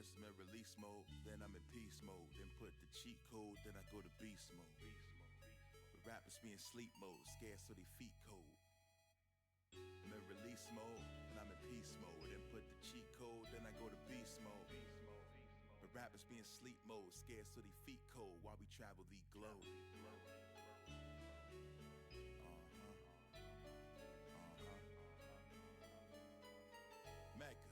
First I'm in release mode, then I'm in peace mode. Then put the cheat code, then I go to beast mode. The rappers be in sleep mode, scared so they feet cold. I'm in release mode, and I'm in peace mode. Then put the cheat code, then I go to beast mode. The rappers be in sleep mode, scared so they feet cold while we travel the globe. Mega.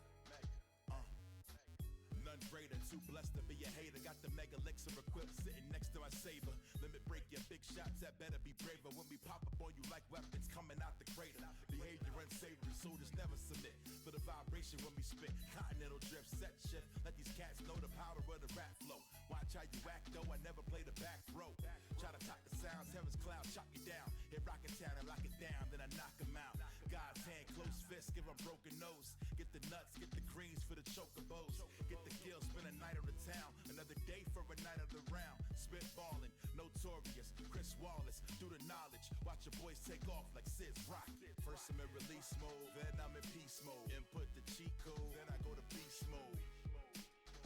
None greater, too blessed to be a hater. Got the mega elixir equipped, sitting next to my saber. Limit break your big shots, that better be braver. When we pop up on you like weapons coming out the crater. Behavior unsavory, soldiers never submit. For the vibration when we spit, continental drift, set shift. Let these cats know the power of the rap flow. Watch how you act though, I never play the back row. Try to top the sounds, heaven's cloud, chop you down. Hit rockin' town and lock it down, then I knock 'em out. God's hand, close fist, give 'em broken nose. Get the nuts, get the greens for the chocobos. Get the gills, spend a night of the town. Another day for a night of the round. Spitballin', notorious, Chris Wallace, do the knowledge. Watch your boys take off like Sid's rock. First I'm in release mode, then I'm in peace mode. Input the cheat code, then I go to beast mode.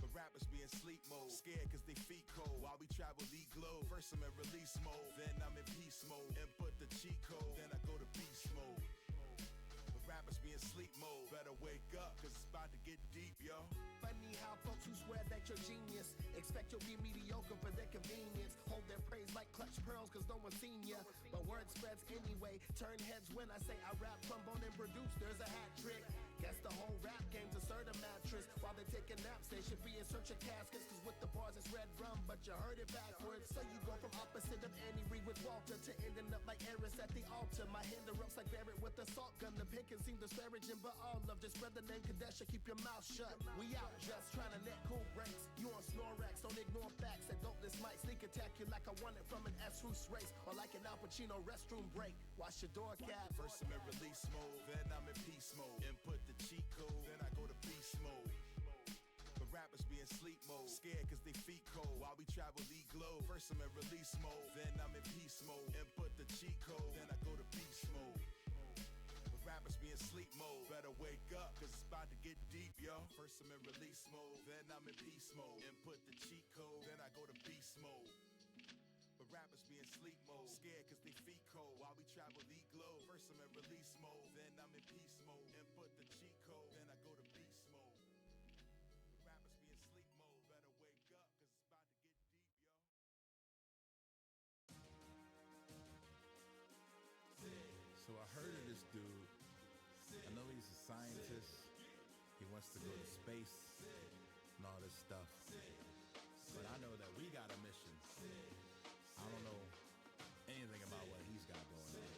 The rappers be in sleep mode, scared cause they feet cold while we travel the globe. First I'm in release mode, then I'm in peace mode. Input the cheat code, then I go to beast mode. The rappers be in sleep mode, better wake up cause it's about to get deep, yo. Funny how folks who swear that you're genius expect you'll be mediocre for their convenience. Hold their praise like clutch pearls cause no one's seen ya. But word spreads anyway, turn heads when I say I rap, trombone and produce, there's a hat trick. Guess the whole rap game to serve a mattress. While they're taking naps, they should be in search of caskets. Cause with the bars it's red rum, but you heard it backwards. So you go from opposite of Annie Reid with Walter to ending up like Eris at the altar. My hand erupts like Barrett with the salt gun. The pen can seem disparaging, but all love. Just spread the name Kadesha, keep your mouth shut. We out just trying to net cool breaks. You on Snorex, don't ignore facts. That dopeness might sneak attack you like I won it from an S-Roots race. Or like an Al Pacino restroom break. Watch your door cap. First I'm in release mode, then I'm in peace mode. Input the cheat code, then I go to beast mode. The rappers be in sleep mode, scared cause they feet cold while we travel the globe. First I'm in release mode, then I'm in peace mode. Input the cheat code, then I go to beast mode. The rappers be in sleep mode, better wake up cause it's about to get deep, yo. First I'm in release mode, then I'm in peace mode. Input the cheat code, then I go to beast mode. The rappers be in sleep mode, scared cause they feet cold while we travel the globe. First I'm in release mode, then I'm in peace mode. Input the cheat code, then I go to beast mode. The rappers be in sleep mode, better wake up cause it's about to get deep, yo. So I heard of this dude. I know he's a scientist. He wants to go to space and all this stuff. But I know that we got a mission. I don't know anything about what he's got going on.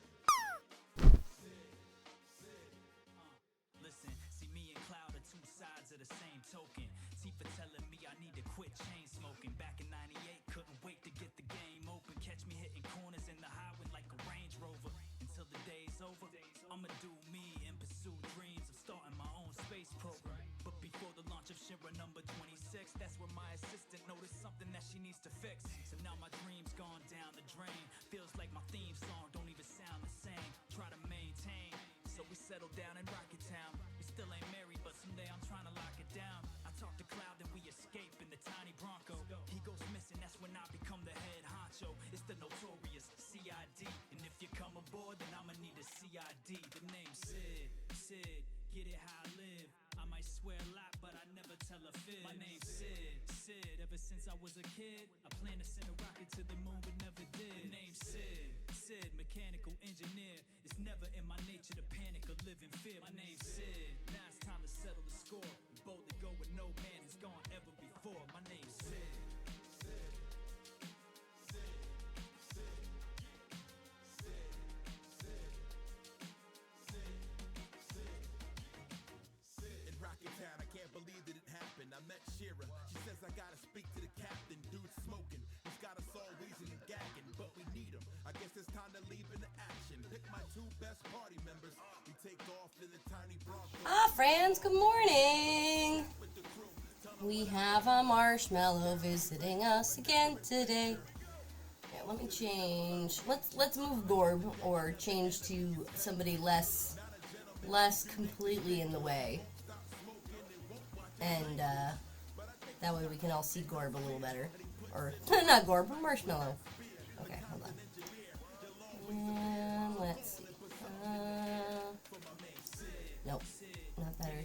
Listen, see me and Cloud are two sides of the same token. Tifa telling me I need to quit chain smoking. Back in 98, couldn't wait to get the game open. Catch me hitting corners in the highway like a Range Rover. Until the day's over, I'ma do me and pursue dreams of starting my own space program. But before the launch of Shira number 26, that's where my assistant noticed something that she needs to fix. So now my dream's gone down the drain. Feels like my theme song don't even sound the same. Try to maintain, so we settle down in Rocket Town. We still ain't married, but someday I'm trying to lock it down. I talk to Cloud, then we escape in the tiny Bronco. He goes missing, that's when I become the head honcho. It's the notorious CID, and if you come aboard, then I'ma need a CID. The name's Sid, get it how I live. I might swear a lot, but I never tell a fib. My name's Sid, ever since I was a kid, I planned to send a rocket to the moon, but never did. The name's Sid, mechanical engineer. It's never in my nature to panic or live in fear. My name's Sid, now it's time to settle the score. We boldly go where no man has gone ever before. My name's Sid. In Rocket Town, I can't believe that it happened. I met Shira, she says I gotta speak to the captain. Dude's smoking, he's got us all wheezing and gagging, but we need him. I guess it's time to leave into action. Pick my two best party members. We take off in the tiny Bronco. Friends, good morning. We have a marshmallow visiting us again today. Yeah, let me change. Let's move Gorb or change to somebody less completely in the way. And That way we can all see Gorb a little better. Or, not Gorb, but Marshmallow. Okay, hold on. And let's see. Nope, not better.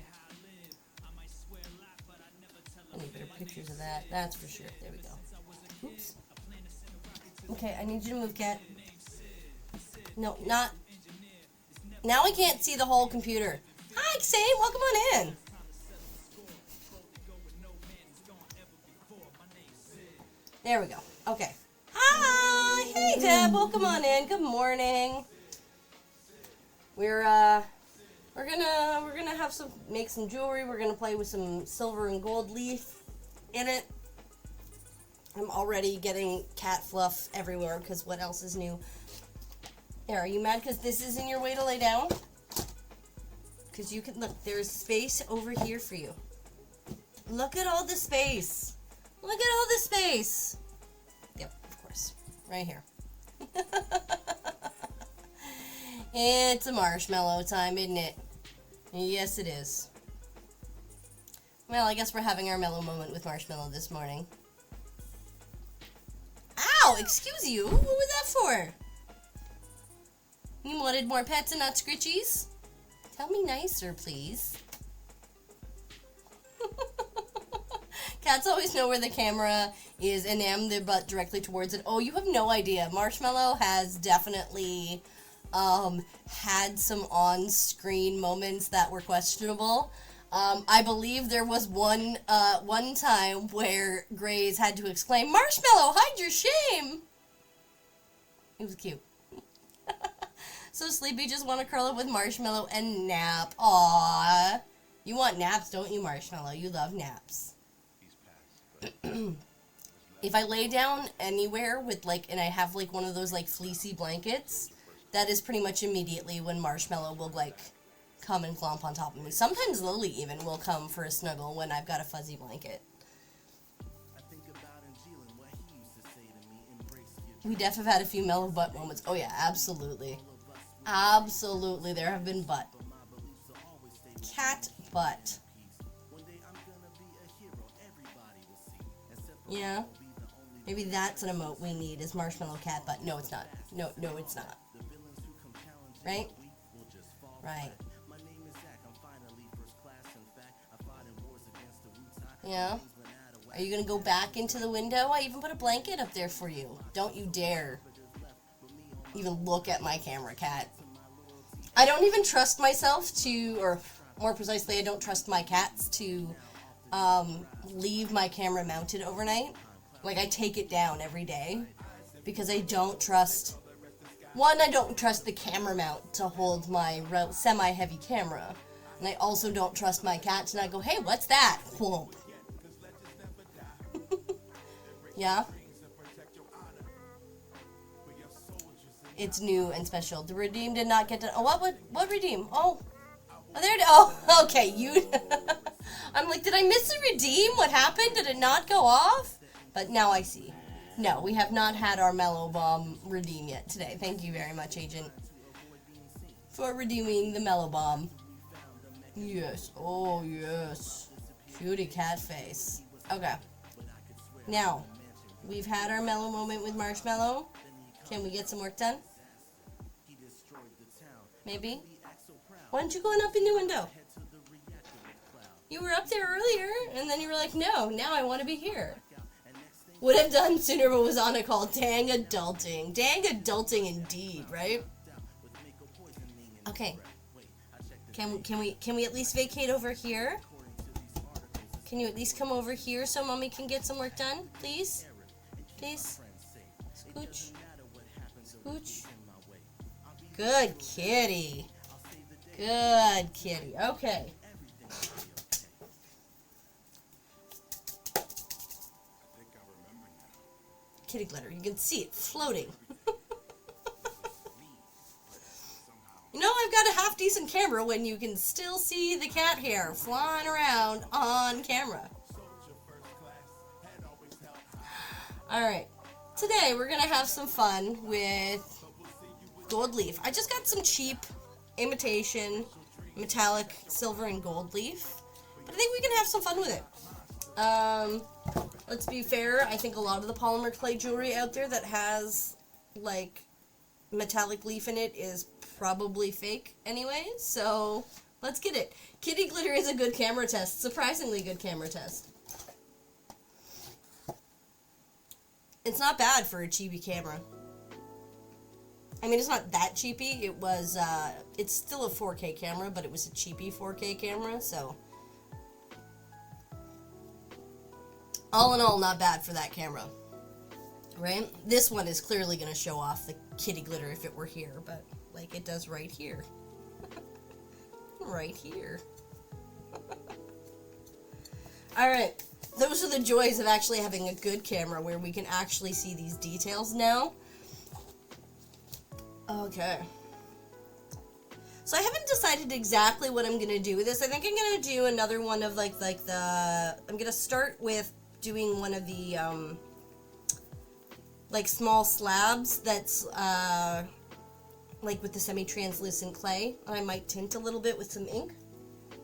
I need better pictures of that, that's for sure. There we go. Oops. Okay, I need you to move, Cat. No, not... Now I can't see the whole computer. Hi, Xane, welcome on in. There we go. Okay. Hi! Hey, Deb, welcome on in. Good morning. We're gonna have make some jewelry. We're gonna play with some silver and gold leaf in it. I'm already getting cat fluff everywhere because what else is new? There, are you mad because this isn't your way to lay down? Because you can, look, there's space over here for you. Look at all the space. Look at all the space. Yep, of course. Right here. It's a marshmallow time, isn't it? Yes, it is. Well, I guess we're having our mellow moment with Marshmallow this morning. Ow! Excuse you? What was that for? You wanted more pets and not scritchies? Tell me nicer, please. Cats always know where the camera is and am their butt directly towards it. Oh, you have no idea. Marshmallow has definitely had some on-screen moments that were questionable. I believe there was one time where Grays had to exclaim, "Marshmallow, hide your shame!" It was cute. So Sleepy just want to curl up with Marshmallow and nap. Aww. You want naps, don't you, Marshmallow? You love naps. If I lay down anywhere with and I have one of those fleecy blankets, that is pretty much immediately when Marshmallow will come and clomp on top of me. Sometimes Lily even will come for a snuggle when I've got a fuzzy blanket. We def have had a few mellow butt moments. Oh yeah, absolutely. Absolutely, there have been butt. Cat butt. Yeah. Maybe that's an emote we need is Marshmallow cat butt. No, it's not. No, it's not. Right? Right. Yeah. Are you gonna go back into the window? I even put a blanket up there for you. Don't you dare even look at my camera, cat. I don't even trust myself to, or more precisely, I don't trust my cats to leave my camera mounted overnight. I take it down every day because I don't trust, one, I don't trust the camera mount to hold my semi-heavy camera. And I also don't trust my cat to not go, "Hey, what's that?" Whoop. Yeah? It's new and special. The redeem did not get to... Oh, what redeem? Oh, there it... Oh, okay, you... I'm like, did I miss a redeem? What happened? Did it not go off? But now I see. No, we have not had our Mellow Bomb redeem yet today. Thank you very much, Agent, for redeeming the Mellow Bomb. Yes. Oh, yes. Cutie cat face. Okay. Now, we've had our mellow moment with Marshmallow. Can we get some work done? Maybe? Why don't you go up in the window? You were up there earlier, and then you were like, no, now I want to be here. Would have done sooner, but was on a call. Dang adulting. Dang adulting indeed, right? Okay. Can we at least vacate over here? Can you at least come over here so Mommy can get some work done? Please? Please? Scooch? Scooch? Good kitty. Good kitty. Okay. Kitty glitter. You can see it floating. You know, I've got a half-decent camera when you can still see the cat hair flying around on camera. Alright. Today, we're going to have some fun with gold leaf. I just got some cheap imitation metallic silver and gold leaf. But I think we can have some fun with it. Let's be fair, I think a lot of the polymer clay jewelry out there that has, like, metallic leaf in it is probably fake anyway, so let's get it. Kitty glitter is a good camera test. Surprisingly good camera test. It's not bad for a cheapy camera. I mean, it's not that cheapy. It was, it's still a 4K camera, but it was a cheapy 4K camera, so. All in all, not bad for that camera. Right? This one is clearly going to show off the kitty glitter if it were here, but, like, it does right here. Right here. Alright. Those are the joys of actually having a good camera where we can actually see these details now. Okay. So I haven't decided exactly what I'm going to do with this. I think I'm going to do another one of I'm going to start with doing one of the, like small slabs that's, like with the semi-translucent clay. I might tint a little bit with some ink.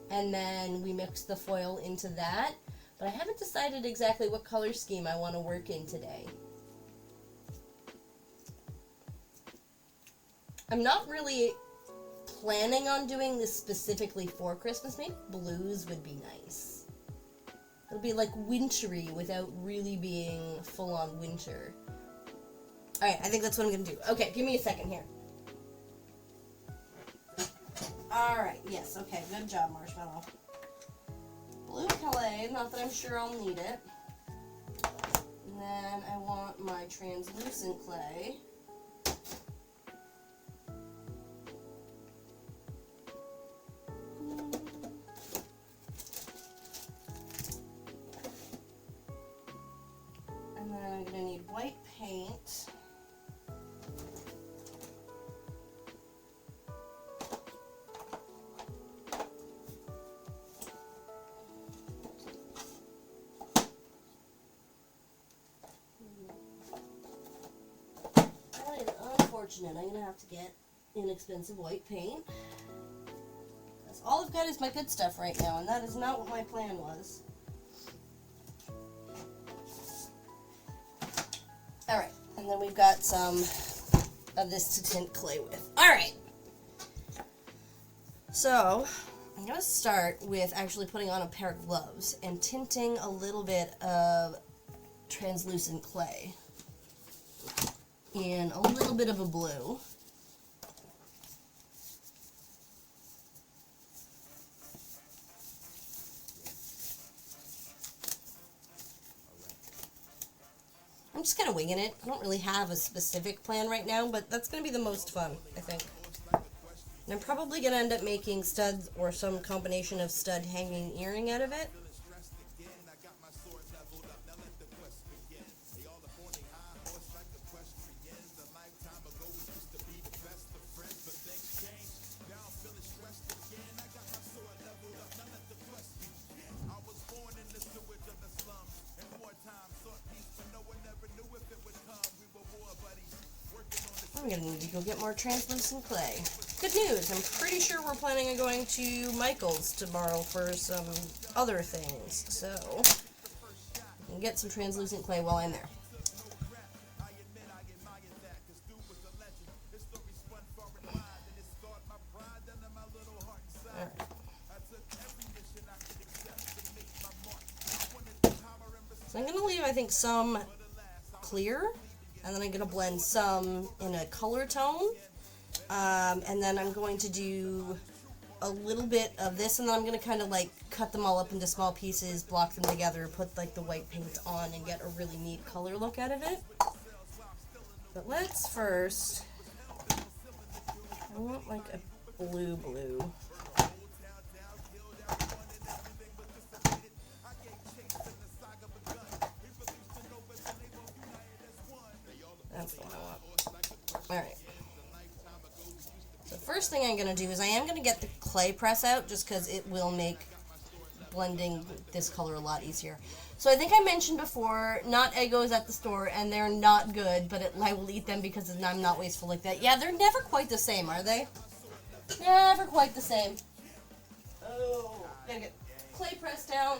And then we mix the foil into that. But I haven't decided exactly what color scheme I want to work in today. I'm not really planning on doing this specifically for Christmas. Maybe blues would be nice. It'll be like wintry without really being full-on winter. Alright, I think that's what I'm going to do. Okay, give me a second here. Alright, yes, okay, good job, Marshmallow. Blue clay, not that I'm sure I'll need it. And then I want my translucent clay. And then I'm going to need white paint. I'm going to have to get inexpensive white paint. Because all I've got is my good stuff right now, and that is not what my plan was. Alright, and then we've got some of this to tint clay with. Alright! So, I'm going to start with actually putting on a pair of gloves and tinting a little bit of translucent clay in a little bit of a blue. I'm just kind of winging it. I don't really have a specific plan right now, but that's going to be the most fun, I think. And I'm probably going to end up making studs or some combination of stud hanging earring out of it. I'm going to need to go get more translucent clay. Good news, I'm pretty sure we're planning on going to Michael's tomorrow for some other things, so I can get some translucent clay while I'm there. Alright. So I'm going to leave, I think, some clear. And then I'm going to blend some in a color tone. And then I'm going to do a little bit of this. And then I'm going to kind of like cut them all up into small pieces, block them together, put like the white paint on and get a really neat color look out of it. But let's first, I want like a blue. That's the one I want. Alright. So first thing I'm going to do is I am going to get the clay press out just because it will make blending this color a lot easier. So I think I mentioned before, not Eggos at the store, and they're not good, but I will eat them because I'm not wasteful like that. Yeah, they're never quite the same, are they? Never quite the same. Oh, gotta get clay pressed down.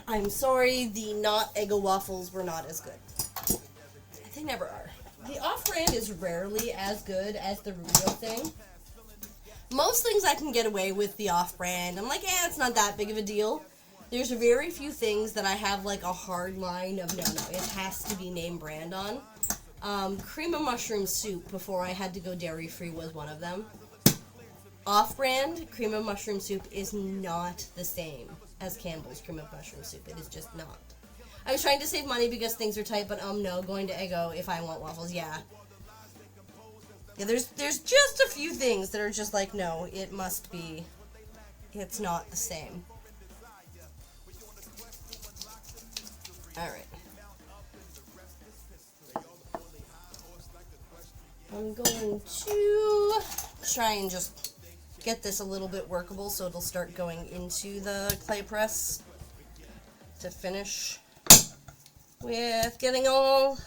I'm sorry, the not Eggo waffles were not as good. They never are. The off-brand is rarely as good as the real thing. Most things I can get away with the off-brand. I'm like, it's not that big of a deal. There's very few things that I have like a hard line of no, it has to be name brand on. Cream of mushroom soup before I had to go dairy-free was one of them. Off-brand cream of mushroom soup is not the same as Campbell's cream of mushroom soup. It is just not. I was trying to save money because things are tight, but no, going to Eggo if I want waffles, yeah. Yeah, there's just a few things that are just like, no, it must be, it's not the same. Alright. I'm going to try and just get this a little bit workable so it'll start going into the clay press to finish with getting all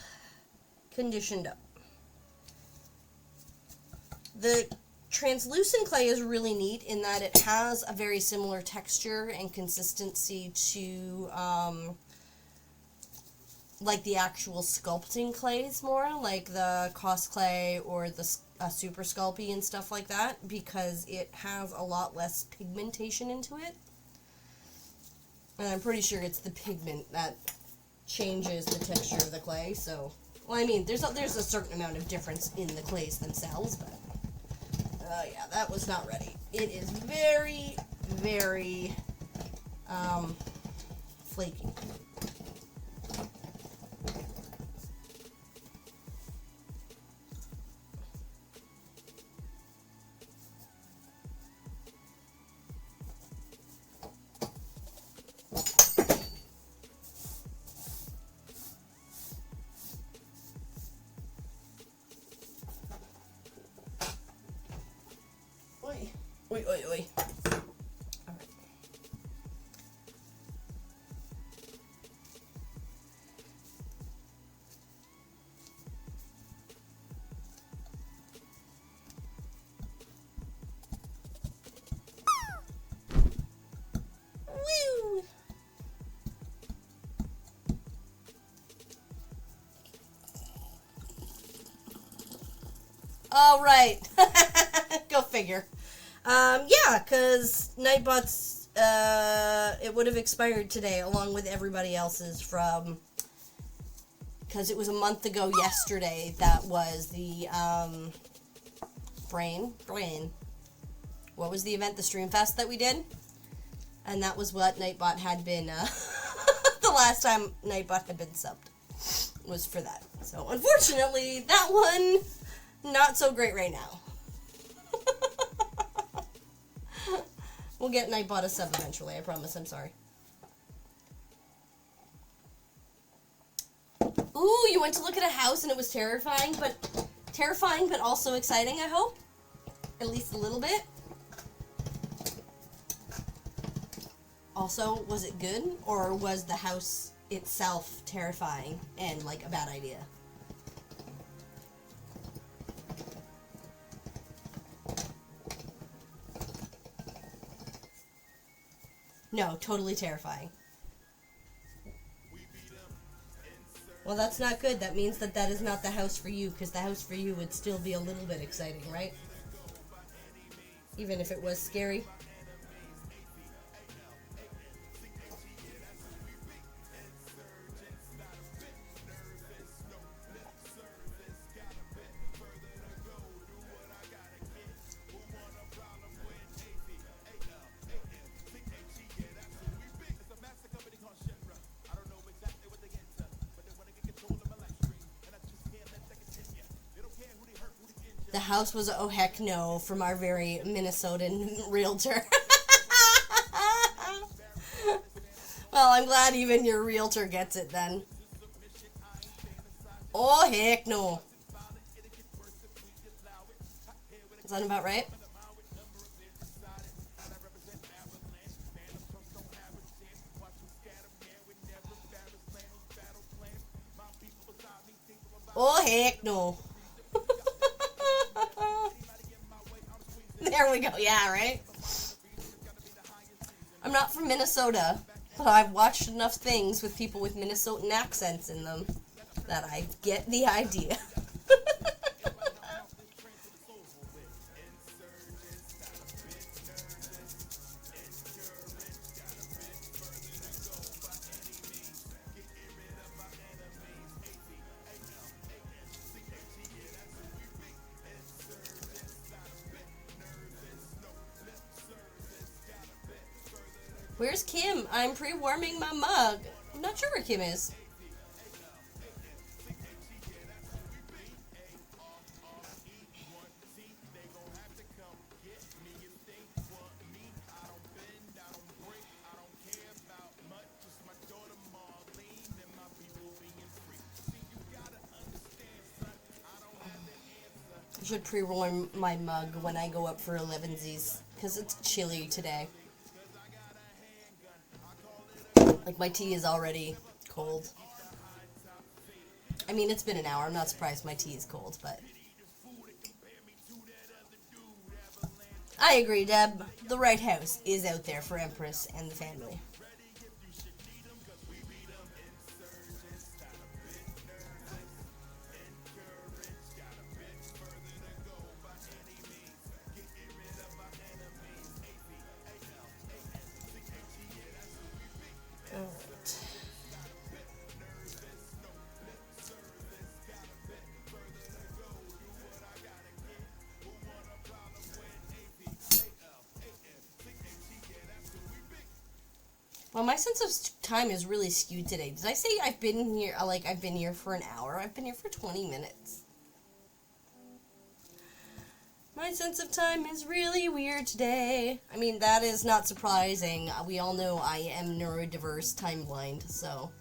conditioned up. The translucent clay is really neat in that it has a very similar texture and consistency to like the actual sculpting clays more, like the Cos clay or the Super Sculpey and stuff like that, because it has a lot less pigmentation into it. And I'm pretty sure it's the pigment that changes the texture of the clay, so... Well, I mean, there's a certain amount of difference in the clays themselves, but... yeah, that was not ready. It is very, very, flaky. Oi, oi, oi. Alright. Woo! Alright. Go figure. Yeah, because Nightbot's, it would have expired today, along with everybody else's from, because it was a month ago yesterday that was the, Brain. What was the event? The Streamfest that we did? And that was what Nightbot had been, the last time Nightbot had been subbed, was for that. So, unfortunately, that one, not so great right now. We'll get Nightbot a sub eventually, I promise. I'm sorry. Ooh, you went to look at a house and it was terrifying, but also exciting, I hope. At least a little bit. Also, was it good, or was the house itself terrifying and, like, a bad idea? No, totally terrifying. Well, that's not good. That means that is not the house for you, because the house for you would still be a little bit exciting, right? Even if it was scary. The house was a oh heck no from our very Minnesotan realtor. Well, I'm glad even your realtor gets it then. Oh heck no. Is that about right? Oh, heck no. There we go. Yeah, right? I'm not from Minnesota, but I've watched enough things with people with Minnesotan accents in them that I get the idea. Where's Kim? I'm pre-warming my mug. I'm not sure where Kim is. I should pre-warm my mug when I go up for 11sies, because it's chilly today. Like, my tea is already cold. I mean, it's been an hour. I'm not surprised my tea is cold, but... I agree, Deb. The right house is out there for Empress and the family. Well, my sense of time is really skewed today. Did I say I've been here, I've been here for an hour? I've been here for 20 minutes. My sense of time is really weird today. I mean, that is not surprising. We all know I am neurodiverse, time blind, so...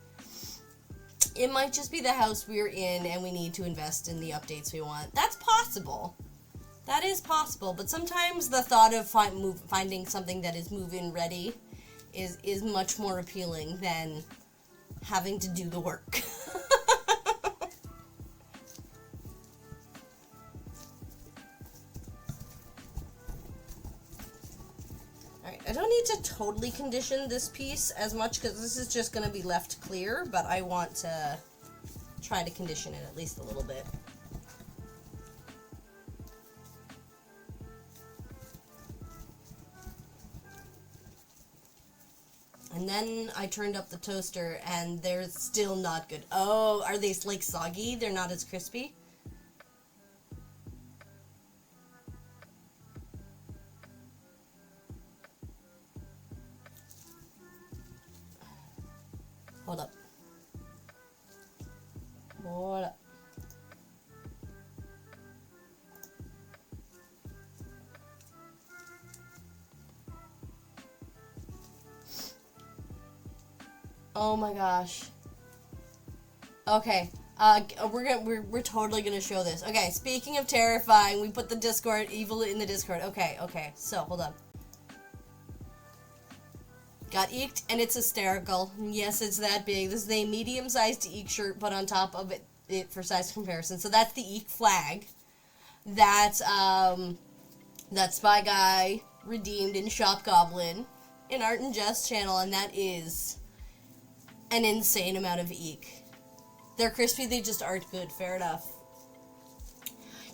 It might just be the house we're in and we need to invest in the updates we want. That's possible. That is possible, but sometimes the thought of finding something that is move-in ready is much more appealing than having to do the work. Alright, I don't need to totally condition this piece as much because this is just going to be left clear, but I want to try to condition it at least a little bit. And then I turned up the toaster, and they're still not good. Oh, are they, like, soggy? They're not as crispy? Hold up. Hold up. Oh my gosh. Okay. We're totally gonna show this. Okay, speaking of terrifying, we put the Discord evil in the Discord. Okay. So hold on. Got eked and it's hysterical. Yes, it's that big. This is a medium-sized eek shirt put on top of it for size comparison. So that's the eek flag. That Spy Guy redeemed in Shop Goblin in Art and Jest channel, and that is an insane amount of eek. They're crispy, they just aren't good. Fair enough.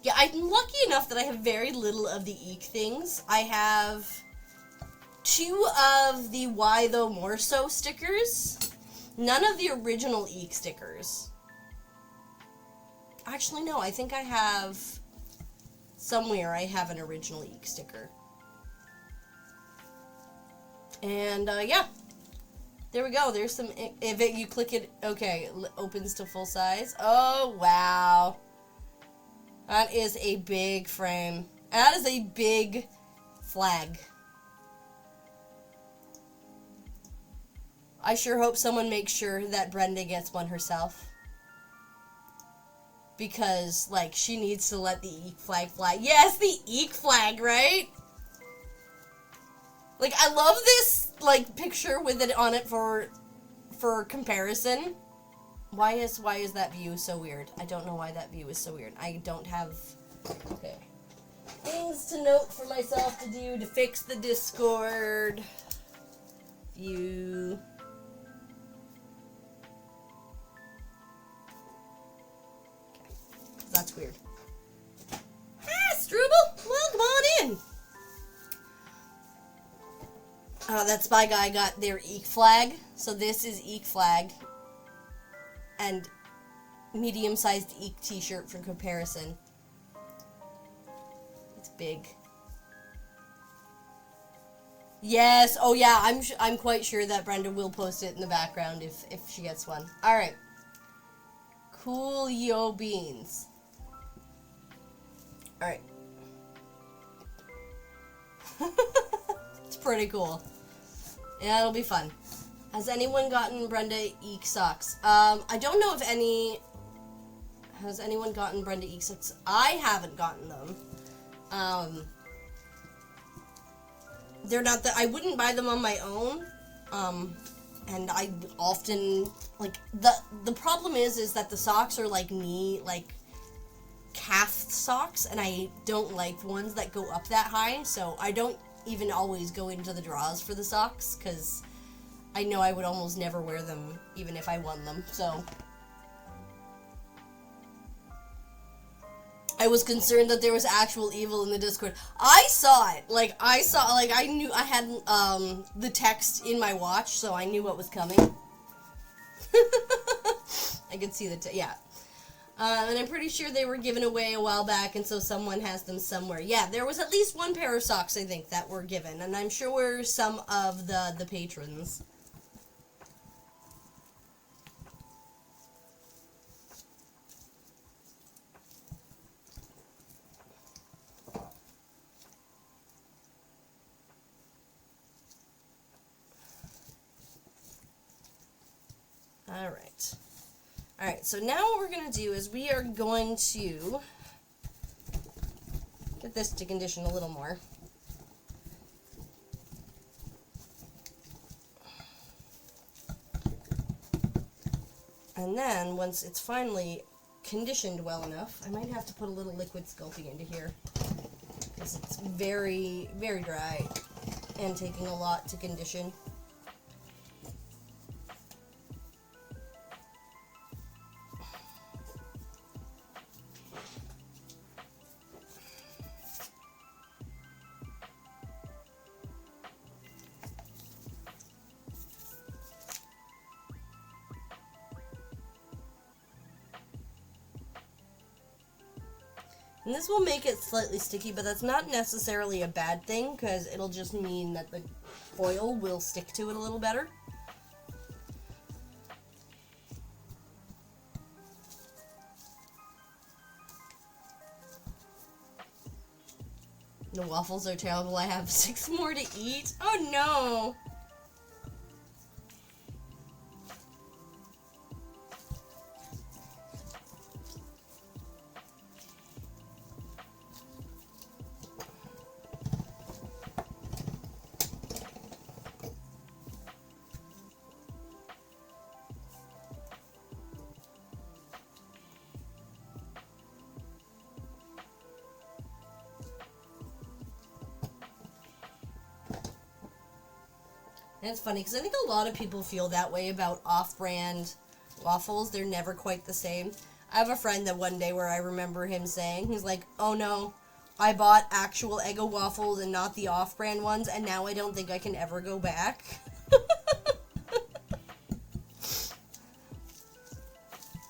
Yeah, I'm lucky enough that I have very little of the eek things. I have 2 of the Why Though More So stickers. None of the original eek stickers. Actually, no, I think I have... Somewhere I have an original eek sticker. And, yeah. There we go. There's some... If you click it... Okay, opens to full size. Oh, wow. That is a big frame. That is a big flag. I sure hope someone makes sure that Brenda gets one herself. Because, like, she needs to let the eek flag fly. Yes, the eek flag, right? Like, I love this, like, picture with it on it for comparison. Why is that view so weird? I don't know why that view is so weird. I don't have... Okay. Things to note for myself to do to fix the Discord view. Okay. That's weird. Ah, Struble! Welcome on in! That spy guy got their Eek flag. So this is Eek flag. And medium-sized Eek t-shirt for comparison. It's big. Yes. Oh yeah. I'm quite sure that Brenda will post it in the background if she gets one. All right. Cool yo beans. All right. It's pretty cool. Yeah, it'll be fun. Has anyone gotten Brenda Eek socks? I don't know if any... Has anyone gotten Brenda Eek socks? I haven't gotten them. They're not that... I wouldn't buy them on my own. And I often... Like, the problem is that the socks are like knee... Like, calf socks. And I don't like the ones that go up that high. So I don't even always go into the drawers for the socks. Because... I know I would almost never wear them, even if I won them, so. I was concerned that there was actual evil in the Discord. I saw it! I knew, I had, the text in my watch, so I knew what was coming. I could see yeah. And I'm pretty sure they were given away a while back, and so someone has them somewhere. Yeah, there was at least one pair of socks, I think, that were given, and I'm sure some of the patrons. Alright, so now what we're going to do is we are going to get this to condition a little more. And then, once it's finally conditioned well enough, I might have to put a little liquid sculpting into here. Because it's very, very dry and taking a lot to condition. And this will make it slightly sticky, but that's not necessarily a bad thing, because it'll just mean that the foil will stick to it a little better. The waffles are terrible. I have 6 more to eat. Oh no! And it's funny, because I think a lot of people feel that way about off-brand waffles. They're never quite the same. I have a friend that one day where I remember him saying, he's like, oh no, I bought actual Eggo waffles and not the off-brand ones, and now I don't think I can ever go back.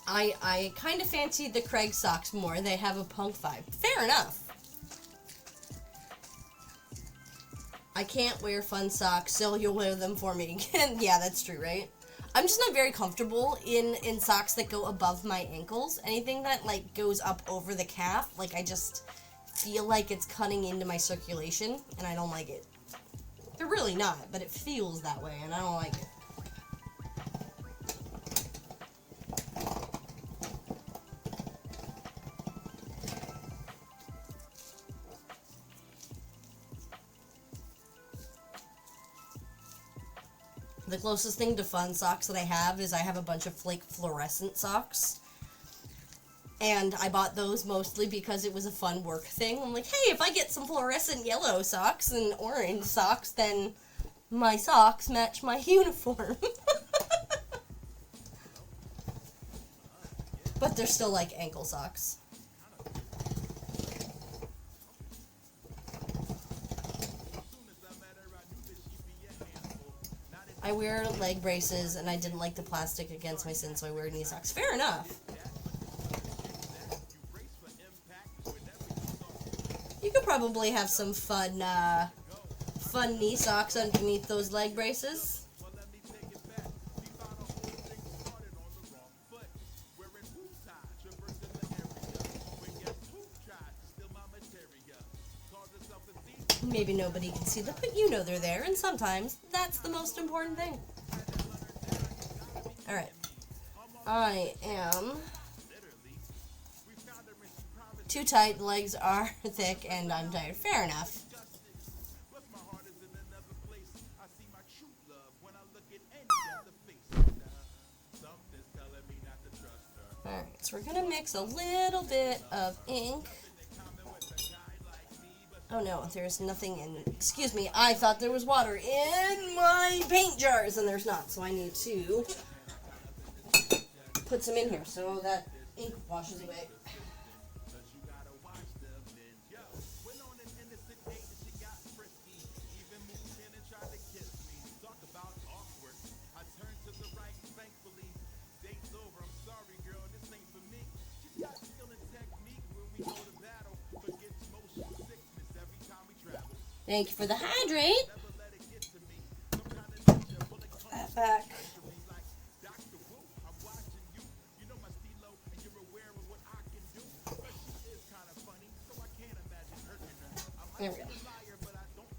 I kind of fancied the Craig socks more. They have a punk vibe. Fair enough. I can't wear fun socks, so you'll wear them for me. Yeah, that's true, right? I'm just not very comfortable in socks that go above my ankles. Anything that, like, goes up over the calf, like, I just feel like it's cutting into my circulation, and I don't like it. They're really not, but it feels that way, and I don't like it. The closest thing to fun socks that I have is I have a bunch of flake fluorescent socks. And I bought those mostly because it was a fun work thing. I'm like, hey, if I get some fluorescent yellow socks and orange socks, then my socks match my uniform. But they're still like ankle socks. I wear leg braces and I didn't like the plastic against my skin, so I wear knee socks. Fair enough. You could probably have some fun knee socks underneath those leg braces. Maybe nobody can see them, but you know they're there, and sometimes that's the most important thing. Alright. I am too tight, the legs are thick, and I'm tired. Fair enough. Alright, so we're gonna mix a little bit of ink. Oh no, there's nothing in... Excuse me, I thought there was water in my paint jars, and there's not, so I need to put some in here so that ink washes away. Thank you for the hydrate. Put that back. There we go.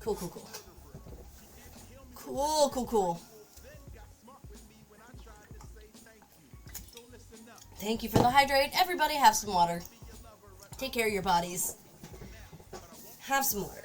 Cool, cool, cool. Cool, cool, cool. Thank you for the hydrate. Everybody have some water. Take care of your bodies. Have some water.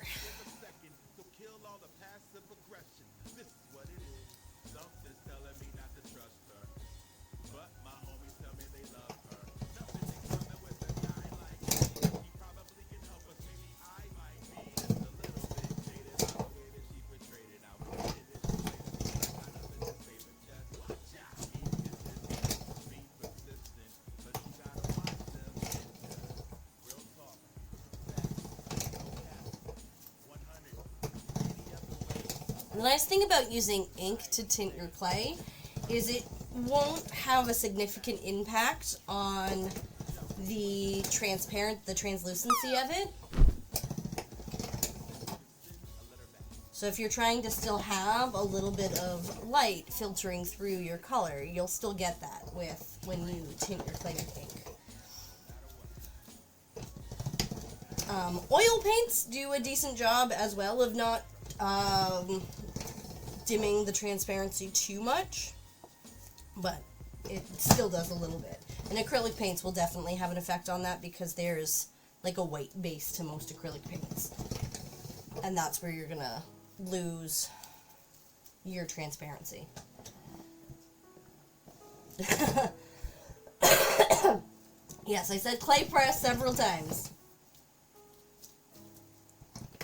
The nice thing about using ink to tint your clay is it won't have a significant impact on the translucency of it. So if you're trying to still have a little bit of light filtering through your color, you'll still get that when you tint your clay with ink. Oil paints do a decent job as well of not dimming the transparency too much, but it still does a little bit. And acrylic paints will definitely have an effect on that because there's like a white base to most acrylic paints. And that's where you're gonna lose your transparency. Yes, I said clay press several times.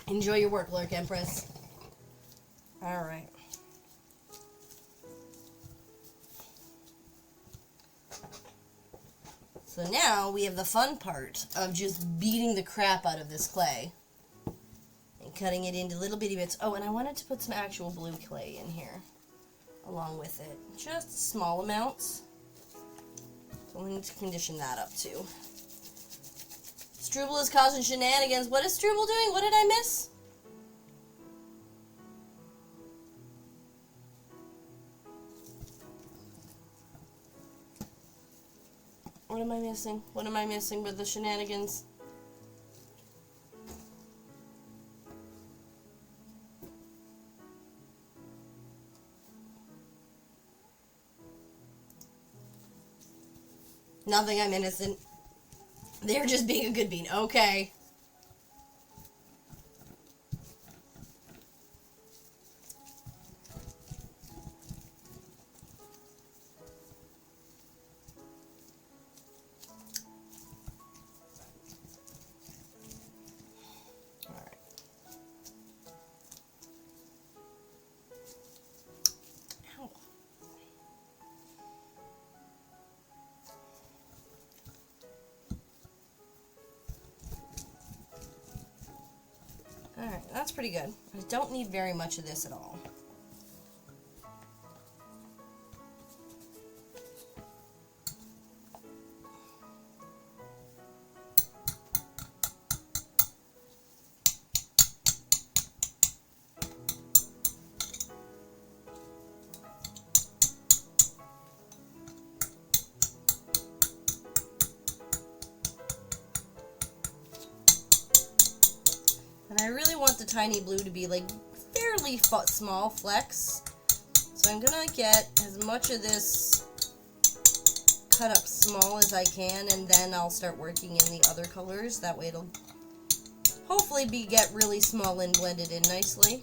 Enjoy your work, Lurk Empress. Alright. So now we have the fun part of just beating the crap out of this clay. And cutting it into little bitty bits. Oh, and I wanted to put some actual blue clay in here along with it. Just small amounts. So we need to condition that up too. Struble is causing shenanigans. What is Struble doing? What did I miss? What am I missing? What am I missing with the shenanigans? Nothing, I'm innocent. They're just being a good bean. Okay. Alright, that's pretty good. I don't need very much of this at all. And I really want the tiny blue to be like fairly small flecks. So I'm gonna get as much of this cut up small as I can, and then I'll start working in the other colors. That way it'll hopefully get really small and blended in nicely.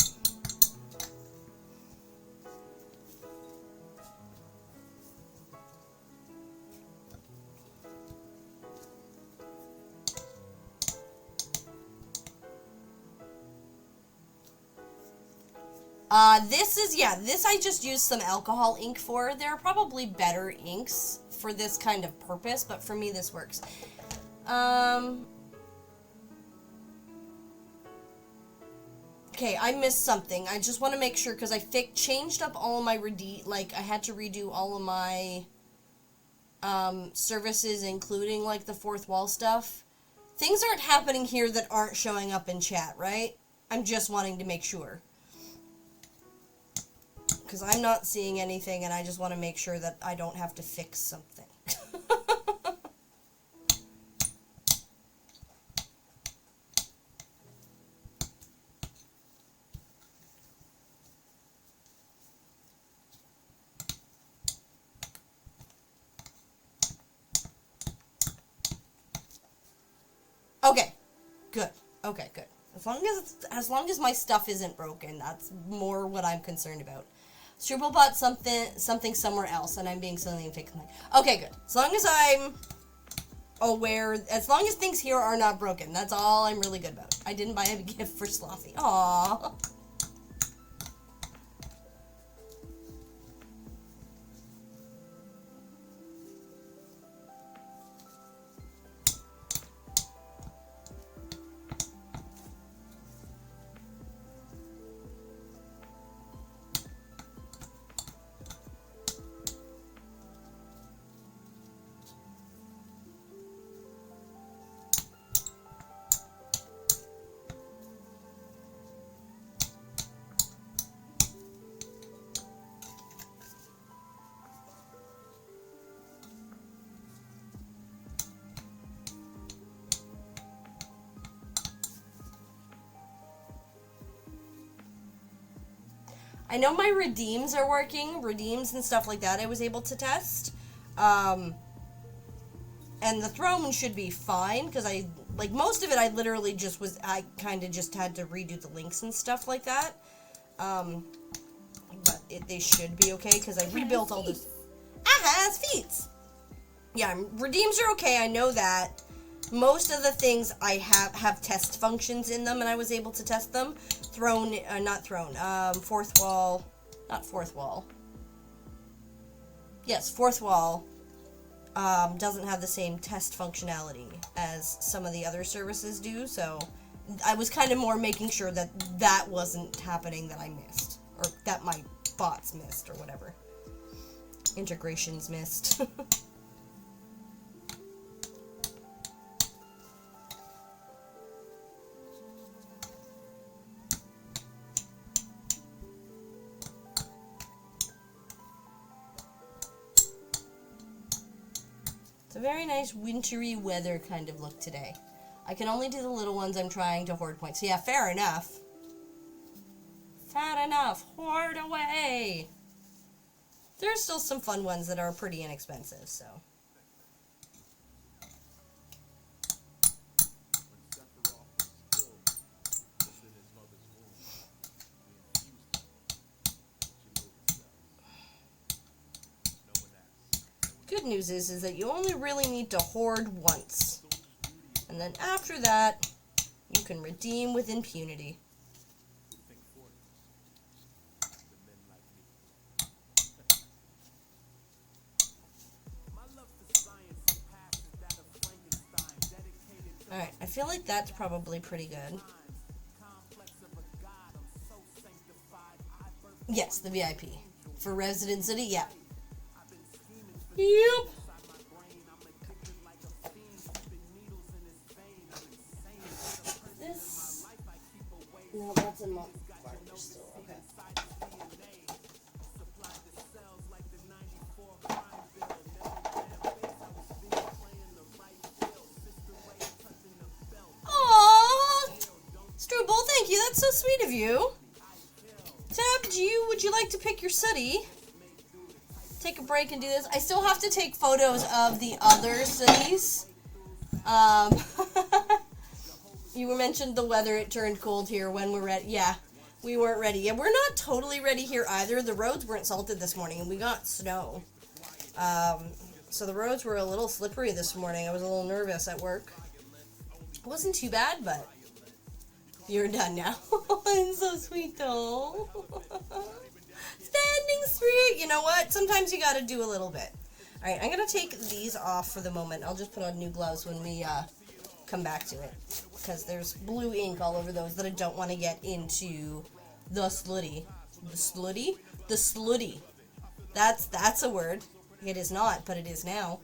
This I just used some alcohol ink for. There are probably better inks for this kind of purpose, but for me this works. Okay, I missed something. I just want to make sure, because I changed up all of my I had to redo all of my services, including like the fourth wall stuff. Things aren't happening here that aren't showing up in chat, right? I'm just wanting to make sure. Because I'm not seeing anything, and I just want to make sure that I don't have to fix something. Okay, good. Okay, good. As long as my stuff isn't broken, that's more what I'm concerned about. Struble bought something somewhere else, and I'm being silly and fake. Okay, good. As long as I'm aware, as long as things here are not broken, that's all I'm really good about. I didn't buy a gift for Slothy. Aww. I know my redeems are working, redeems and stuff like that I was able to test. And the throne should be fine, because most of it I literally I kind of just had to redo the links and stuff like that. But they should be okay, because I rebuilt all this. Has feats! Yeah, redeems are okay, I know that. Most of the things I have test functions in them, and I was able to test them. Fourth wall, not fourth wall. Yes, fourth wall doesn't have the same test functionality as some of the other services do, so I was kind of more making sure that that wasn't happening that I missed, or that my bots missed, or whatever. Integrations missed. It's a very nice wintry weather kind of look today. I can only do the little ones. I'm trying to hoard points. So yeah, fair enough. Fair enough. Hoard away. There's still some fun ones that are pretty inexpensive, so. Good news is that you only really need to hoard once. And then after that, you can redeem with impunity. Alright, I feel like that's probably pretty good. Yes, the VIP. For Resident City, yeah. Yep. This... No, that's a month. Still, okay. Aww! Struble, thank you. That's so sweet of you. Tab, would you like to pick your city? Take a break and do this. I still have to take photos of the other cities. You mentioned the weather. It turned cold here when we're ready. Yeah, we weren't ready. Yeah, we're not totally ready here either. The roads weren't salted this morning, and we got snow. So the roads were a little slippery this morning. I was a little nervous at work. It wasn't too bad, but you're done now. I'm so sweet, though. Standing straight. You know what? Sometimes you gotta do a little bit. Alright, I'm gonna take these off for the moment. I'll just put on new gloves when we come back to it. Because there's blue ink all over those that I don't want to get into the slutty. The slutty? The slutty. That's a word. It is not, but it is now.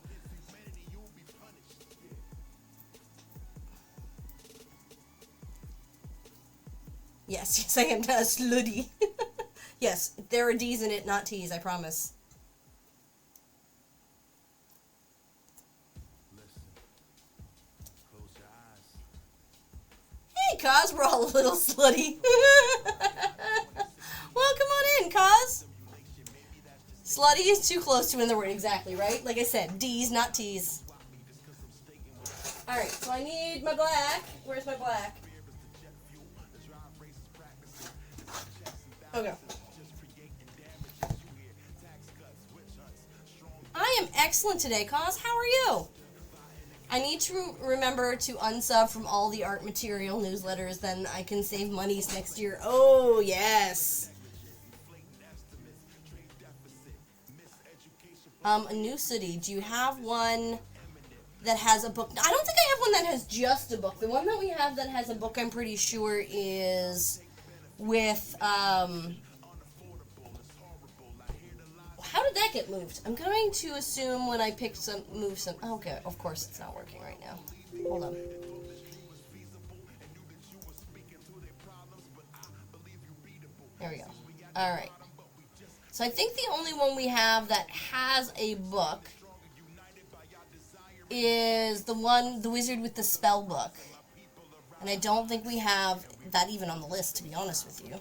Yes, I am slutty. Yes, there are D's in it, not T's, I promise. Hey, Kaz, we're all a little slutty. Well, come on in, Kaz. Slutty is too close to in the word, exactly, right? Like I said, D's, not T's. Alright, so I need my black. Where's my black? Okay. I am excellent today, Kaz. How are you? I need to remember to unsub from all the art material newsletters, then I can save monies next year. Oh, yes. A new city. Do you have one that has a book? I don't think I have one that has just a book. The one that we have that has a book, I'm pretty sure, is with, how did that get moved? I'm going to assume when I pick some, move some, okay, of course it's not working right now. Hold on. There we go. Alright. So I think the only one we have that has a book is the one, the wizard with the spell book. And I don't think we have that even on the list, to be honest with you.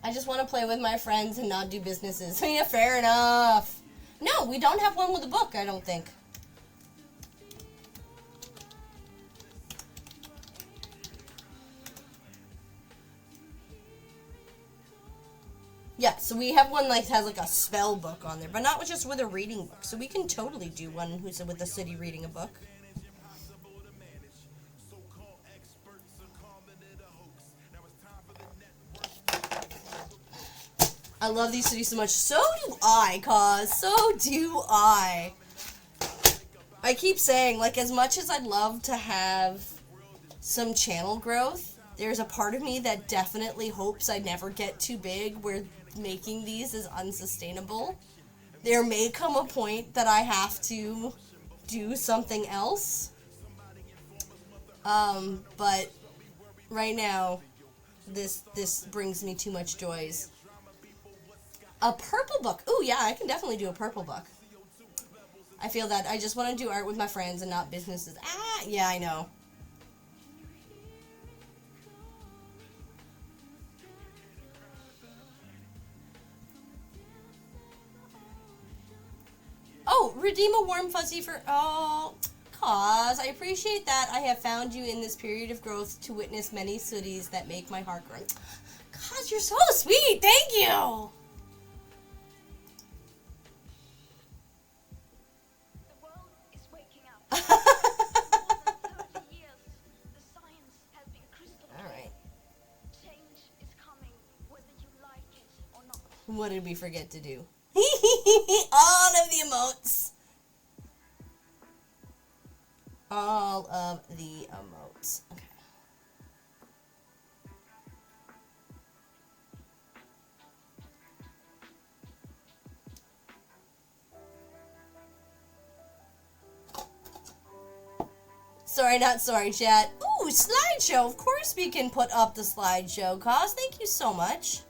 I just want to play with my friends and not do businesses. Yeah, fair enough. No, we don't have one with a book, I don't think. Yeah, so we have one that has like a spell book on there, but not just with a reading book. So we can totally do one who's with the city reading a book. I love these cities so much. So do I, Cause. So do I. I keep saying, like, as much as I'd love to have some channel growth, there's a part of me that definitely hopes I never get too big where making these is unsustainable. There may come a point that I have to do something else. But right now, this brings me too much joys. A purple book. Ooh, yeah, I can definitely do a purple book. I feel that I just want to do art with my friends and not businesses. Ah, yeah, I know. Oh, redeem a warm fuzzy for... Oh, Cause, I appreciate that. I have found you in this period of growth to witness many cities that make my heart grow. Cause, you're so sweet. Thank you. What did we forget to do? All of the emotes. all of the emotes. Okay. Sorry, not sorry, chat. Ooh, slideshow. Of course we can put up the slideshow, Cause. Thank you so much.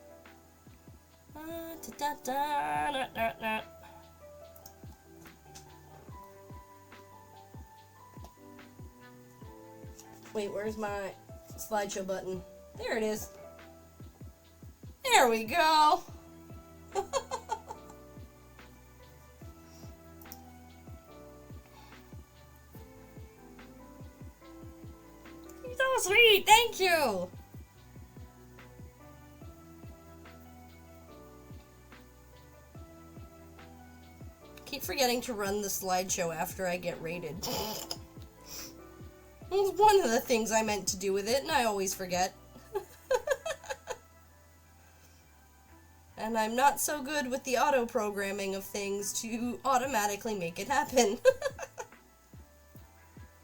Wait, where's my slideshow button? There it is. There we go. So sweet, thank you. Keep forgetting to run the slideshow after I get rated. It's one of the things I meant to do with it, and I always forget. And I'm not so good with the auto-programming of things to automatically make it happen.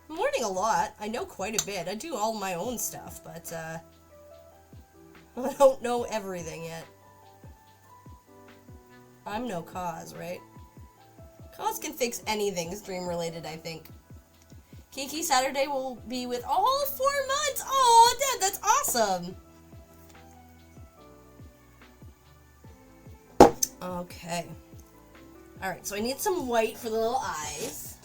I'm learning a lot. I know quite a bit. I do all my own stuff, but I don't know everything yet. I'm no Cause, right? Cause can fix anything stream-related, I think. Kiki Saturday will be with all 4 months! Oh, Dad, that's awesome! Okay. Alright, so I need some white for the little eyes.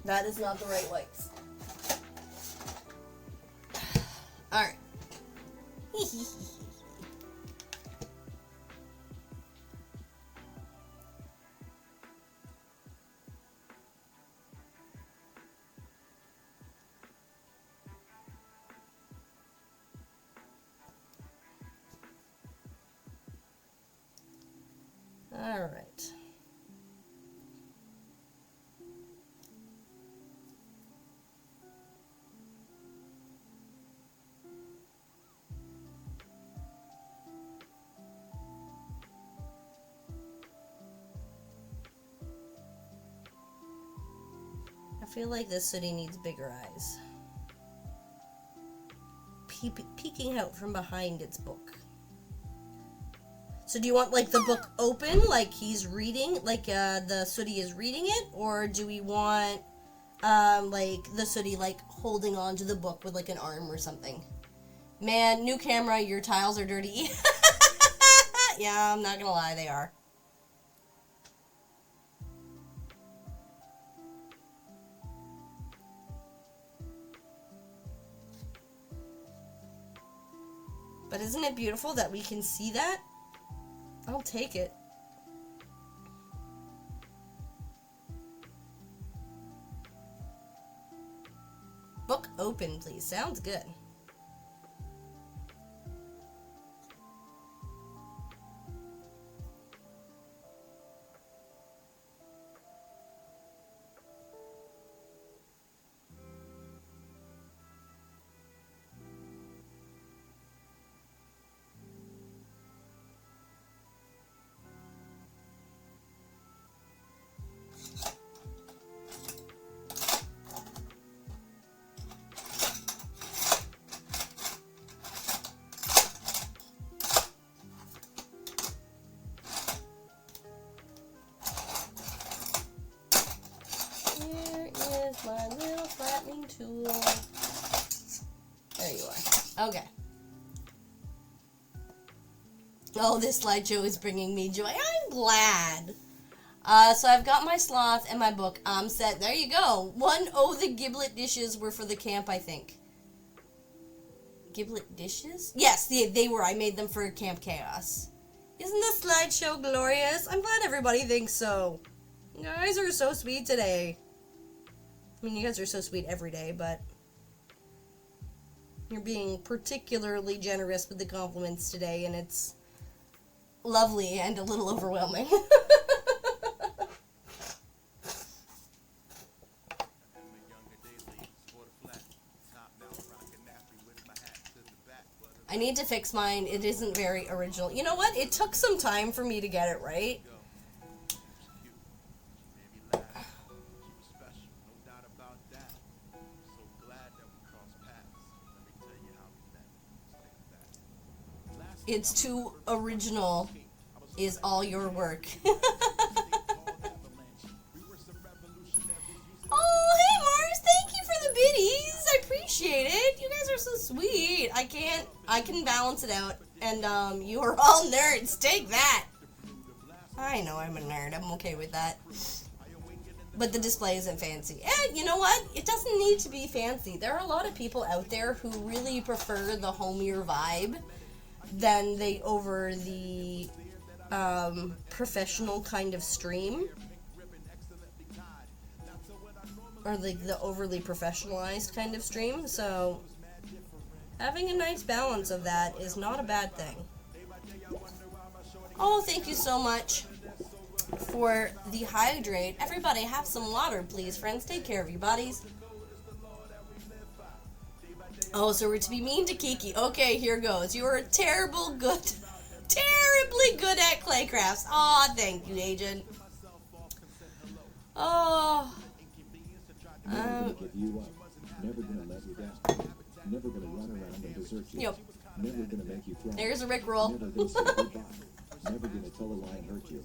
That is not the right whites. Alright. Alright. I feel like this city needs bigger eyes. Peeking out from behind its book. So do you want, like, the book open, like he's reading, like, the Sooty is reading it? Or do we want, like, the Sooty, like, holding on to the book with, like, an arm or something? Man, new camera, your tiles are dirty. Yeah, I'm not gonna lie, they are. But isn't it beautiful that we can see that? I'll take it. Book open, please. Sounds good. My little flattening tool. There you are. Okay. Oh, this slideshow is bringing me joy. I'm glad. So I've got my sloth and my book. I'm set. There you go. The giblet dishes were for the camp, I think. Giblet dishes? Yes, they were. I made them for Camp Chaos. Isn't the slideshow glorious? I'm glad everybody thinks so. You guys are so sweet today. I mean, you guys are so sweet every day, but you're being particularly generous with the compliments today, and it's lovely and a little overwhelming. I need to fix mine. It isn't very original. You know what? It took some time for me to get it right. It's too original is all your work. Oh, hey Mars, thank you for the biddies. I appreciate it. You guys are so sweet. I can balance it out. And you are all nerds. Take that. I know I'm a nerd. I'm okay with that. But the display isn't fancy. And you know what? It doesn't need to be fancy. There are a lot of people out there who really prefer the homier vibe than over the professional kind of stream. Or like the overly professionalized kind of stream. So having a nice balance of that is not a bad thing. Oh, thank you so much for the hydrate. Everybody have some water, please, friends. Take care of your bodies. Oh, so we're to be mean to Kiki. Okay, here goes. You are terribly good at clay crafts. Aw, thank you, Agent. Oh. Never give you up. Never gonna let you down. Never gonna run around and desert you. Yep. Never gonna make you cry. There's a Rickroll. Never gonna say goodbye. Never gonna tell a lie and hurt you.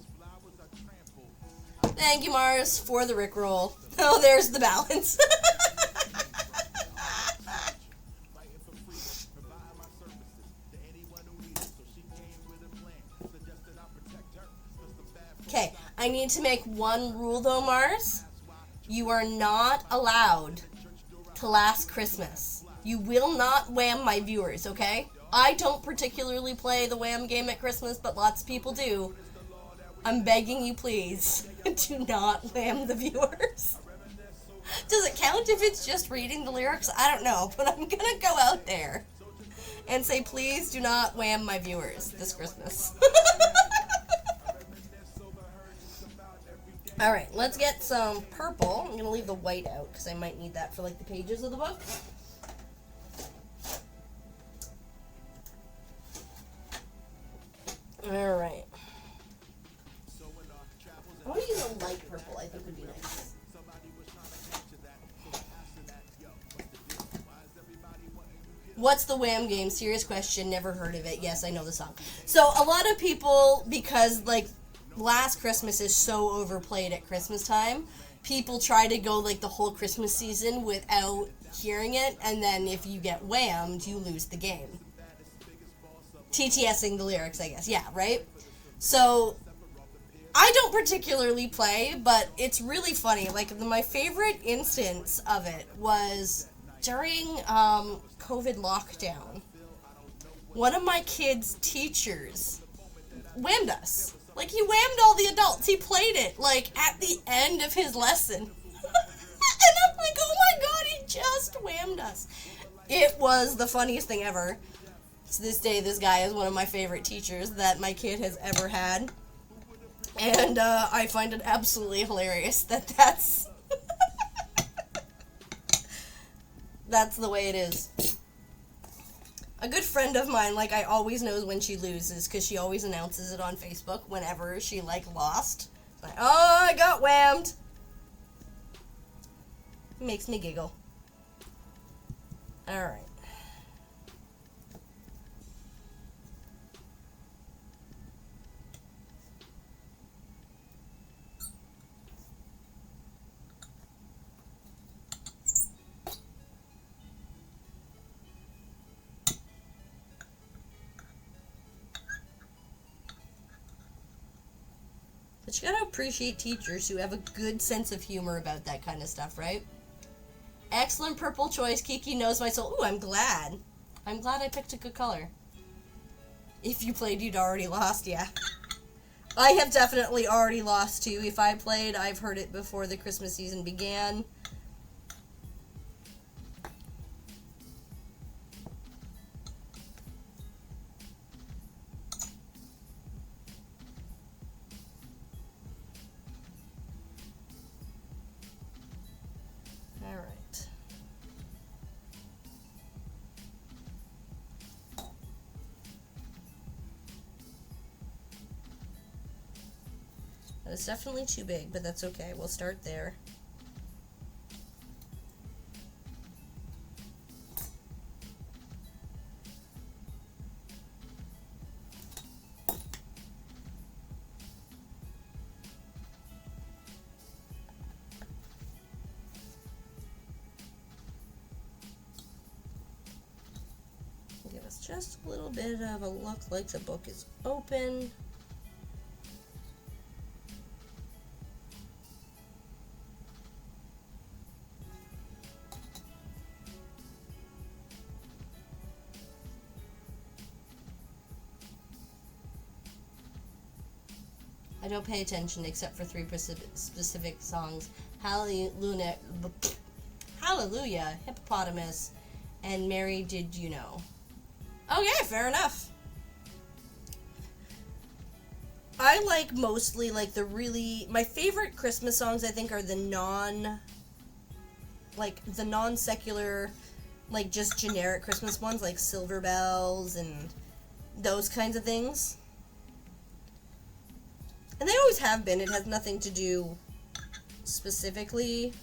Thank you, Mars, for the Rickroll. Oh, there's the balance. Okay, I need to make one rule though, Mars. You are not allowed to last Christmas. You will not wham my viewers, okay? I don't particularly play the wham game at Christmas, but lots of people do. I'm begging you, please, do not wham the viewers. Does it count if it's just reading the lyrics? I don't know, but I'm gonna go out there and say, please do not wham my viewers this Christmas. Alright, let's get some purple. I'm gonna leave the white out, because I might need that for, like, the pages of the book. Alright. I want to use a light purple, I think would be nice. What's the Wham game? Serious question, never heard of it. Yes, I know the song. So, a lot of people, because, like, Last Christmas is so overplayed at Christmas time, people try to go, like, the whole Christmas season without hearing it, and then if you get whammed, you lose the game. TTSing the lyrics, I guess. Yeah, right? So, I don't particularly play, but it's really funny. Like, my favorite instance of it was during COVID lockdown. One of my kids' teachers whammed us. Like, he whammed all the adults. He played it, like, at the end of his lesson. And I'm like, oh my god, he just whammed us. It was the funniest thing ever. To this day, this guy is one of my favorite teachers that my kid has ever had. And I find it absolutely hilarious that that's that's the way it is. A good friend of mine, like, I always knows when she loses, because she always announces it on Facebook whenever she, like, lost. Like, oh, I got whammed. Makes me giggle. Alright. But you gotta appreciate teachers who have a good sense of humor about that kind of stuff, right? Excellent purple choice. Kiki knows my soul. Ooh, I'm glad. I'm glad I picked a good color. If you played, you'd already lost, yeah. I have definitely already lost, too. If I played, I've heard it before the Christmas season began. It's definitely too big, but that's okay. We'll start there. just a little bit of a look like the book is open. I don't pay attention except for three specific songs. Hallelujah, Hippopotamus, and Mary Did You Know. Okay, fair enough. I like mostly like my favorite Christmas songs I think are the non-secular, like just generic Christmas ones like Silver Bells and those kinds of things. And they always have been. It has nothing to do specifically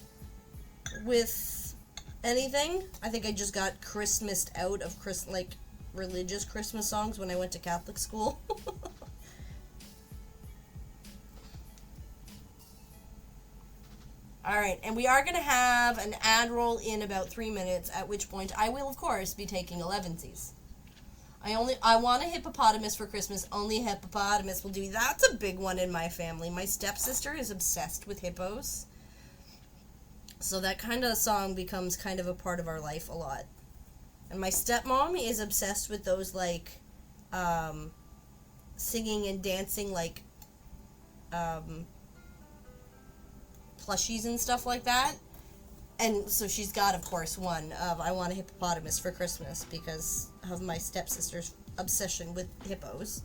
with anything. I think I just got Christmased out of religious Christmas songs when I went to Catholic school. Alright, and we are going to have an ad roll in about 3 minutes, at which point I will, of course, be taking 11sies. I want a hippopotamus for Christmas. Only a hippopotamus will do. That's a big one in my family. My stepsister is obsessed with hippos. So that kind of song becomes kind of a part of our life a lot. And my stepmom is obsessed with those, like, singing and dancing, like, plushies and stuff like that. And so she's got, of course, one of I want a hippopotamus for Christmas because of my stepsister's obsession with hippos.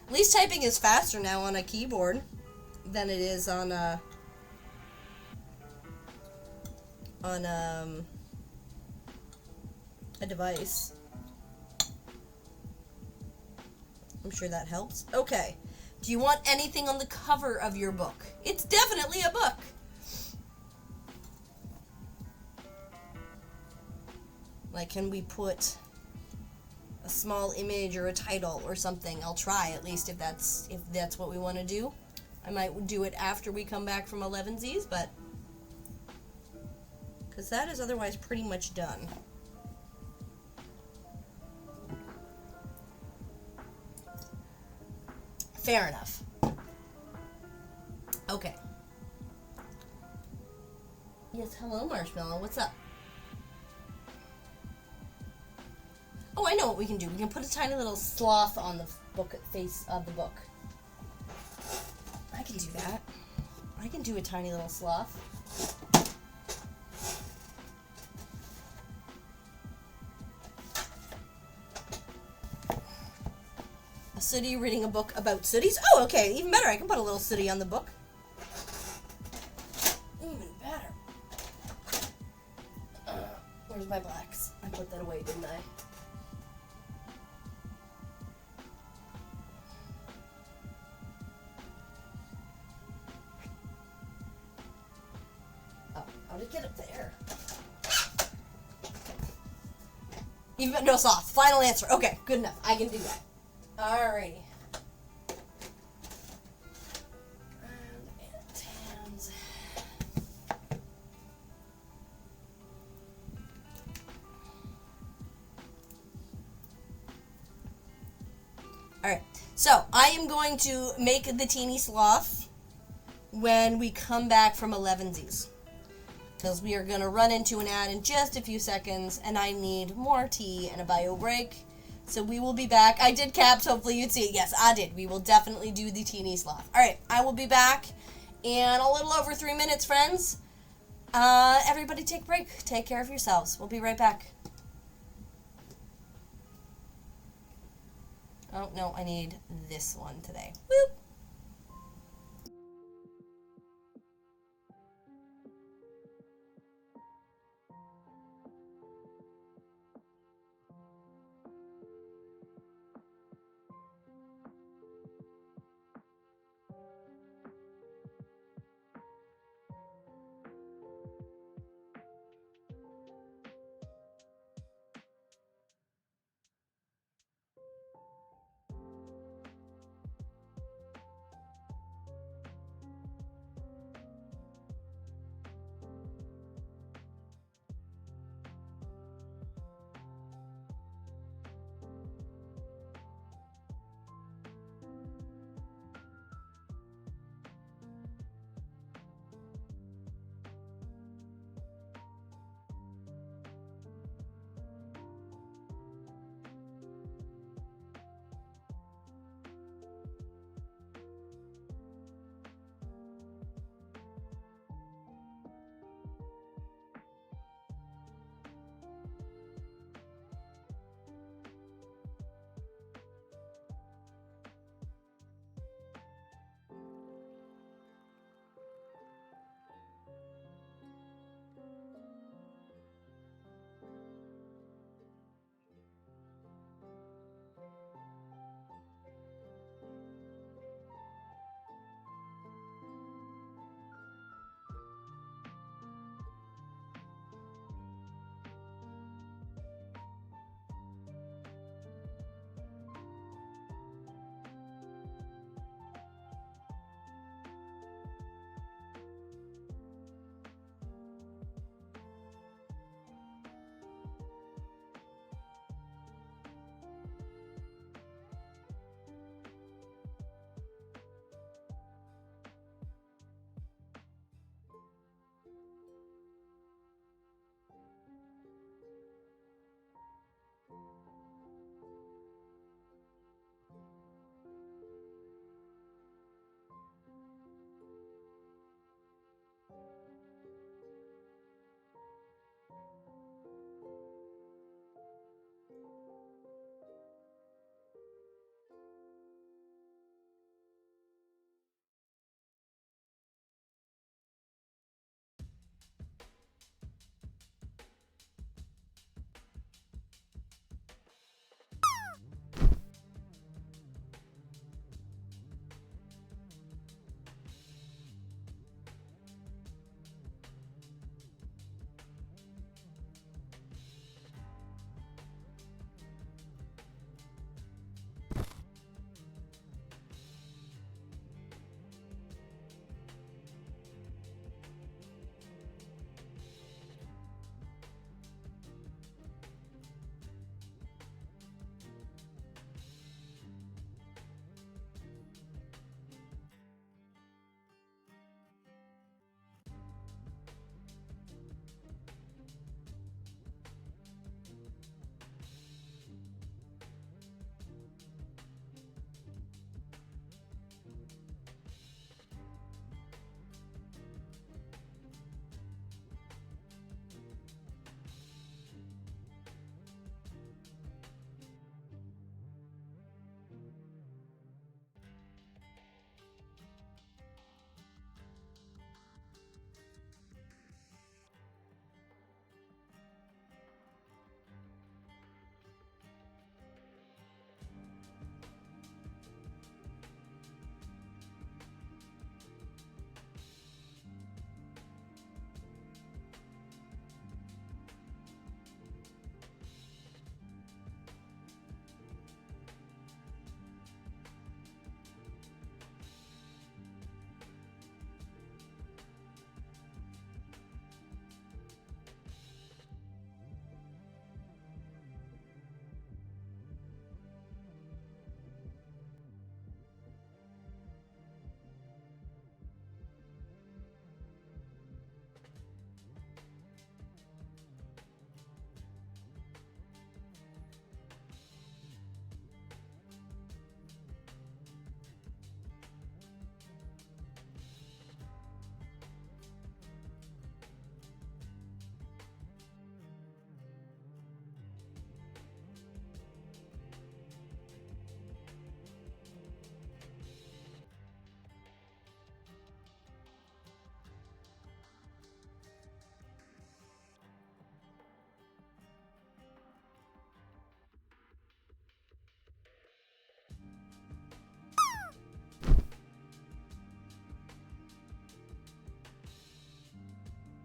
At least typing is faster now on a keyboard than it is on a device. I'm sure that helps. Okay. Do you want anything on the cover of your book? It's definitely a book. Like, can we put a small image or a title or something? I'll try, at least, if that's what we want to do. I might do it after we come back from 11sies, but because that is otherwise pretty much done. Fair enough. Okay. Yes, hello, Marshmallow. What's up? Oh, I know what we can do. We can put a tiny little sloth on the face of the book. I can do that. I can do a tiny little sloth. A sooty reading a book about sooties? Oh, okay. Even better. I can put a little sooty on the book. Even better. Where's my blacks? I put that away, didn't I? How to get up there? Even no soft. Final answer. Okay, good enough. I can do that. Alrighty. And Tams. Alright. So I am going to make the teeny sloth when we come back from 11sies. Because we are going to run into an ad in just a few seconds, and I need more tea and a bio break. So we will be back. I did caps, hopefully you'd see it. Yes, I did. We will definitely do the teeny sloth. Alright, I will be back in a little over 3 minutes, friends. Everybody take a break. Take care of yourselves. We'll be right back. Oh, no, I need this one today. Whoop!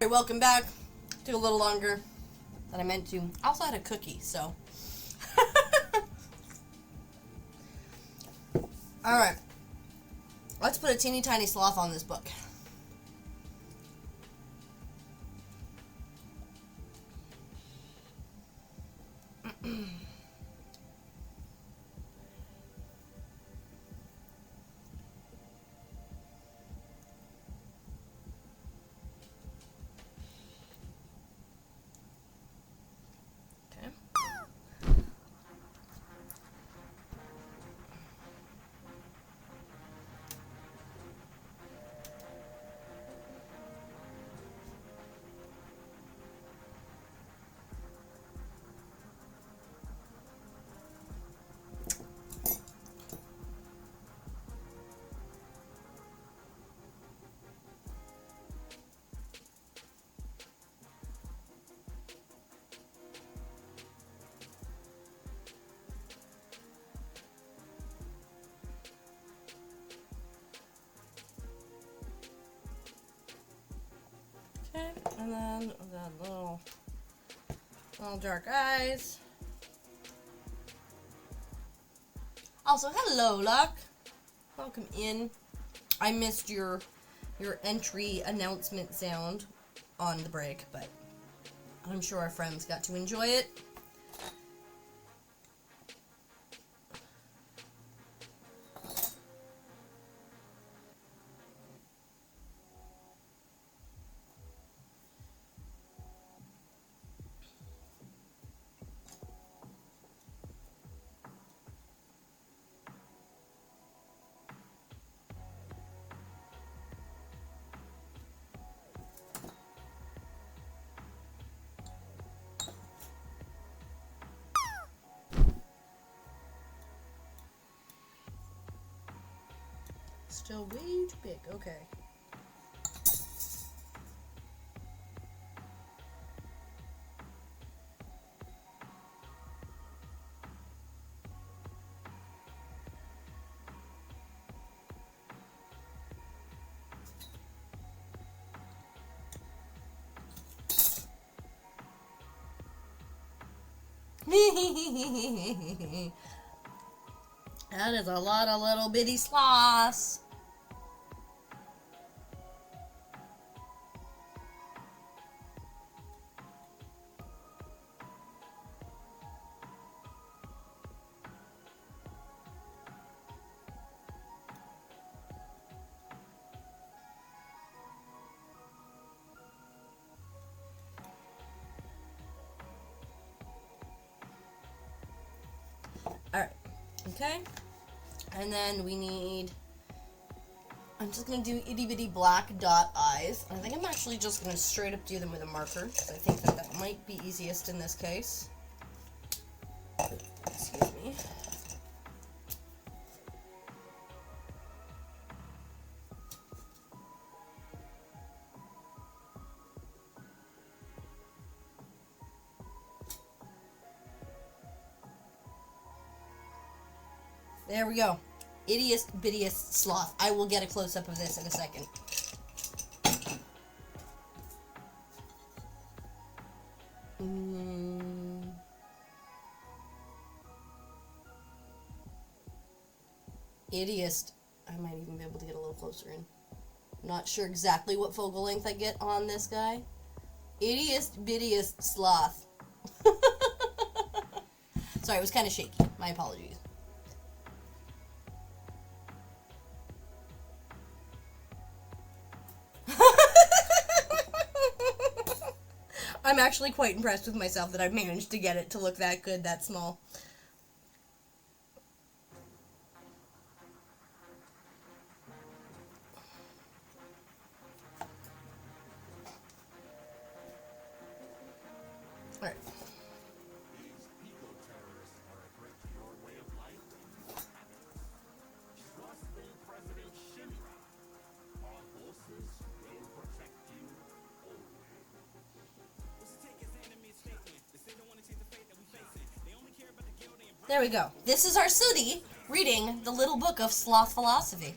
Alright, welcome back. Took a little longer than I meant to. I also had a cookie, so. Alright. Let's put a teeny tiny sloth on this book. Okay, and then that little dark eyes. Also, hello, Luck. Welcome in. I missed your entry announcement sound on the break, but I'm sure our friends got to enjoy it. Still way too big. Okay. That is a lot of little bitty sloths. Alright, okay, and then we need, I'm just going to do itty bitty black dot eyes. I think I'm actually just going to straight up do them with a marker, because I think that might be easiest in this case. Excuse me. There we go. Ittiest bittiest sloth. I will get a close-up of this in a second. Ittiest. I might even be able to get a little closer in. Not sure exactly what focal length I get on this guy. Ittiest bittiest sloth. Sorry, it was kind of shaky. My apologies. I'm actually quite impressed with myself that I've managed to get it to look that good, that small. Alright. There we go. This is our Sooty reading the little book of sloth philosophy.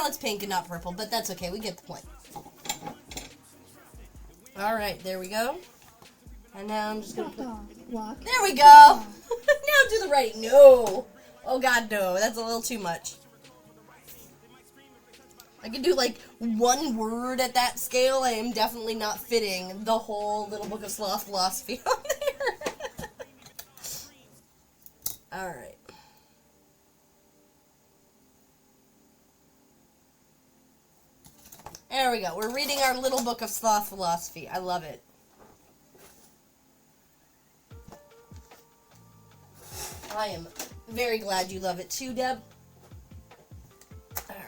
Now it's pink and not purple, but that's okay. We get the point. All right, there we go. And now I'm just going to put... There we go! Now do the writing. No! Oh, God, no. That's a little too much. I could do, like, one word at that scale. I am definitely not fitting the whole Little Book of Sloth philosophy on there. All right. There we go. We're reading our Little Book of Sloth philosophy. I love it. I am very glad you love it too, Deb. All right.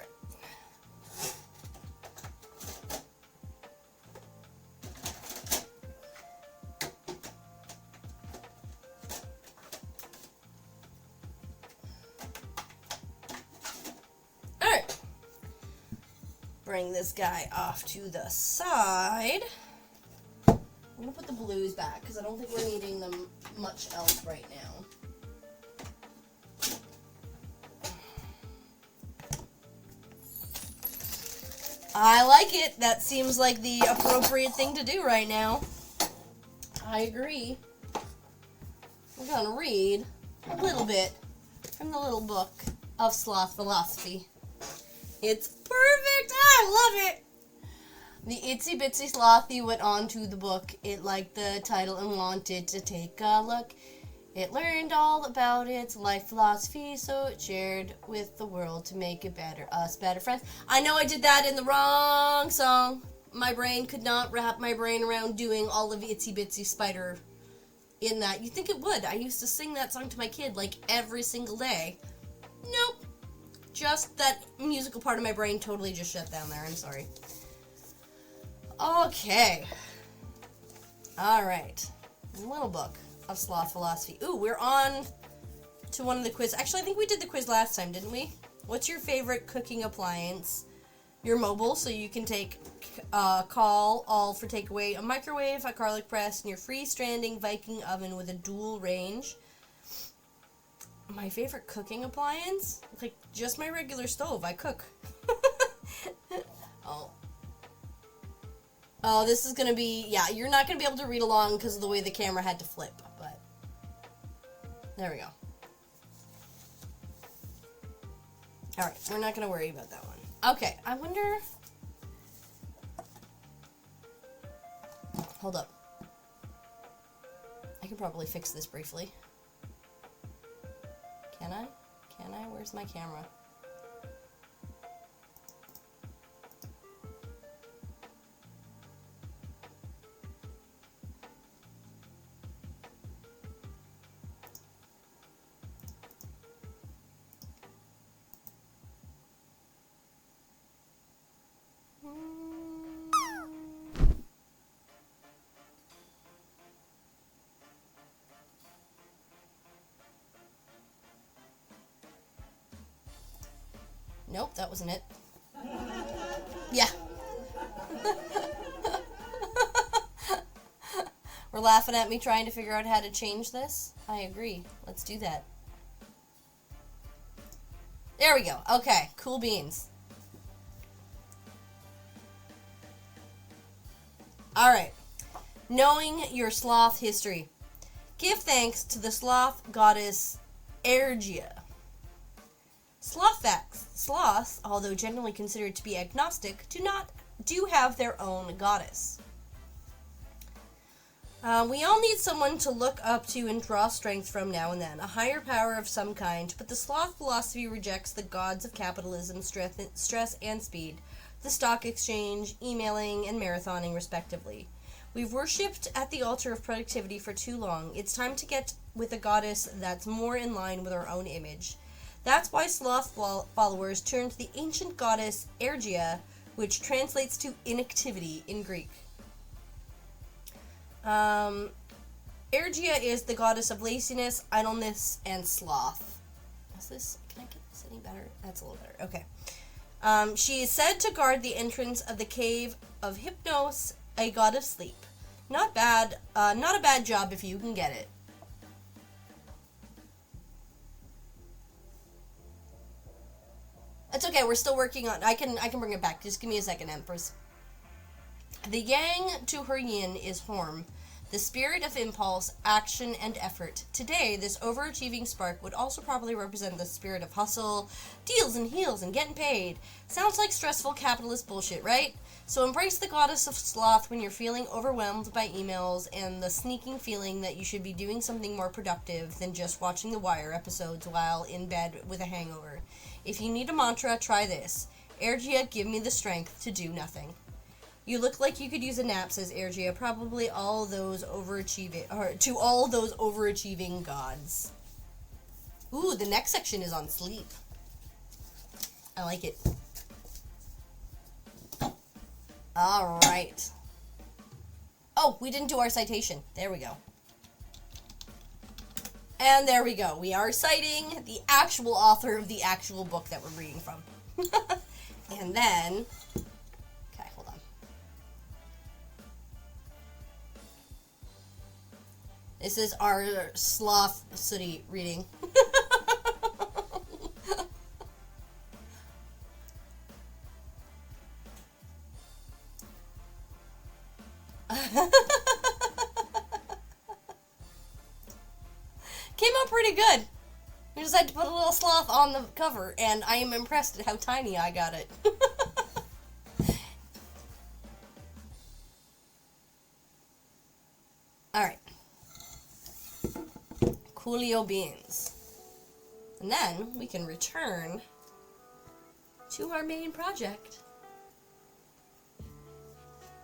All right. Bring this guy off to the side. I'm going to put the blues back because I don't think we're needing them much else right now. I like it. That seems like the appropriate thing to do right now. I agree. I'm going to read a little bit from the Little Book of Sloth Philosophy. It's perfect. I love it. The itsy bitsy slothy went on to the book. It liked the title and wanted to take a look. It learned all about its life philosophy, so it shared with the world to make it better, us better friends. I know I did that in the wrong song. My brain could not wrap my brain around doing all of Itsy Bitsy Spider in that. You'd think it would. I used to sing that song to my kid like every single day. Nope. Just that musical part of my brain totally just shut down there. I'm sorry. Okay. All right. Little Book of Sloth Philosophy. Ooh, we're on to one of the quiz. Actually, I think we did the quiz last time, didn't we? What's your favorite cooking appliance? You're mobile, so you can take call all for takeaway, a microwave, a garlic press, and your freestanding Viking oven with a dual range. My favorite cooking appliance? Like, just my regular stove. I cook. Oh, this is going to be... Yeah, you're not going to be able to read along because of the way the camera had to flip, but... There we go. Alright, we're not going to worry about that one. Okay, I wonder... Hold up. I can probably fix this briefly. Can I? Can I? Where's my camera? Nope, that wasn't it. Yeah. We're laughing at me trying to figure out how to change this. I agree. Let's do that. There we go. Okay, cool beans. Alright. Knowing your sloth history. Give thanks to the sloth goddess Ergia. Sloths, although generally considered to be agnostic, do have their own goddess. We all need someone to look up to and draw strength from now and then, a higher power of some kind, but the sloth philosophy rejects the gods of capitalism, stress and speed, the stock exchange, emailing, and marathoning, respectively. We've worshipped at the altar of productivity for too long. It's time to get with a goddess that's more in line with our own image. That's why sloth followers turn to the ancient goddess Ergia, which translates to inactivity in Greek. Ergia is the goddess of laziness, idleness, and sloth. Can I get this any better? That's a little better. Okay. She is said to guard the entrance of the cave of Hypnos, a god of sleep. Not bad. Not a bad job if you can get it. It's okay, we're still working on... I can bring it back. Just give me a second, Empress. The yang to her yin is Horm, the spirit of impulse, action, and effort. Today, this overachieving spark would also probably represent the spirit of hustle, deals and heels, and getting paid. Sounds like stressful capitalist bullshit, right? So embrace the goddess of sloth when you're feeling overwhelmed by emails and the sneaking feeling that you should be doing something more productive than just watching The Wire episodes while in bed with a hangover. If you need a mantra, try this. Ergia, give me the strength to do nothing. You look like you could use a nap, says Ergia. Probably all those to all those overachieving gods. Ooh, the next section is on sleep. I like it. Alright. Oh, we didn't do our citation. There we go. And there we go. We are citing the actual author of the actual book that we're reading from. And then... Okay, hold on. This is our sloth city reading. Came out pretty good. We just had to put a little sloth on the cover, and I am impressed at how tiny I got it. Alright. Coolio beans. And then we can return to our main project.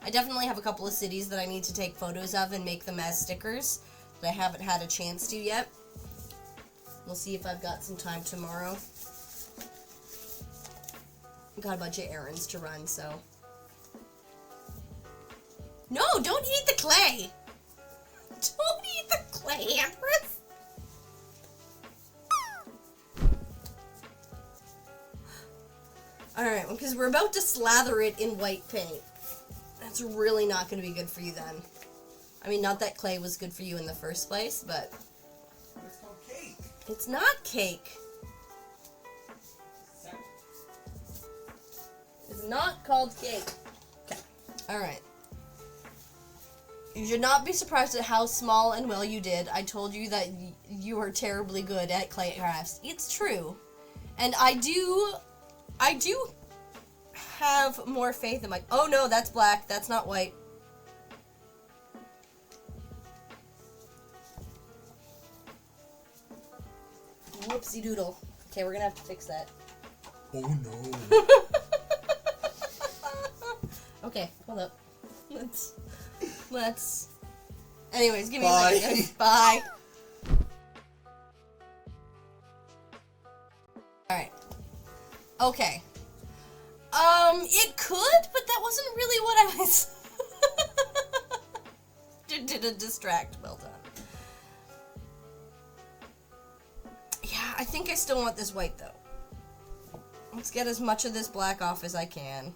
I definitely have a couple of cities that I need to take photos of and make them as stickers that I haven't had a chance to yet. We'll see if I've got some time tomorrow. I've got a bunch of errands to run, so. No, don't eat the clay! Don't eat the clay, Empress! Alright, because we're about to slather it in white paint. That's really not going to be good for you then. I mean, not that clay was good for you in the first place, but... It's called cake. It's not cake. It's not called cake. Okay. Alright. You should not be surprised at how small and well you did. I told you that you are terribly good at clay crafts. It's true. And I do have more faith in my... Oh no, that's black. That's not white. Whoopsie doodle. Okay, we're gonna have to fix that. Oh no. Okay, hold up. Let's... Anyways, give me a second. Bye. Alright. Okay. It could, but that wasn't really what I was... Did a distract. Well done. Yeah, I think I still want this white, though. Let's get as much of this black off as I can.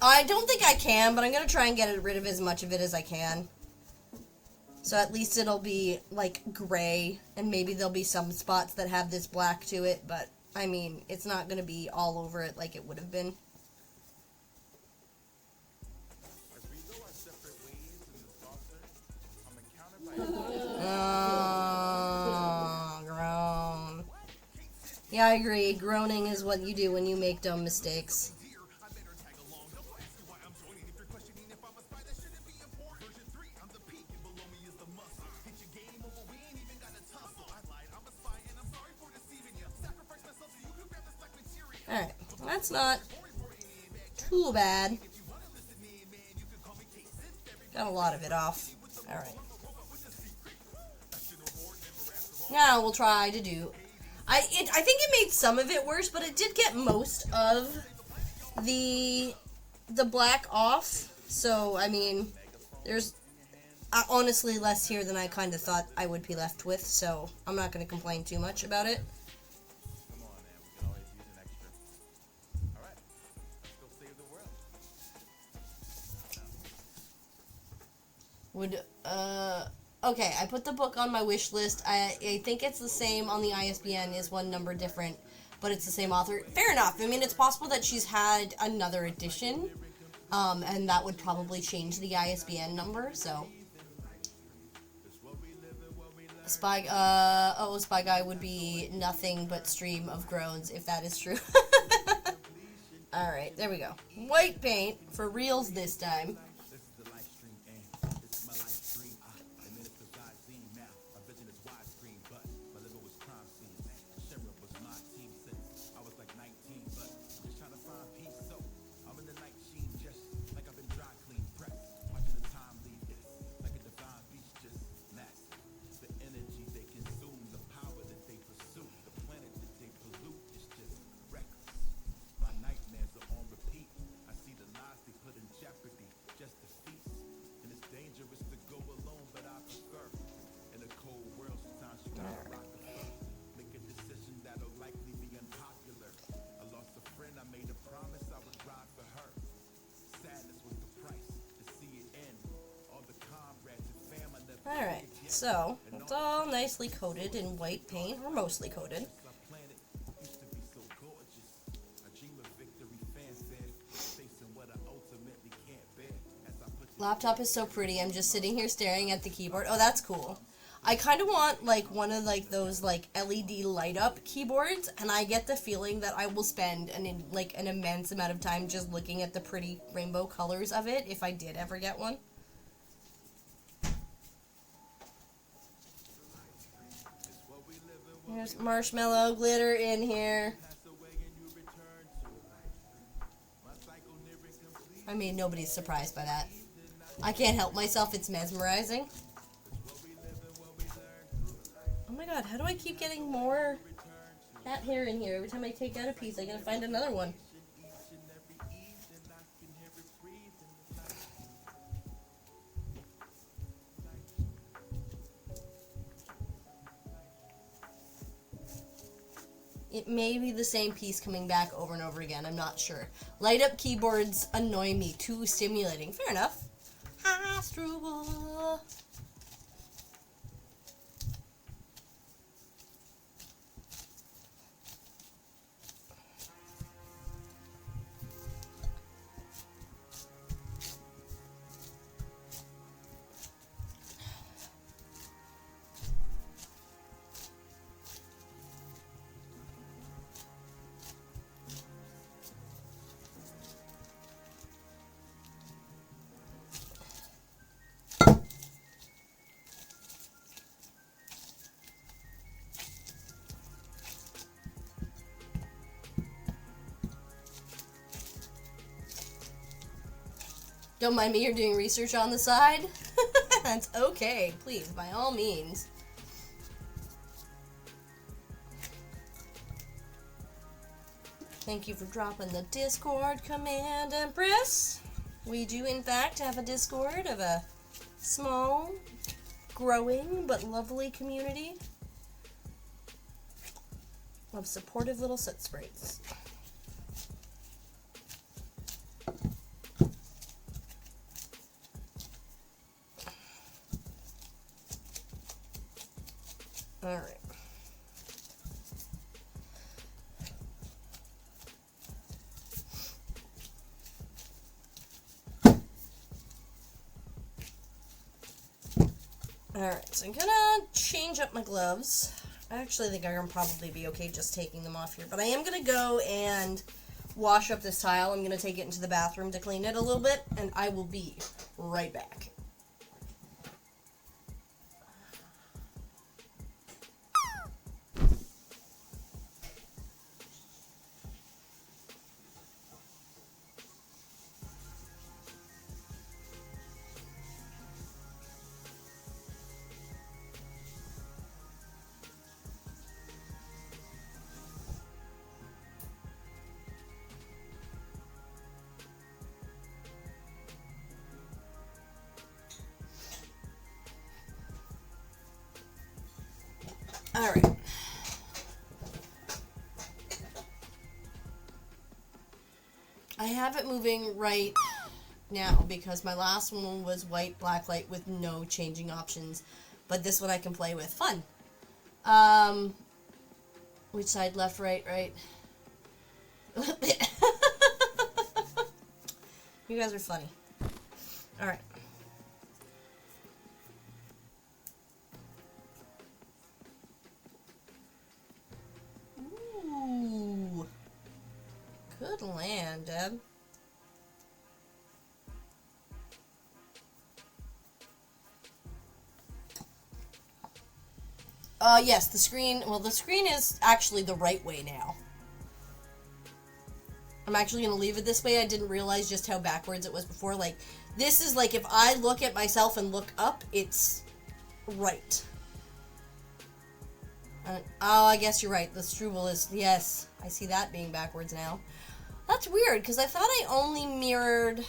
I don't think I can, but I'm going to try and get rid of as much of it as I can. So at least it'll be, like, gray, and maybe there'll be some spots that have this black to it, but, I mean, it's not going to be all over it like it would have been. Oh, groan. Yeah, I agree. Groaning is what you do when you make dumb mistakes. Alright, that's not too bad. Got a lot of it off. Alright. Now we'll try to do... I think it made some of it worse, but it did get most of the black off. So, I mean, there's honestly less here than I kind of thought I would be left with, so I'm not going to complain too much about it. Come on, man. We can always use an extra. All right. Let's go save the world. Okay, I put the book on my wish list. I think it's the same on the ISBN, is one number different, but it's the same author. Fair enough. I mean, it's possible that she's had another edition, and that would probably change the ISBN number, so. Spy Guy would be nothing but stream of groans if that is true. Alright, there we go. White paint, for reals this time. This is the live stream, and it's my life dream. The minutes beside scene now. My vision is widescreen, but my liver was crime scene. Shimmer was my team since I was like 19, but I'm just trying to find peace. So I'm in the night sheen, just like I've been dry clean, prep. Watching the time leave this like a divine beast, just massive. The energy they consume, the power that they pursue, the planet that they pollute is just reckless. My nightmares are on repeat. I see the lies they put in jeopardy just to feast. And it's dangerous to go alone, but I prefer. In a cold world, sometimes you gotta rock the boat. Make a decision that'll likely be unpopular. I lost a friend, I made a promise I would ride for her. Sadness was the price to see it end. All the comrades and fam I never Alright, so it's all nicely coated in white paint, or mostly coated. our planet used to be so gorgeous. I dream of victory, fanfare, facing what I ultimately can't bear. As I put Laptop is so pretty. I'm just sitting here staring at the keyboard. Oh, that's cool. I kind of want like one of like those like LED light up keyboards, and I get the feeling that I will spend an immense amount of time just looking at the pretty rainbow colors of it if I did ever get one. There's marshmallow glitter in here. I mean, nobody's surprised by that. I can't help myself, it's mesmerizing. Oh my god, how do I keep getting more cat hair in here? Every time I take out a piece, I gotta find another one. It may be the same piece coming back over and over again, I'm not sure. Light up keyboards annoy me, too stimulating. Fair enough. Astrubal. Don't mind me, you're doing research on the side. That's okay, please, by all means. Thank you for dropping the Discord command, Empress. We do, in fact, have a Discord of a small, growing, but lovely community of supportive little soot sprites. Alright. Alright, so I'm gonna change up my gloves. I actually think I'm gonna probably be okay just taking them off here, but I am gonna go and wash up this tile. I'm gonna take it into the bathroom to clean it a little bit, and I will be right back. Alright. I have it moving right now because my last one was white, black light with no changing options. But this one I can play with. Fun. Which side? Left, right, right? You guys are funny. Alright. Ooh. Good land, Deb. Yes, the screen, well, the screen is actually the right way now. I'm actually going to leave it this way. I didn't realize just how backwards it was before. Like, this is like, if I look at myself and look up, it's right. Oh, I guess you're right. The Struble is, yes, I see that being backwards now. That's weird, because I thought I only mirrored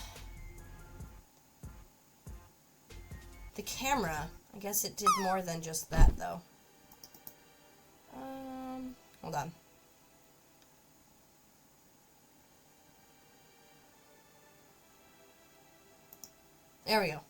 the camera. I guess it did more than just that, though. Hold on. There we go.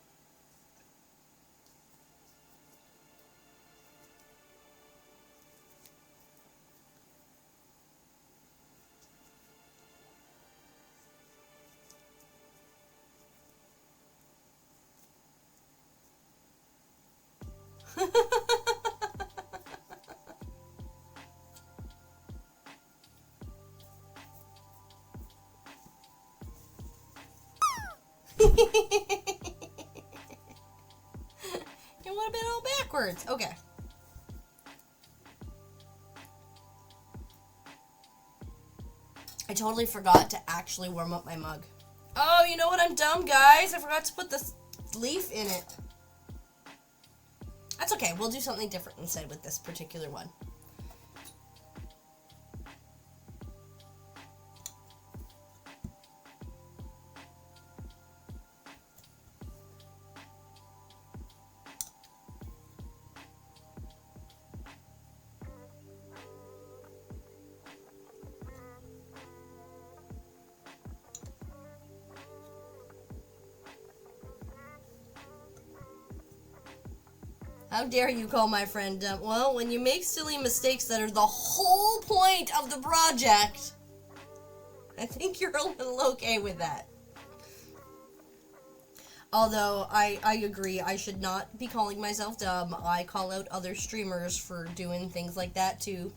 It would have been all backwards. Okay. I totally forgot to actually warm up my mug. Oh, you know what? I'm dumb, guys. I forgot to put this leaf in it. That's okay. We'll do something different instead with this particular one. How dare you call my friend dumb? Well, when you make silly mistakes that are the whole point of the project, I think you're a little okay with that. Although, I agree, I should not be calling myself dumb. I call out other streamers for doing things like that, too.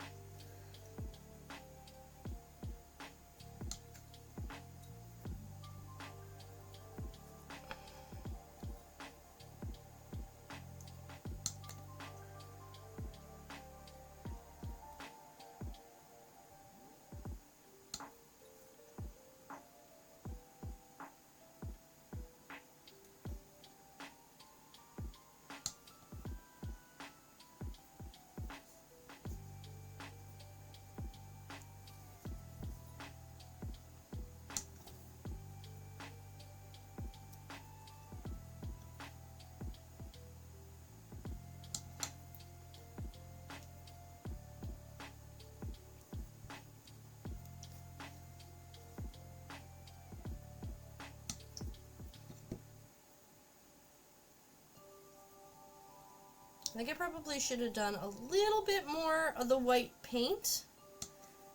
I think I probably should have done a little bit more of the white paint,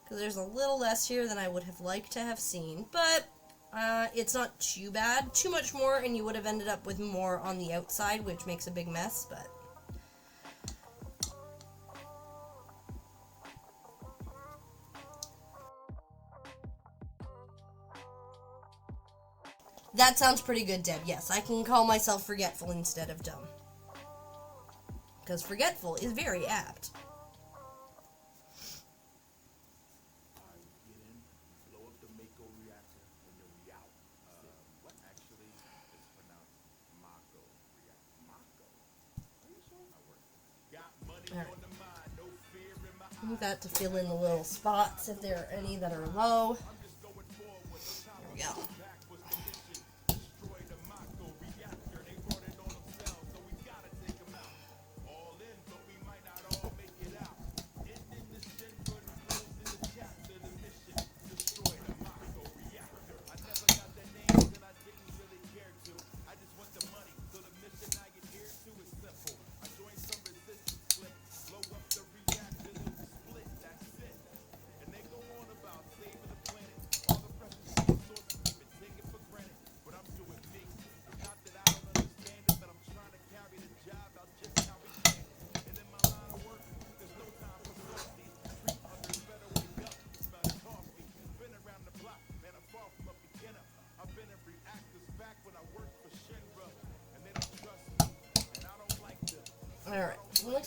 because there's a little less here than I would have liked to have seen, but it's not too bad. Too much more and you would have ended up with more on the outside, which makes a big mess, but... That sounds pretty good, Deb. Yes, I can call myself forgetful instead of dumb. Because forgetful is very apt. Blow up the Mako reactor and then we out. What actually is pronounced Mako reactor? Mako. Are you sure? I work. Got money on the mind, no fear in my eyes. Need that to fill in the little spots if there are any that are low. There we go.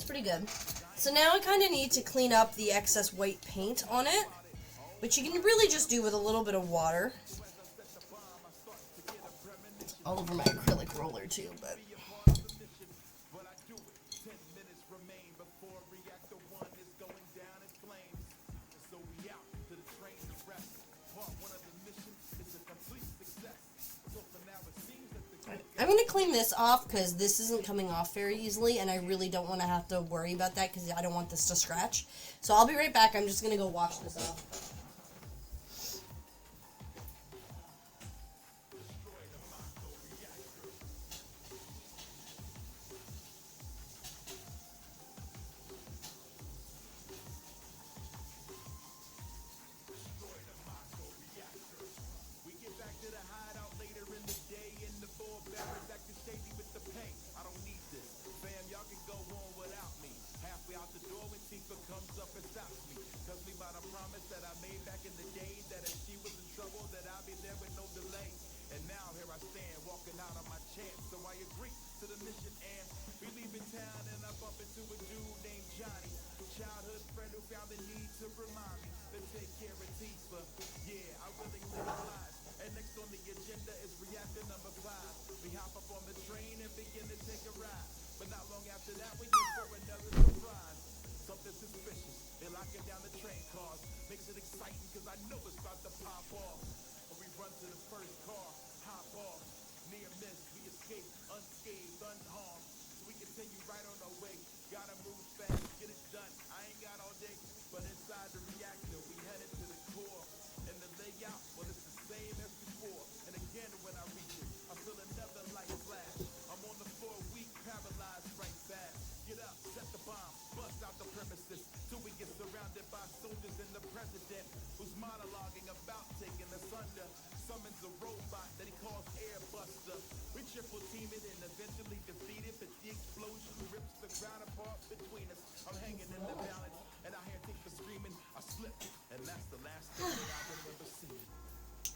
looks pretty good. So now I kind of need to clean up the excess white paint on it, which you can really just do with a little bit of water. All over my acrylic roller too, but... I'm going to clean this off because this isn't coming off very easily, and I really don't want to have to worry about that because I don't want this to scratch. So I'll be right back. I'm just going to go wash this off.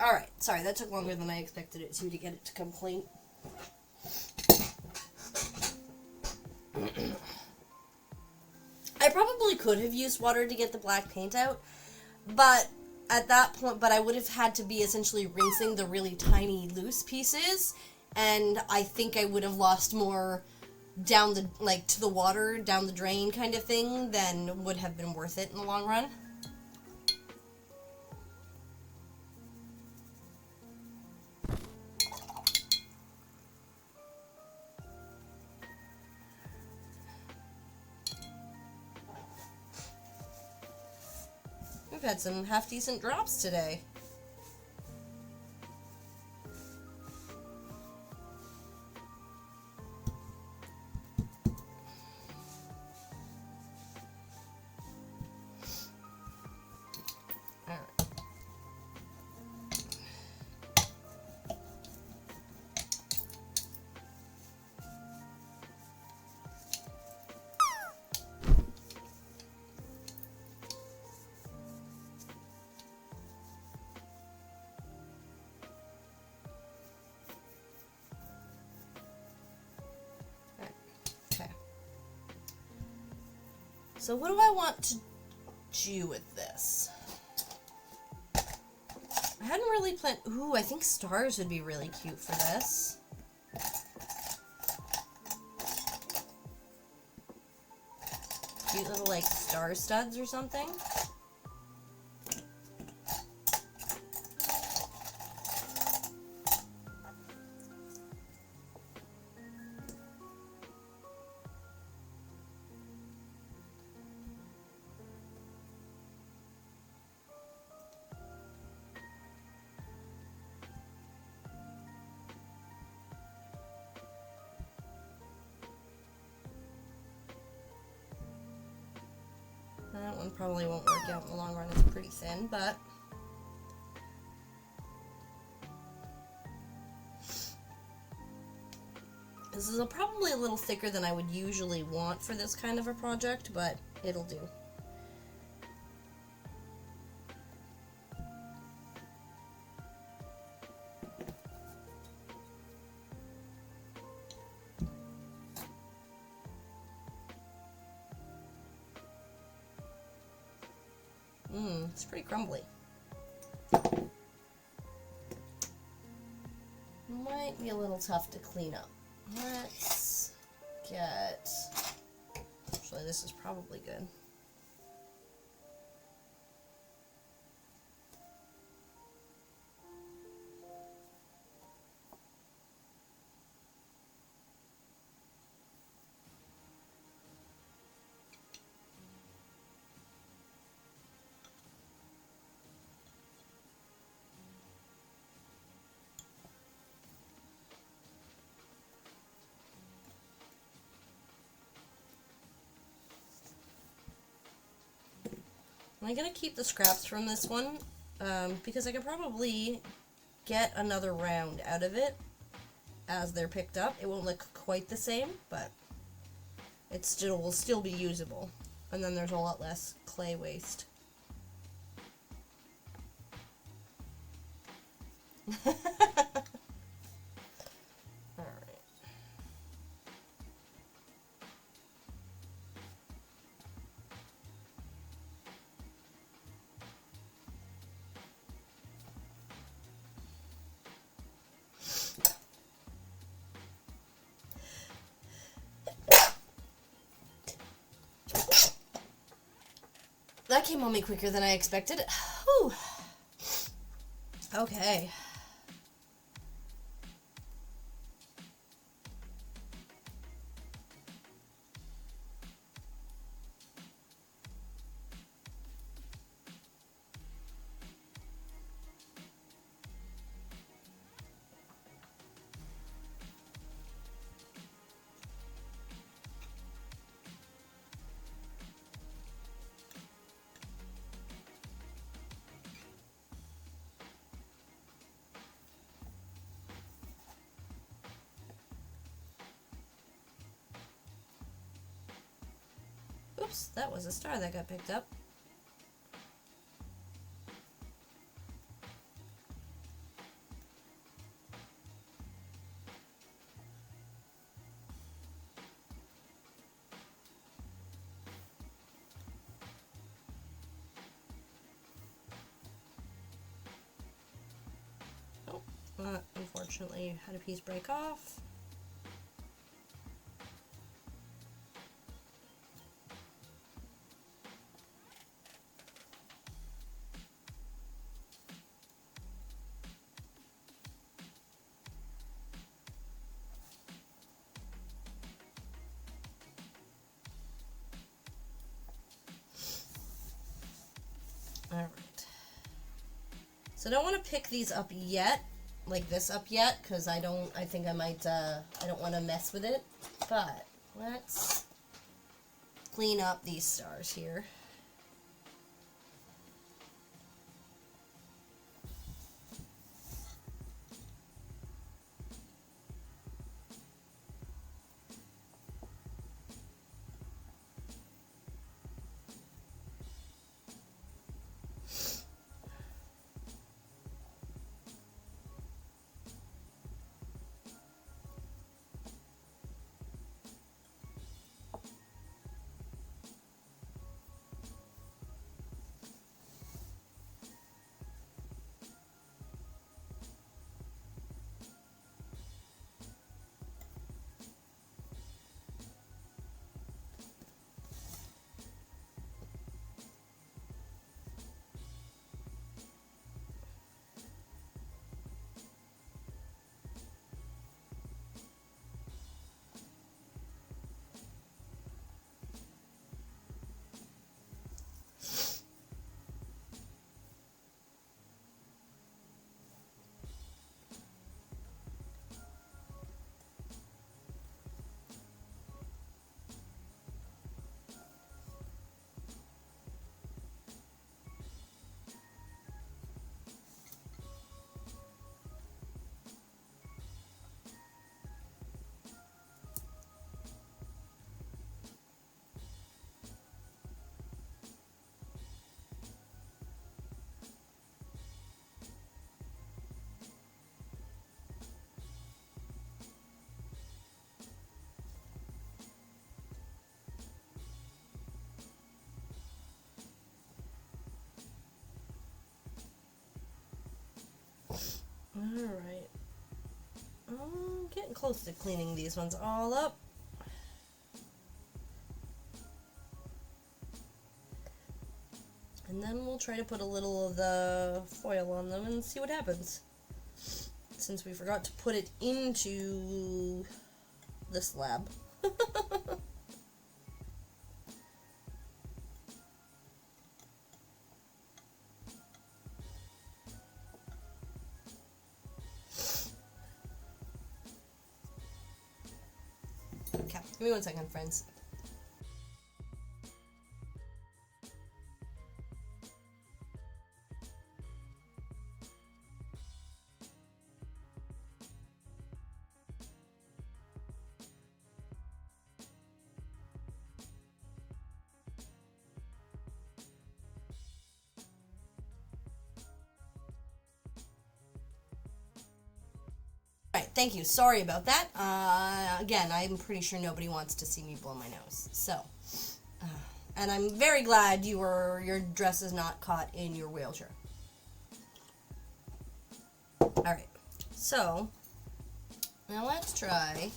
Alright, sorry, that took longer than I expected it to get it to come clean. I probably could have used water to get the black paint out, but at that point, I would have had to be essentially rinsing the really tiny loose pieces, and I think I would have lost more down the, to the water, down the drain kind of thing, than would have been worth it in the long run. We've had some half-decent drops today. So what do I want to do with this? I hadn't really planned... Ooh, I think stars would be really cute for this. Cute little, star studs or something. That one probably won't work out in the long run. It's pretty thin, but... This is probably a little thicker than I would usually want for this kind of a project, but it'll do. It's pretty crumbly. Might be a little tough to clean up. Let's get... Actually, this is probably good. I'm gonna keep the scraps from this one because I can probably get another round out of it as they're picked up. It won't look quite the same, but it still will still be usable. And then there's a lot less clay waste. That came on me quicker than I expected. Whew. Okay. Oops, that was a star that got picked up. Oh, unfortunately, had a piece break off. Alright. So I don't want to pick these up yet, like this up yet, because I think I might, I don't want to mess with it. But let's clean up these stars here. Alright. I'm getting close to cleaning these ones all up. And then we'll try to put a little of the foil on them and see what happens. Since we forgot to put it into the slab. Okay, give me 1 second, friends. Alright, thank you. Sorry about that. Again, I'm pretty sure nobody wants to see me blow my nose. So, and I'm very glad your dress is not caught in your wheelchair. Alright, so, now let's try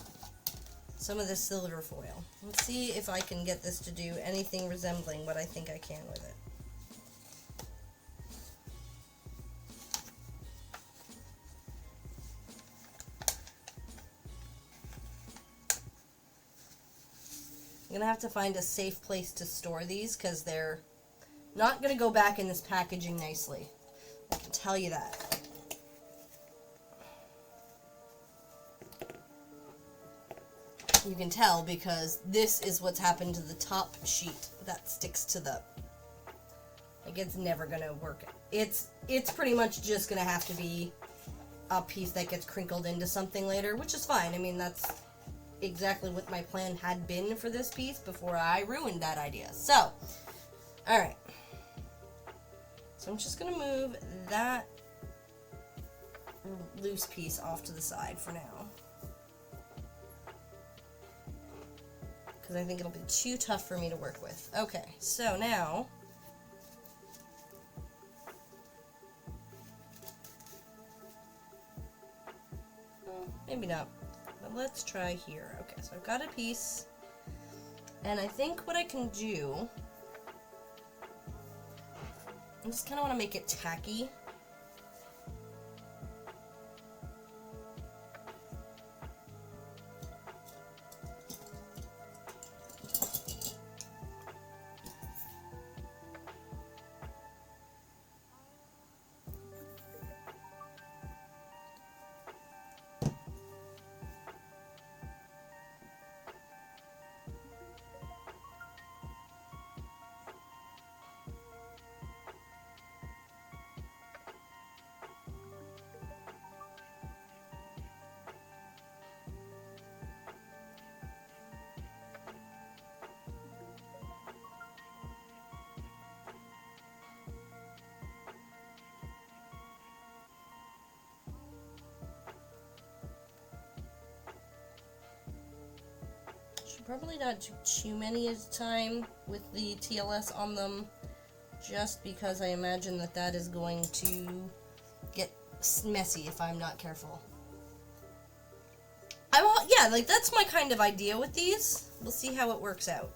some of this silver foil. Let's see if I can get this to do anything resembling what I think I can with it. I'm going to have to find a safe place to store these because they're not going to go back in this packaging nicely. I can tell you that. You can tell because this is what's happened to the top sheet that sticks to the... Like, it's never going to work. It's pretty much just going to have to be a piece that gets crinkled into something later, which is fine. I mean, that's exactly what my plan had been for this piece before I ruined that idea. So, alright. So I'm just going to move that loose piece off to the side for now. Because I think it'll be too tough for me to work with. Okay, so now... maybe not. But let's try here. Okay, so I've got a piece. And I think what I can do... I just kind of want to make it tacky. Should probably not do too many at a time with the TLS on them, just because I imagine that that is going to get messy if I'm not careful. Yeah, like that's my kind of idea with these. We'll see how it works out.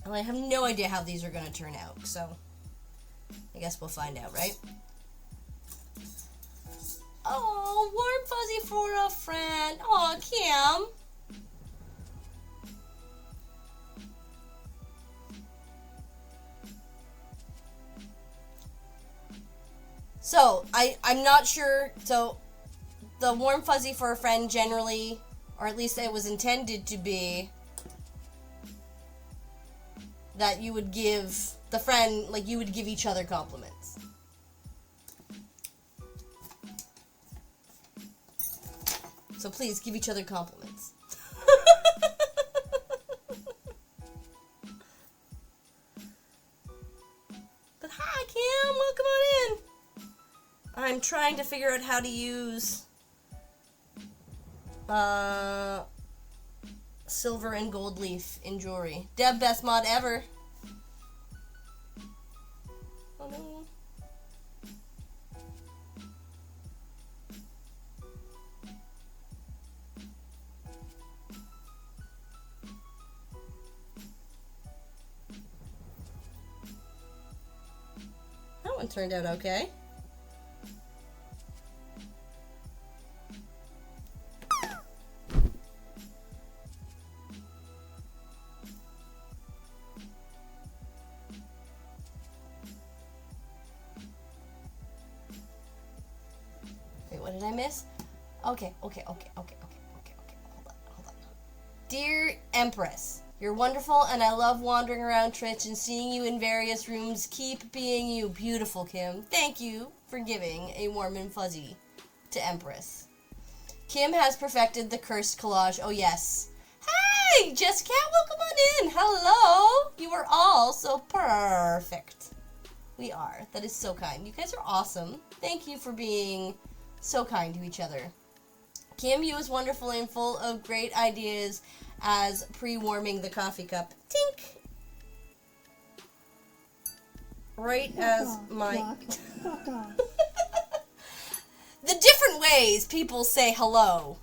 Well, I have no idea how these are going to turn out, so guess we'll find out, right? Oh, warm fuzzy for a friend. Oh, Kim. So, I'm not sure. So, the warm fuzzy for a friend generally, or at least it was intended to be, that you would give the friend, like you would give each other compliments. So please give each other compliments. But hi, Kim, welcome on in. I'm trying to figure out how to use silver and gold leaf in jewelry. Deb, best mod ever. Oh no. That one turned out okay. What did I miss? Okay. Hold on. Dear Empress, you're wonderful and I love wandering around Twitch and seeing you in various rooms. Keep being you. Beautiful, Kim. Thank you for giving a warm and fuzzy to Empress. Kim has perfected the cursed collage. Oh, yes. Hey, Jessica, welcome on in. Hello. You are all so perfect. We are. That is so kind. You guys are awesome. Thank you for being so kind to each other. Kim, you is wonderful and full of great ideas as pre-warming the coffee cup. Tink! Right as my... The different ways people say hello.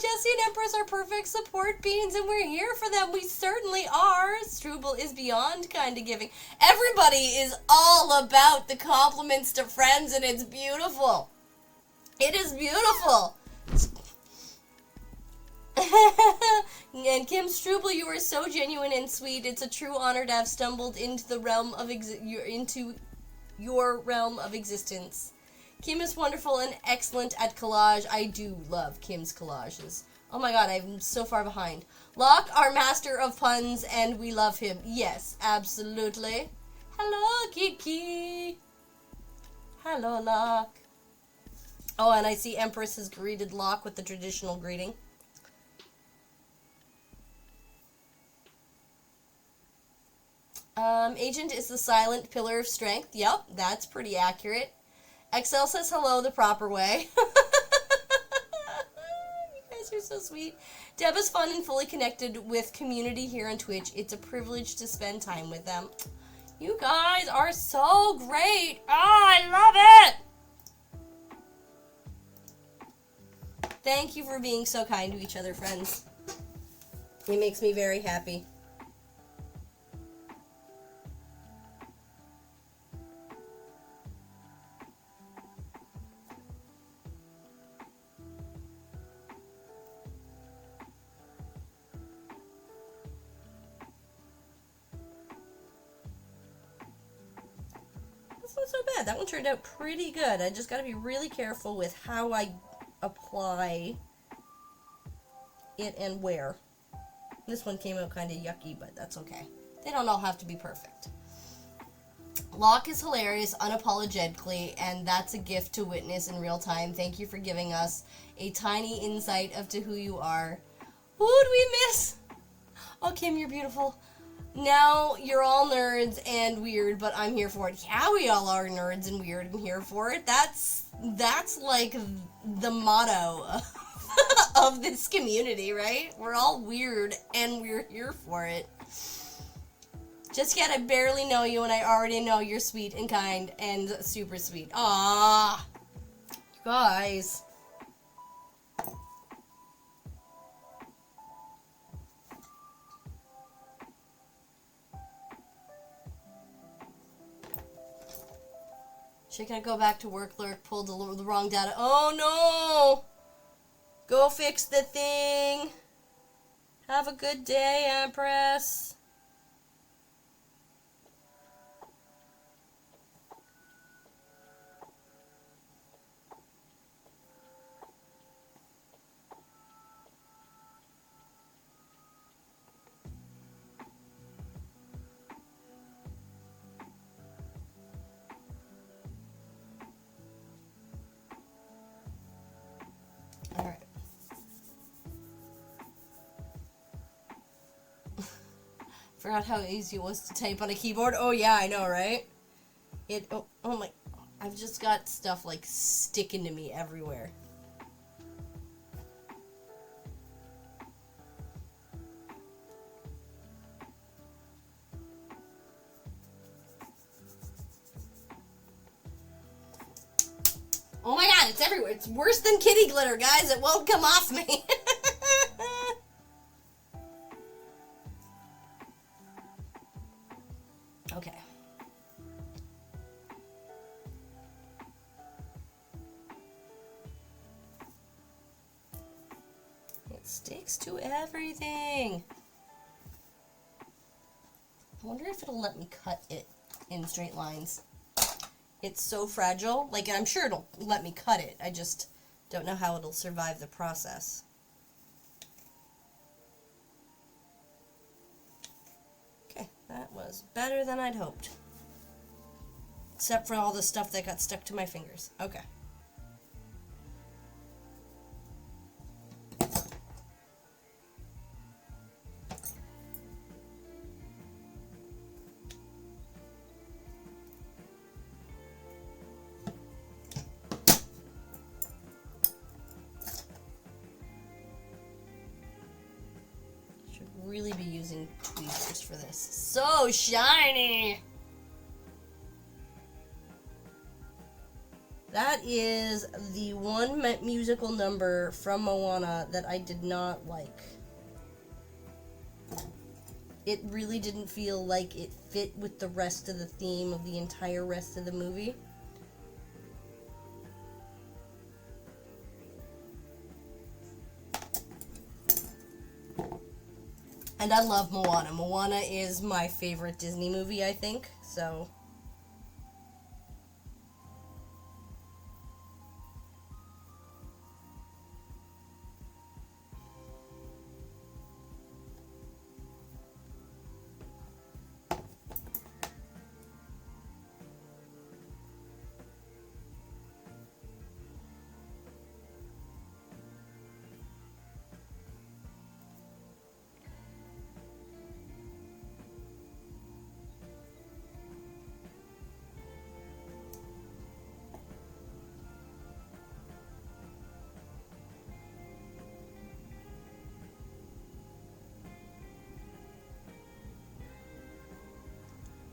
Jesse and Empress are perfect support beans, and we're here for them. We certainly are. Struble is beyond kind of giving. Everybody is all about the compliments to friends, and it's beautiful. It is beautiful. And Kim Struble, you are so genuine and sweet. It's a true honor to have stumbled into the realm of into your realm of existence. Kim is wonderful and excellent at collage. I do love Kim's collages. Oh my god, I'm so far behind. Locke, our master of puns, and we love him. Yes, absolutely. Hello, Kiki. Hello, Locke. Oh, and I see Empress has greeted Locke with the traditional greeting. Agent is the silent pillar of strength. Yep, that's pretty accurate. Excel says hello the proper way. You guys are so sweet. Deb is fun and fully connected with community here on Twitch. It's a privilege to spend time with them. You guys are so great. Oh, I love it. Thank you for being so kind to each other, friends. It makes me very happy. That's not so bad. That one turned out pretty good. I just got to be really careful with how I apply it and where. This one came out kind of yucky, but that's okay. They don't all have to be perfect. Locke is hilarious unapologetically, and that's a gift to witness in real time. Thank you for giving us a tiny insight of to who you are. Who would we miss? Oh, Kim, you're beautiful. Now, you're all nerds and weird, but I'm here for it. Yeah, we all are nerds and weird and here for it. That's like the motto of this community, right? We're all weird and we're here for it. Just yet, I barely know you and I already know you're sweet and kind and super sweet. Aww. You guys. Should I go back to work, Lurk? Pulled the wrong data. Oh no! Go fix the thing. Have a good day, Empress. Alright. Forgot how easy it was to type on a keyboard. Oh yeah, I know, right? Oh my, I've just got stuff like sticking to me everywhere. Oh my god, it's everywhere. It's worse than kitty glitter, guys. It won't come off me. Okay. It sticks to everything. I wonder if it'll let me cut it in straight lines. It's so fragile. Like, I'm sure it'll let me cut it. I just don't know how it'll survive the process. Okay, that was better than I'd hoped. Except for all the stuff that got stuck to my fingers. Okay. Really be using tweezers for this. So shiny! That is the one musical number from Moana that I did not like. It really didn't feel like it fit with the rest of the theme of the entire rest of the movie. And I love Moana. Moana is my favorite Disney movie, I think, so...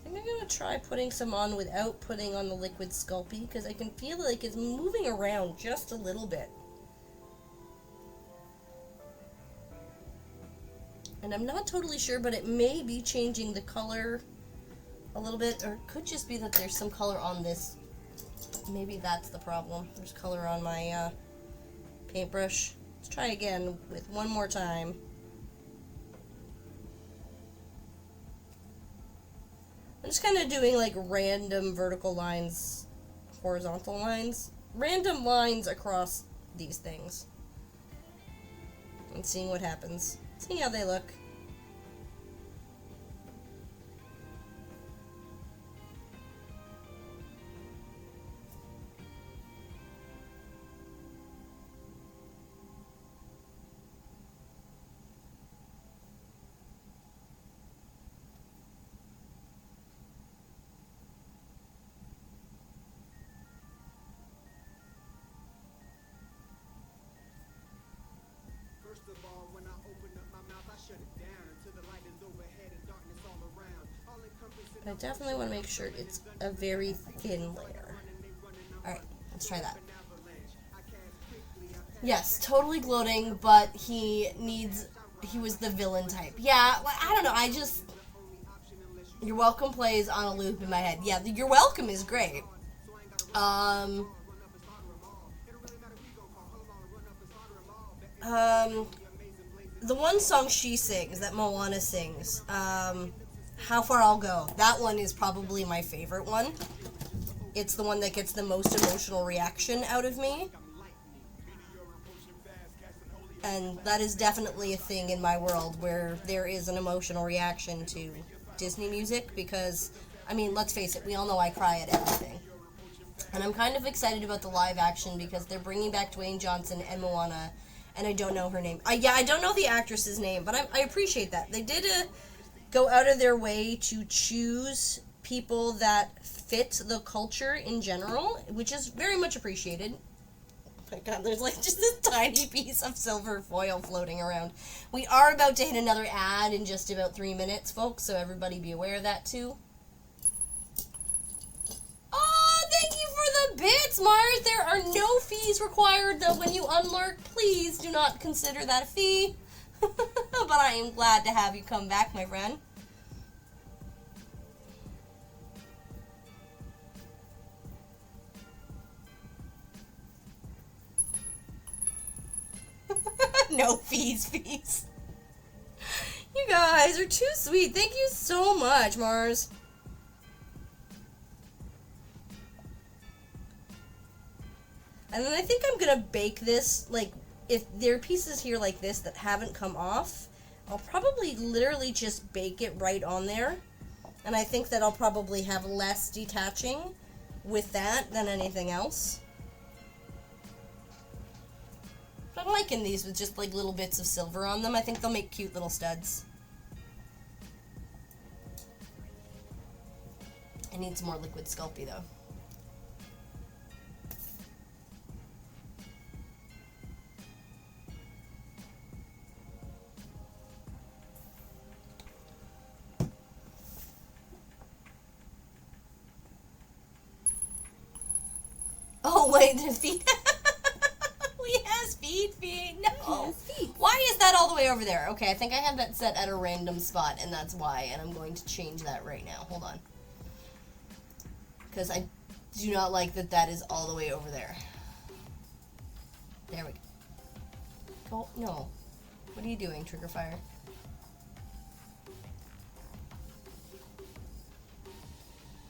I'm gonna try putting some on without putting on the liquid Sculpey, because I can feel like it's moving around just a little bit. And I'm not totally sure, but it may be changing the color a little bit, or it could just be that there's some color on this. Maybe that's the problem. There's color on my paintbrush. Let's try again with one more time. I'm just kind of doing like random vertical lines, horizontal lines, random lines across these things. And seeing what happens. Seeing how they look. First of all, when I open up my mouth, I shut it down until the light is overhead and darkness all around. All encompassing. I definitely want to make sure it's a very thin layer. Alright, let's try that. Yes, totally gloating, but he was the villain type. Yeah, I don't know, You're Welcome plays on a loop in my head. Yeah, You're Welcome is great. Um, um, the one song she sings, that Moana sings, How Far I'll Go, that one is probably my favorite one. It's the one that gets the most emotional reaction out of me. And that is definitely a thing in my world where there is an emotional reaction to Disney music because, I mean, let's face it, we all know I cry at everything. And I'm kind of excited about the live action because they're bringing back Dwayne Johnson and Moana, and I don't know her name. I don't know the actress's name, but I appreciate that. They did go out of their way to choose people that fit the culture in general, which is very much appreciated. Oh my god, there's like just this tiny piece of silver foil floating around. We are about to hit another ad in just about 3 minutes, folks, so everybody be aware of that too. Oh, thank you for the bits, Mars. There are no fees required, though, when you unlurk. Please do not consider that a fee. But I am glad to have you come back, my friend. No fees. You guys are too sweet. Thank you so much, Mars. And then I think I'm gonna bake this, like, if there are pieces here like this that haven't come off, I'll probably literally just bake it right on there. And I think that I'll probably have less detaching with that than anything else. But I'm liking these with just like little bits of silver on them. I think they'll make cute little studs. I need some more liquid Sculpey though. Oh wait, the feet. We have feet. No. Why is that all the way over there? Okay, I think I have that set at a random spot, and that's why. And I'm going to change that right now. Hold on, because I do not like that. That is all the way over there. There we go. Oh no! What are you doing, Trigger Fire?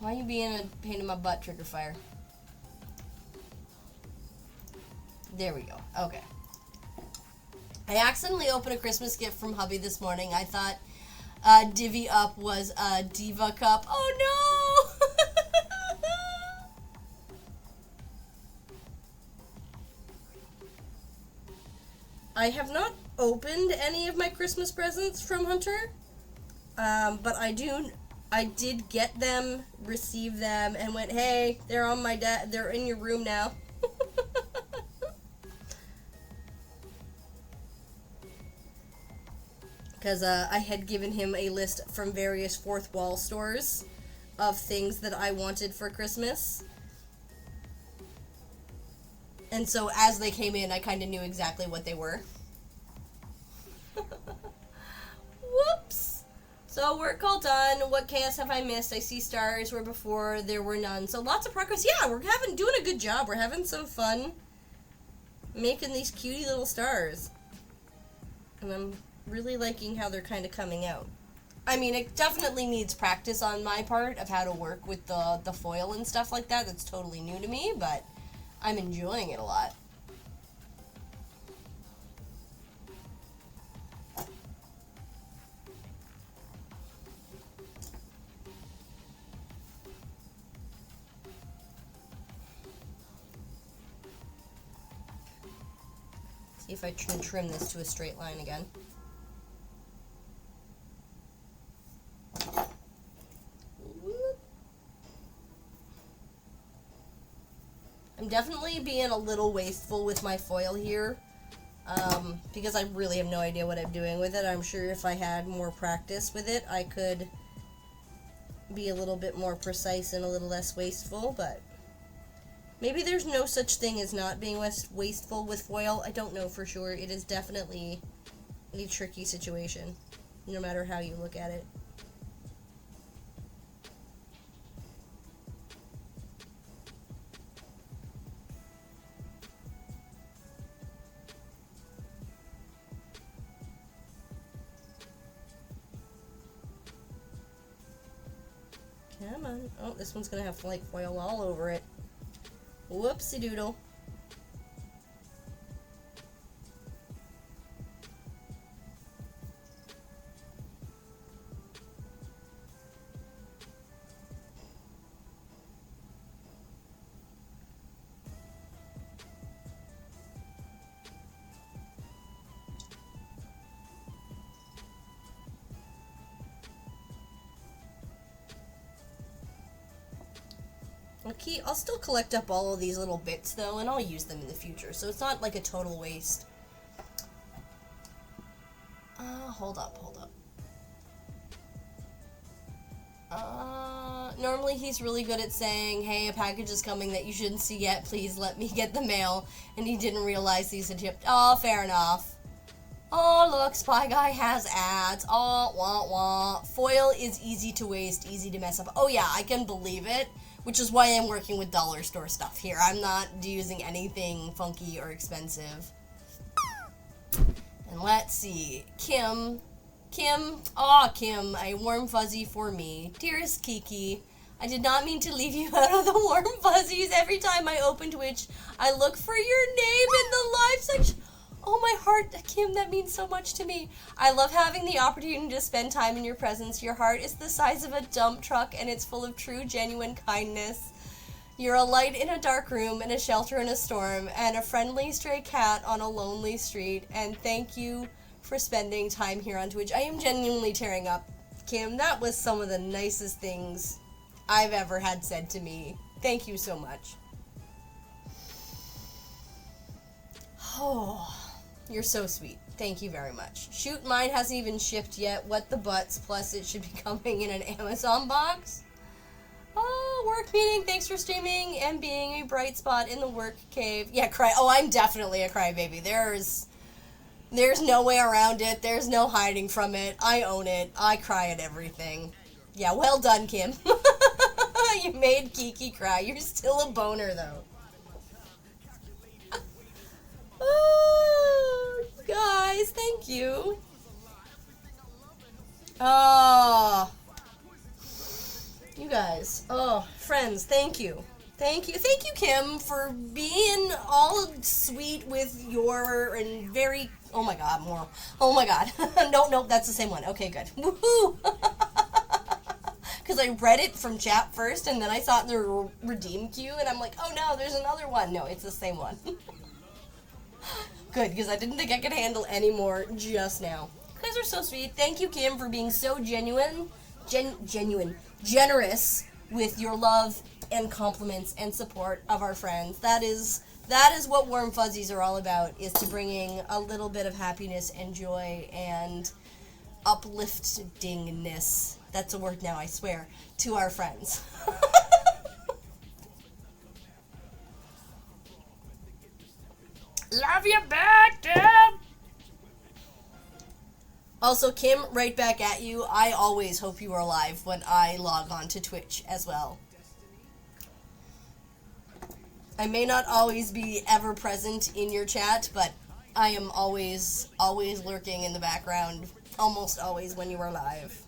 Why are you being a pain in my butt, Trigger Fire? There we go. Okay. I accidentally opened a Christmas gift from hubby this morning. I thought Divvy Up was a Diva Cup. Oh no! I have not opened any of my Christmas presents from Hunter, but I did get them, receive them, and went, hey, they're on my they're in your room now. Because I had given him a list from various fourth wall stores of things that I wanted for Christmas. And so as they came in, I kind of knew exactly what they were. Whoops! So work all done. What chaos have I missed? I see stars where before there were none. So lots of progress. Yeah, we're doing a good job. We're having some fun making these cutie little stars. And I'm really liking how they're kind of coming out. I mean, it definitely needs practice on my part of how to work with the foil and stuff like that. That's totally new to me, but I'm enjoying it a lot. See if I can trim this to a straight line again. I'm definitely being a little wasteful with my foil here, because I really have no idea what I'm doing with it. I'm sure if I had more practice with it, I could be a little bit more precise and a little less wasteful, but maybe there's no such thing as not being wasteful with foil. I don't know for sure. It is definitely a tricky situation, no matter how you look at it. Come on. Oh, this one's gonna have like foil all over it. Whoopsie doodle. Okay, I'll still collect up all of these little bits though, and I'll use them in the future, so it's not like a total waste. Hold up. Normally he's really good at saying, hey, a package is coming that you shouldn't see yet, please let me get the mail, and he didn't realize these had shipped. Oh, fair enough. Oh, look, Spy Guy has ads. Oh, wah, wah. Foil is easy to waste, easy to mess up. Oh yeah, I can believe it. Which is why I'm working with dollar store stuff here. I'm not using anything funky or expensive. And let's see. Kim, a warm fuzzy for me. Dearest Kiki, I did not mean to leave you out of the warm fuzzies. Every time I open Twitch, I look for your name in the live section. Oh, my heart, Kim, that means so much to me. I love having the opportunity to spend time in your presence. Your heart is the size of a dump truck, and it's full of true, genuine kindness. You're a light in a dark room, and a shelter in a storm, and a friendly stray cat on a lonely street. And thank you for spending time here on Twitch. I am genuinely tearing up. Kim, that was some of the nicest things I've ever had said to me. Thank you so much. Oh... You're so sweet. Thank you very much. Shoot, mine hasn't even shipped yet. What the butts? Plus, it should be coming in an Amazon box. Oh, work meeting. Thanks for streaming and being a bright spot in the work cave. Yeah, cry. Oh, I'm definitely a crybaby. There's no way around it. There's no hiding from it. I own it. I cry at everything. Yeah, well done, Kim. You made Kiki cry. You're still a boner, though. Oh, guys, thank you. Oh, you guys. Oh, friends, thank you. Thank you, Kim, for being all sweet with your and very. Oh my God, more. Oh my God. Nope, that's the same one. Okay, good. Woohoo! Because I read it from chat first, and then I saw it in the redeem queue, and I'm like, oh no, there's another one. No, it's the same one. Good, because I didn't think I could handle any more just now. You guys are so sweet. Thank you, Kim, for being so generous with your love and compliments and support of our friends. That is what Warm Fuzzies are all about, is to bringing a little bit of happiness and joy and upliftingness, that's a word now, I swear, to our friends. Love you back, Deb! Also, Kim, right back at you. I always hope you are alive when I log on to Twitch as well. I may not always be ever present in your chat, but I am always lurking in the background, almost always when you are live.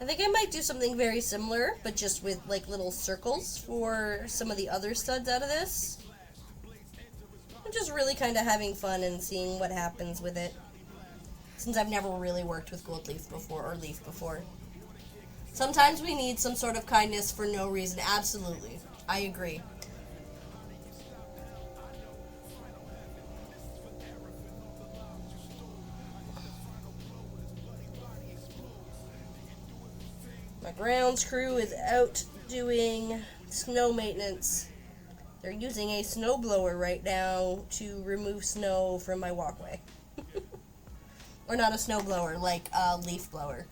I think I might do something very similar, but just with like little circles for some of the other studs out of this. I'm just really kind of having fun and seeing what happens with it, since I've never really worked with gold leaf before, or leaf before. Sometimes we need some sort of kindness for no reason. Absolutely. I agree. My grounds crew is out doing snow maintenance. They're using a snow blower right now to remove snow from my walkway. Or not a snow blower, like a leaf blower.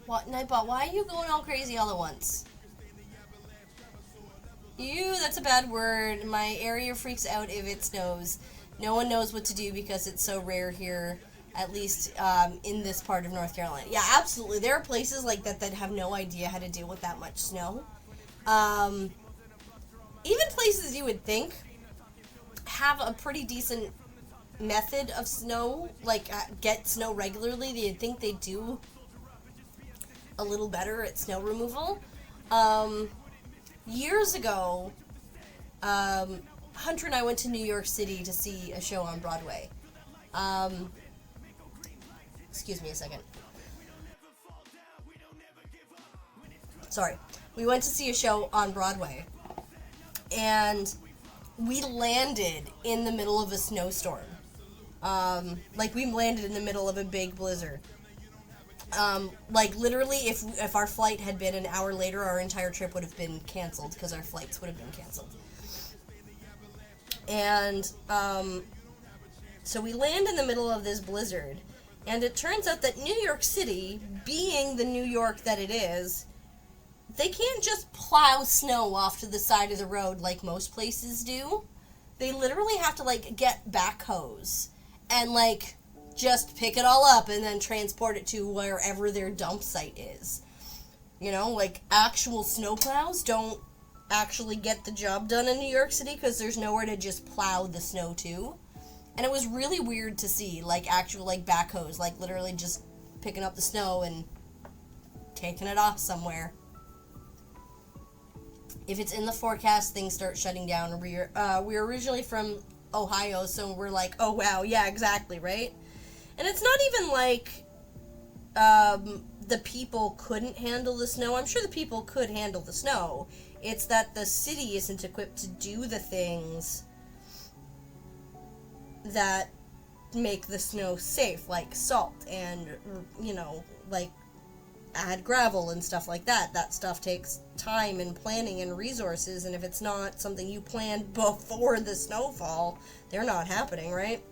What, Nightbot, why are you going all crazy all at once? That's a bad word. My area freaks out if it snows. No one knows what to do because it's so rare here, at least in this part of North Carolina. Yeah, absolutely. There are places like that that have no idea how to deal with that much snow. Even places you would think have a pretty decent method of snow, like get snow regularly, you'd think they do a little better at snow removal. Years ago, Hunter and I went to New York City to see a show on Broadway. Excuse me a second. Sorry. We went to see a show on Broadway, and we landed in the middle of a snowstorm. Like, we landed in the middle of a big blizzard. Like, literally, if our flight had been an hour later, our entire trip would have been canceled, because our flights would have been canceled. And, so we land in the middle of this blizzard, and it turns out that New York City, being the New York that it is, they can't just plow snow off to the side of the road like most places do. They literally have to, like, get backhoes and, like, just pick it all up and then transport it to wherever their dump site is. You know, like, actual snowplows don't actually get the job done in New York City because there's nowhere to just plow the snow to. And it was really weird to see, like, actual, like, backhoes, like, literally just picking up the snow and taking it off somewhere. If it's in the forecast, things start shutting down. We're originally from Ohio, so we're like, oh, wow, yeah, exactly, right? And it's not even like the people couldn't handle the snow. I'm sure the people could handle the snow. It's that the city isn't equipped to do the things that make the snow safe, like salt and, you know, like add gravel and stuff like that. That stuff takes time and planning and resources, and if it's not something you planned before the snowfall, they're not happening, right?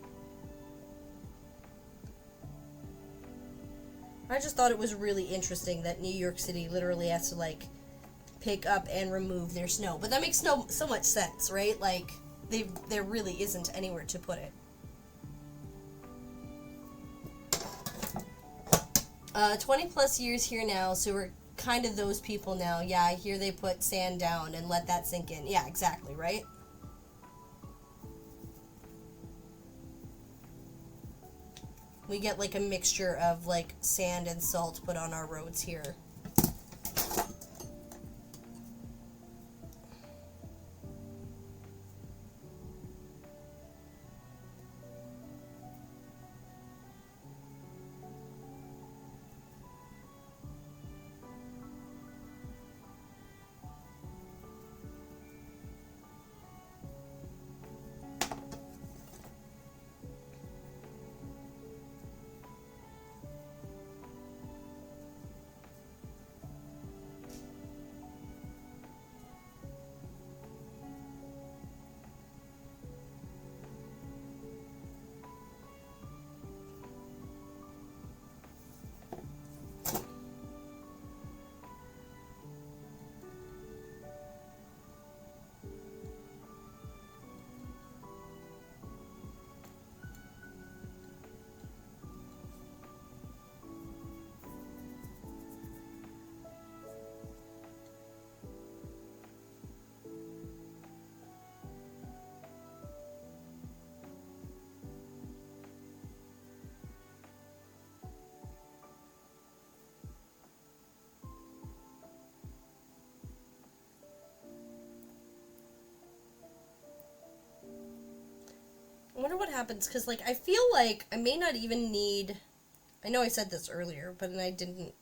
I just thought it was really interesting that New York City literally has to, like, pick up and remove their snow. But that makes so much sense, right? Like, there really isn't anywhere to put it. 20 plus years here now, so we're kind of those people now. Yeah, I hear they put sand down and let that sink in. Yeah, exactly, right? We get, like, a mixture of, like, sand and salt put on our roads here. I wonder what happens, because, like, I feel like I may not even need... I know I said this earlier, but I didn't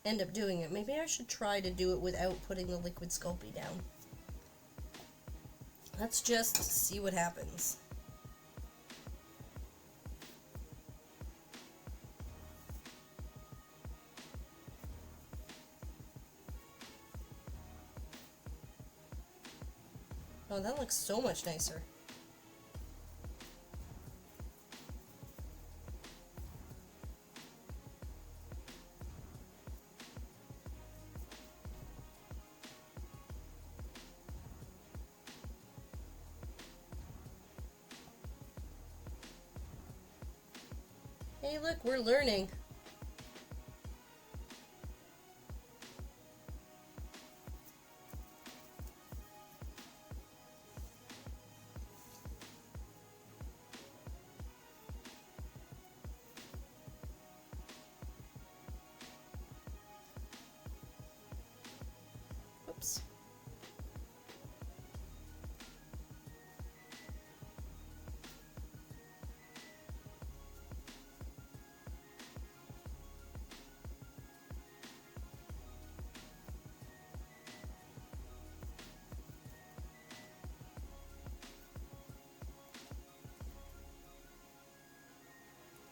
end up doing it. Maybe I should try to do it without putting the liquid Sculpey down. Let's just see what happens. Oh, that looks so much nicer. Hey, look, we're learning. Oops.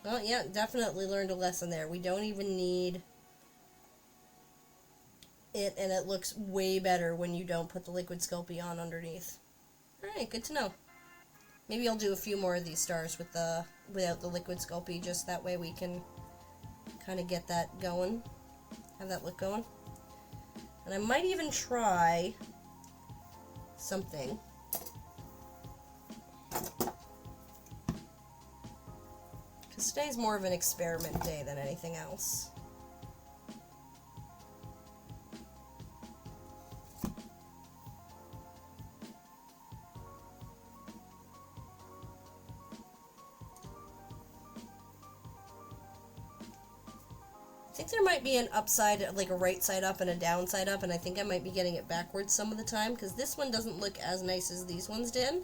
Well, yeah, definitely learned a lesson there. We don't even need it, and it looks way better when you don't put the liquid Sculpey on underneath. Alright, good to know. Maybe I'll do a few more of these stars without the liquid Sculpey, just that way we can kind of get that going, have that look going. And I might even try something. Because today's more of an experiment day than anything else. I think there might be an upside, like a right side up and a down side up, and I think I might be getting it backwards some of the time, because this one doesn't look as nice as these ones did.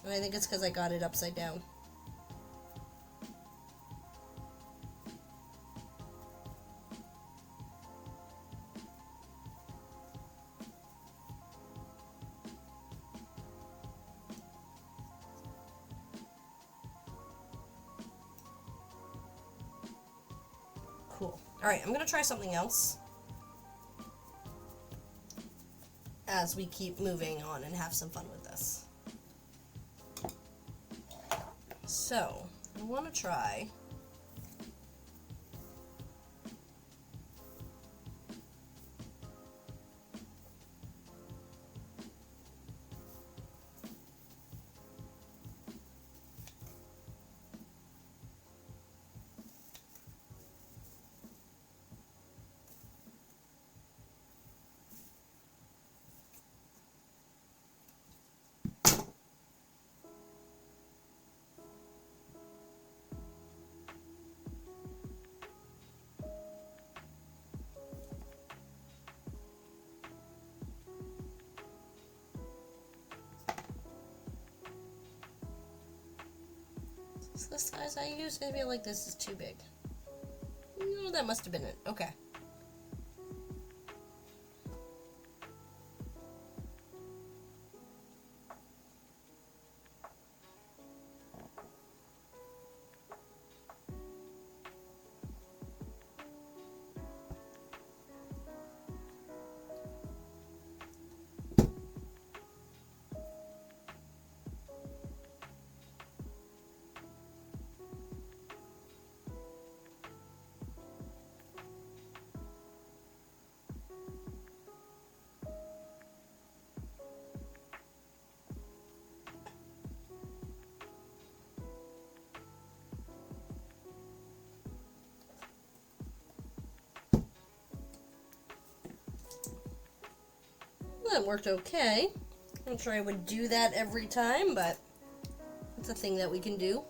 And I think it's because I got it upside down. Cool. Alright, I'm going to try something else as we keep moving on and have some fun with this. So, I want to try is this the size I use? I feel like this is too big. No, that must have been it. Okay. That worked okay. I'm not sure I would do that every time, but it's a thing that we can do.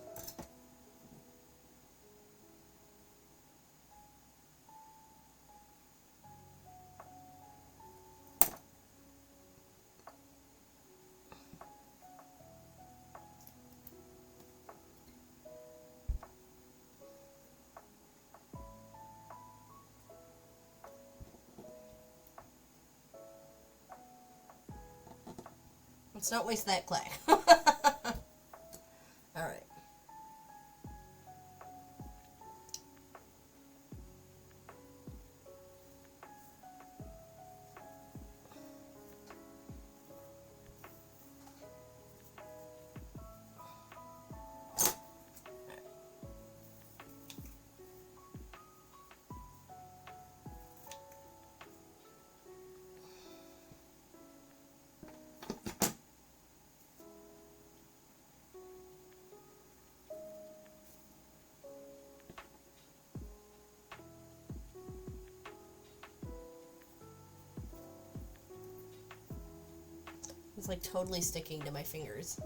Let's not waste that clay. Alright. It's like totally sticking to my fingers.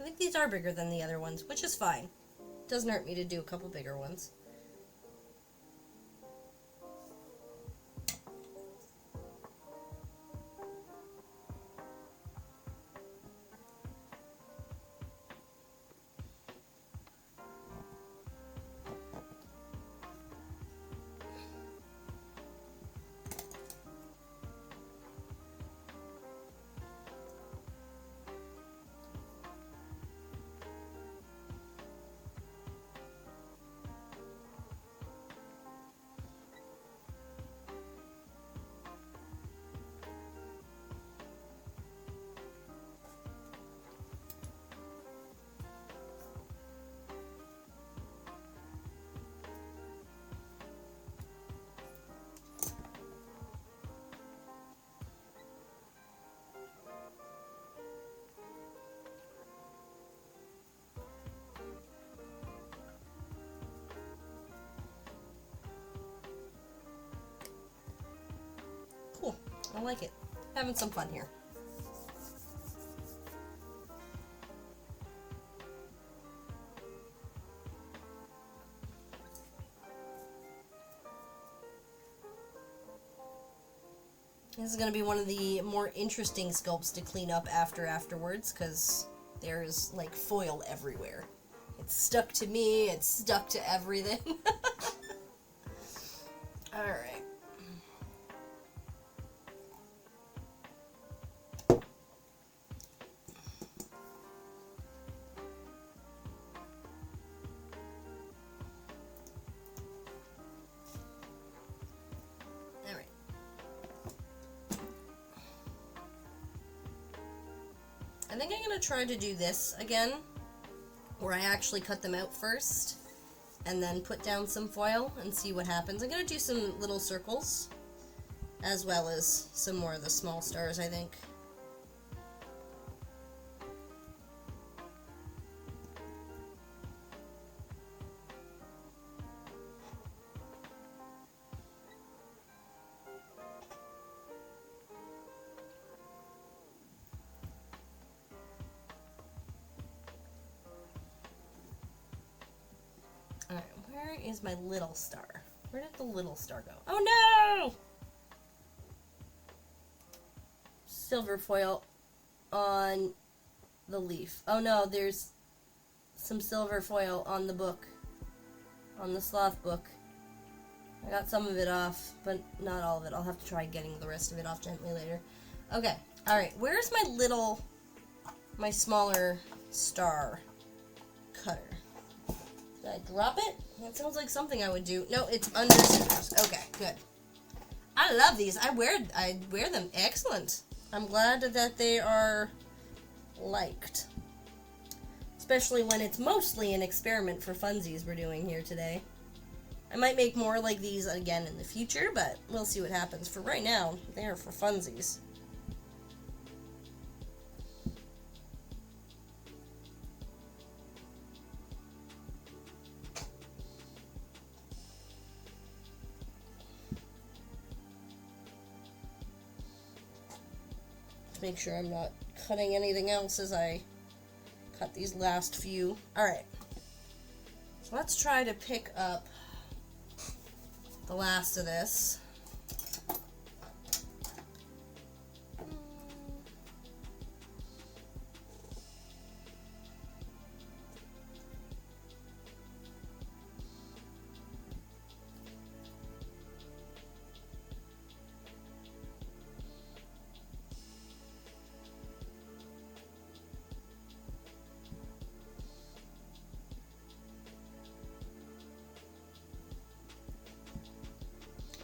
I think these are bigger than the other ones, which is fine. Doesn't hurt me to do a couple bigger ones. Cool. I like it. Having some fun here. This is going to be one of the more interesting sculpts to clean up afterwards, because there's like foil everywhere. It's stuck to me, it's stuck to everything. Alright. I think I'm going to try to do this again, where I actually cut them out first, and then put down some foil and see what happens. I'm going to do some little circles, as well as some more of the small stars, I think. Alright, where is my little star? Where did the little star go? Oh no! Silver foil on the leaf. Oh no, there's some silver foil on the book. On the sloth book. I got some of it off, but not all of it. I'll have to try getting the rest of it off gently later. Okay, alright, where's my smaller star cutter? Did I drop it? That sounds like something I would do. No, it's under scissors. Okay, good. I love these. I wear them. Excellent. I'm glad that they are liked. Especially when it's mostly an experiment for funsies we're doing here today. I might make more like these again in the future, but we'll see what happens. For right now, they are for funsies. Make sure I'm not cutting anything else as I cut these last few. Alright. So let's try to pick up the last of this.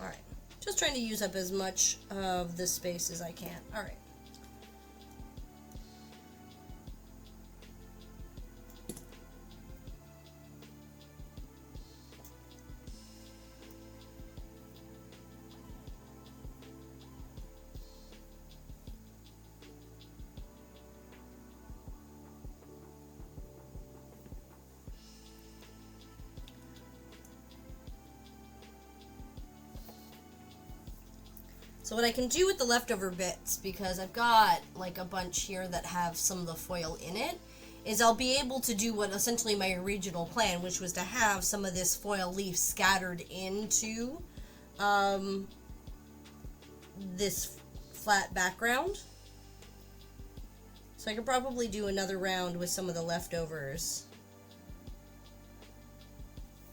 Alright, just trying to use up as much of the space as I can. Alright. So what I can do with the leftover bits, because I've got like a bunch here that have some of the foil in it, is I'll be able to do what essentially my original plan, which was to have some of this foil leaf scattered into this flat background. So I could probably do another round with some of the leftovers.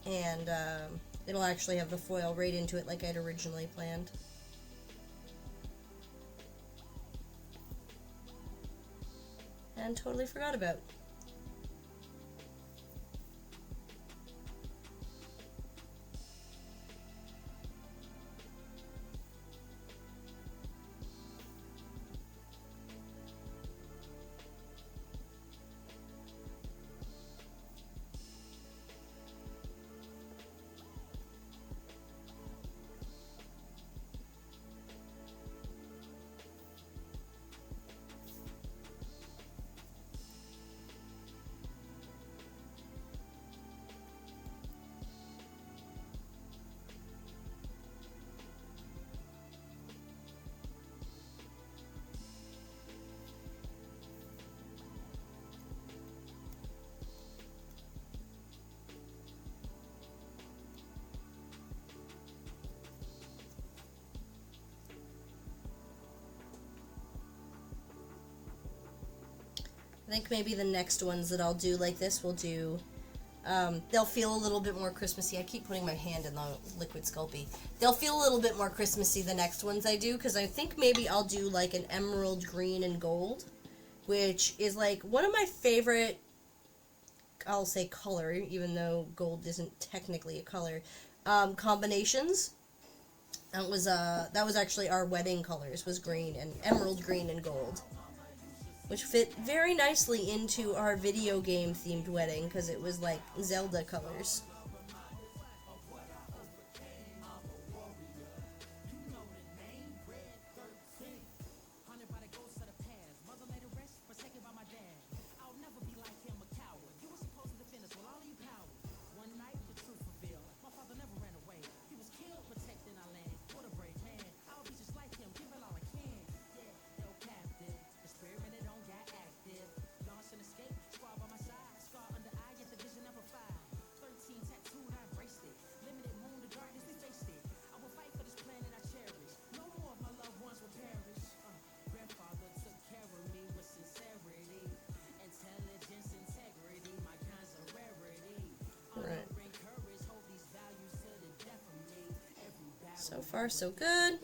And it'll actually have the foil right into it like I'd originally planned. And totally forgot about. I think maybe the next ones that I'll do like this will do, they'll feel a little bit more Christmassy. I keep putting my hand in the liquid Sculpey. They'll feel a little bit more Christmassy the next ones I do, because I think maybe I'll do like an emerald green and gold, which is like one of my favorite, I'll say color, even though gold isn't technically a color, combinations. That was actually our wedding colors, was green and emerald green and gold, which fit very nicely into our video game themed wedding because it was like Zelda colors. So far, so good.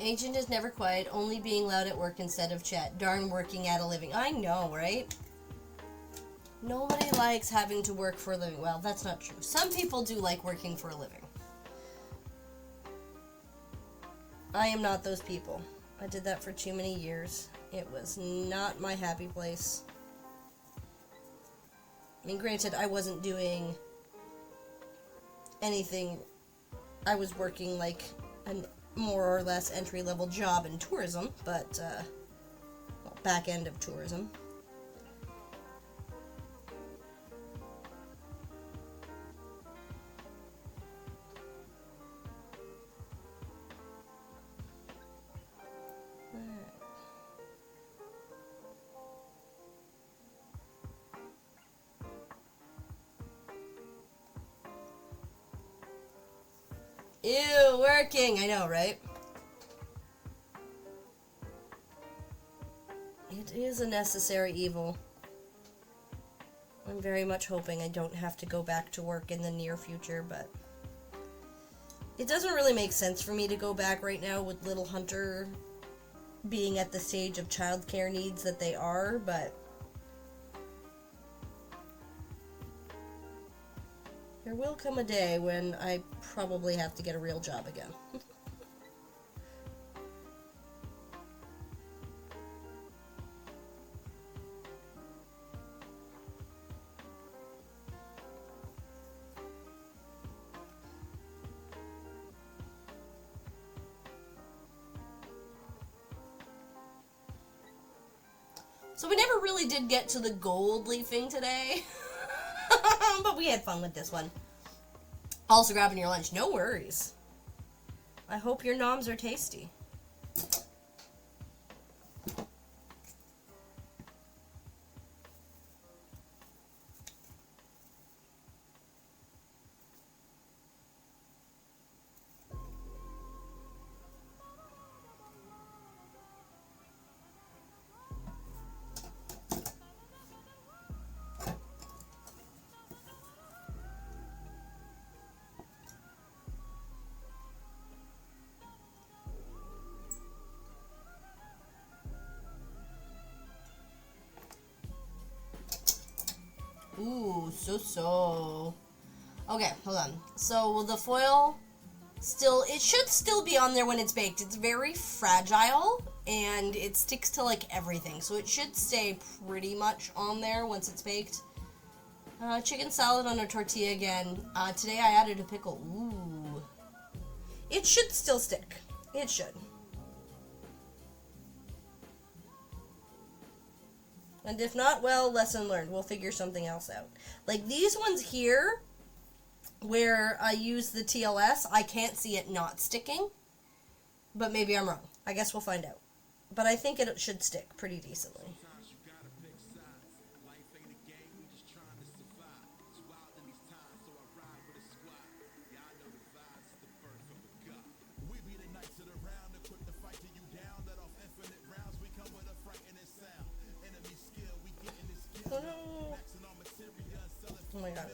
Agent is never quiet, only being loud at work instead of chat. Darn working at a living. I know, right? Nobody likes having to work for a living. Well, that's not true. Some people do like working for a living. I am not those people. I did that for too many years. It was not my happy place. I mean, granted, I wasn't doing anything. I was working like a more or less entry-level job in tourism, but, well, back end of tourism. Ew, working! I know, right? It is a necessary evil. I'm very much hoping I don't have to go back to work in the near future, but it doesn't really make sense for me to go back right now with little Hunter being at the stage of childcare needs that they are, but there will come a day when I probably have to get a real job again. So we never really did get to the gold leafing today, but we had fun with this one. Also grabbing your lunch, no worries. I hope your noms are tasty. Ooh, so. Okay, hold on. So, will the foil still... It should still be on there when it's baked. It's very fragile, and it sticks to, like, everything. So it should stay pretty much on there once it's baked. Chicken salad on a tortilla again. Today I added a pickle. Ooh. It should still stick. It should. And if not, well, lesson learned. We'll figure something else out. Like these ones here, where I use the TLS, I can't see it not sticking. But maybe I'm wrong. I guess we'll find out. But I think it should stick pretty decently. Oh my god.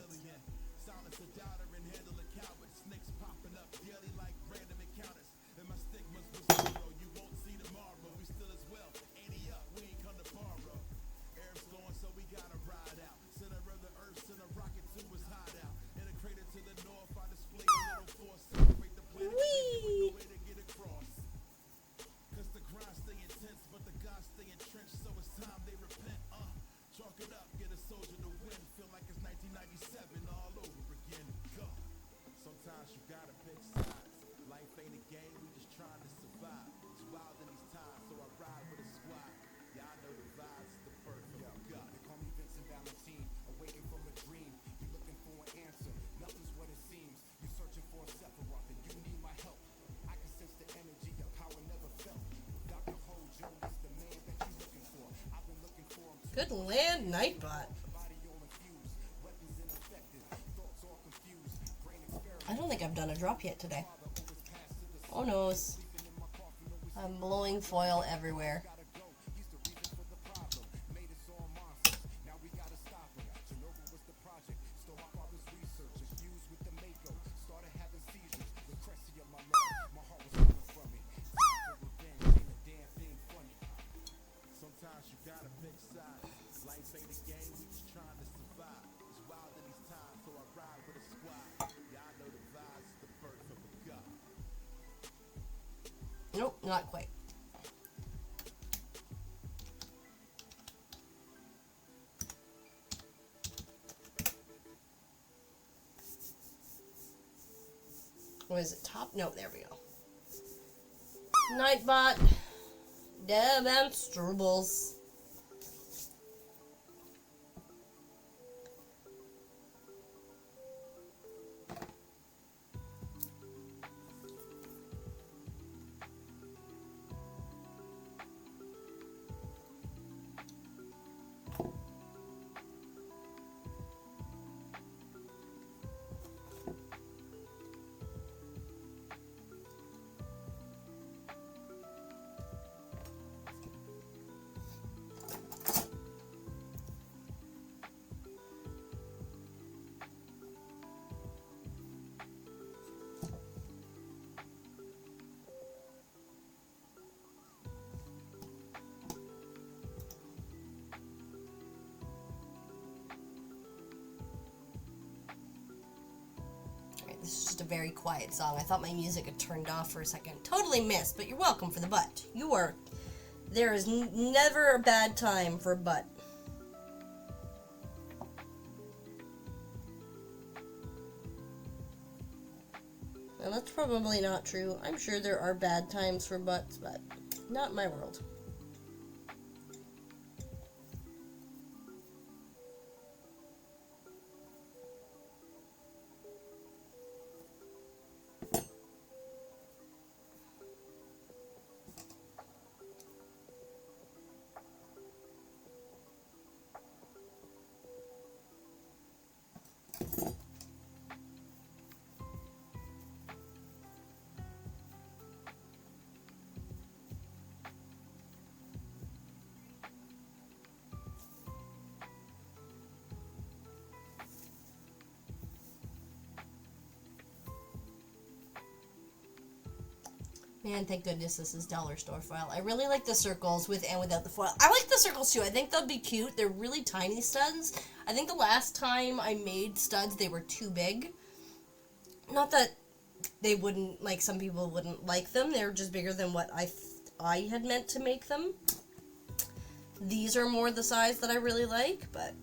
Good land, Nightbot. I don't think I've done a drop yet today. Oh noes. I'm blowing foil everywhere. Nope, not quite. What is it? Top? No, there we go. Nightbot. Demonstrables. This is just a very quiet song. I thought my music had turned off for a second. Totally missed, but you're welcome for the butt. You are. There is never a bad time for a butt. Now that's probably not true. I'm sure there are bad times for butts, but not in my world. Man, thank goodness this is dollar store foil. I really like the circles with and without the foil. I like the circles too. I think they'll be cute. They're really tiny studs. I think the last time I made studs, they were too big. Not that they wouldn't, like, some people wouldn't like them. They're just bigger than what I had meant to make them. These are more the size that I really like, but...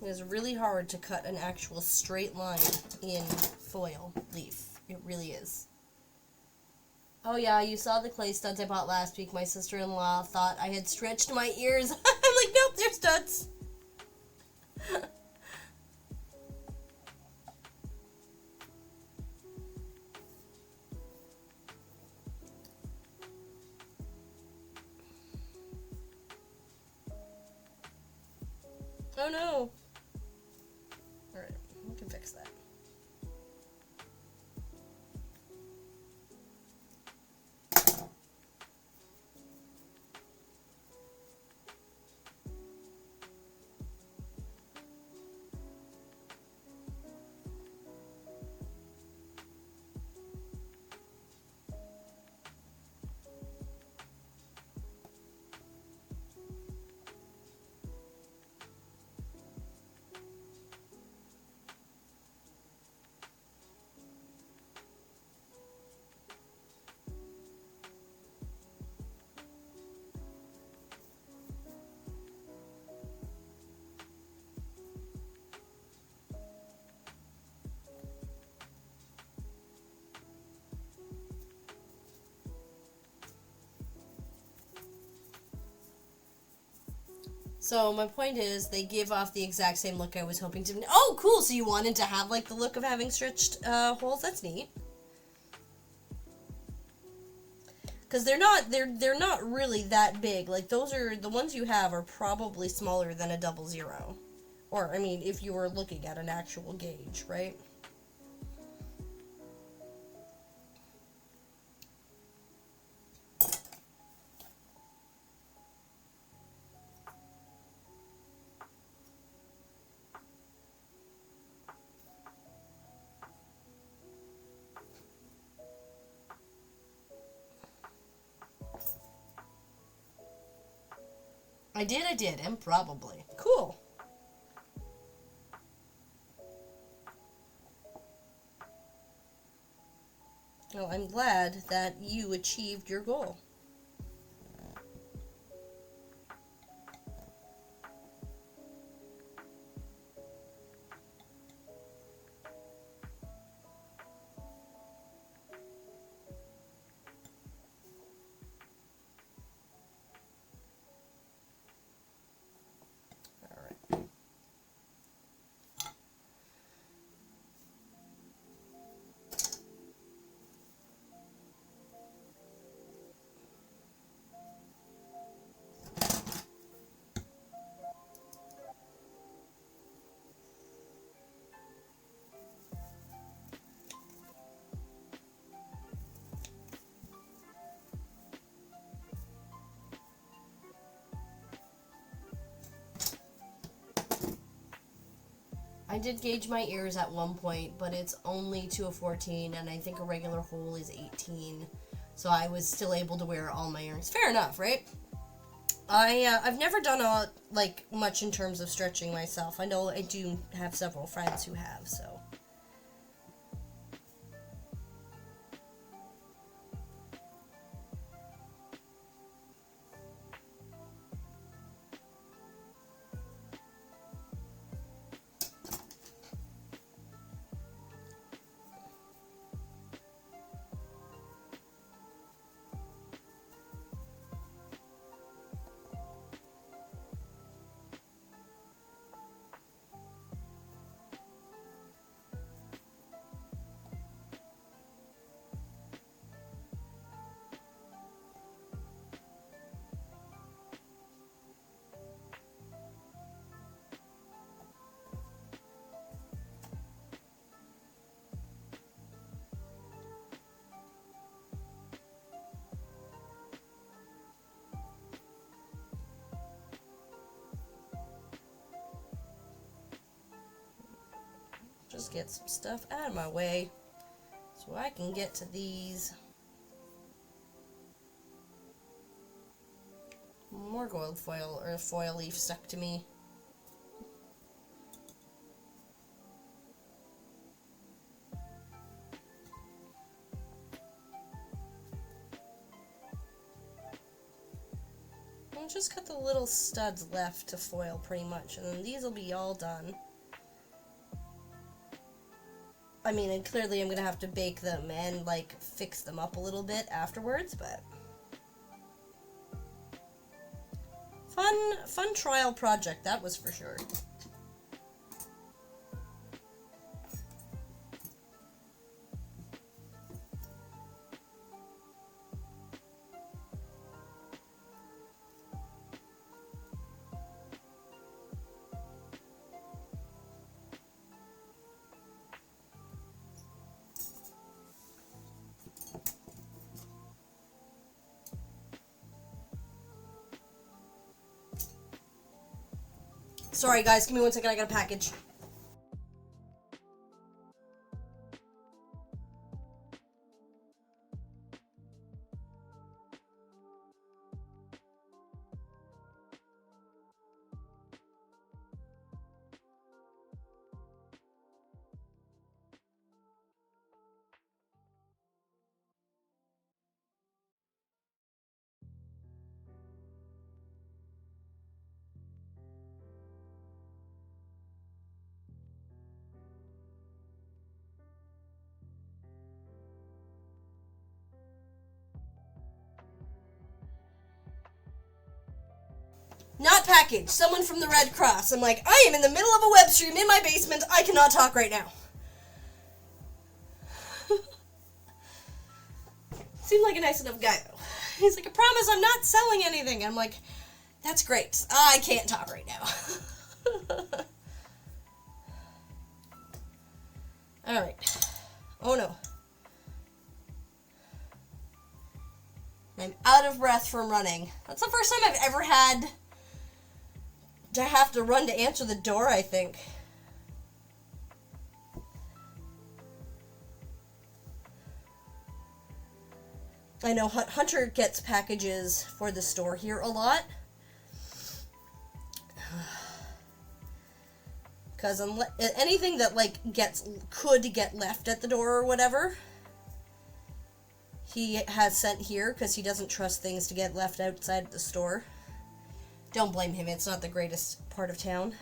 It is really hard to cut an actual straight line in foil leaf. It really is. Oh yeah, you saw the clay studs I bought last week. My sister-in-law thought I had stretched my ears. I'm like, nope, they're studs. Oh no. Alright, we can fix that. So my point is, they give off the exact same look I was hoping to. Oh, cool! So you wanted to have like the look of having stretched holes? That's neat. Because they're not really that big. Like those are the ones you have are probably smaller than a 00. Or I mean, if you were looking at an actual gauge, right? I did, and probably. Cool. Well, I'm glad that you achieved your goal. I did gauge my ears at one point, but it's only to a 14, and I think a regular hole is 18. So I was still able to wear all my earrings. Fair enough, right? I've never done much in terms of stretching myself. I know I do have several friends who have, so. Just get some stuff out of my way so I can get to these. More gold foil or foil leaf stuck to me. I'll just cut the little studs left to foil pretty much, and then these will be all done. I mean, and clearly I'm going to have to bake them and, fix them up a little bit afterwards, but... Fun trial project, that was for sure. Sorry guys, give me 1 second, I got a package. Not package. Someone from the Red Cross. I'm like, I am in the middle of a web stream in my basement. I cannot talk right now. Seemed like a nice enough guy, though. He's like, I promise I'm not selling anything. I'm like, that's great. I can't talk right now. Alright. Oh, no. I'm out of breath from running. That's the first time I've ever had to have to run to answer the door, I think. I know Hunter gets packages for the store here a lot. Because anything that, like, could get left at the door or whatever, he has sent here because he doesn't trust things to get left outside the store. Don't blame him, it's not the greatest part of town.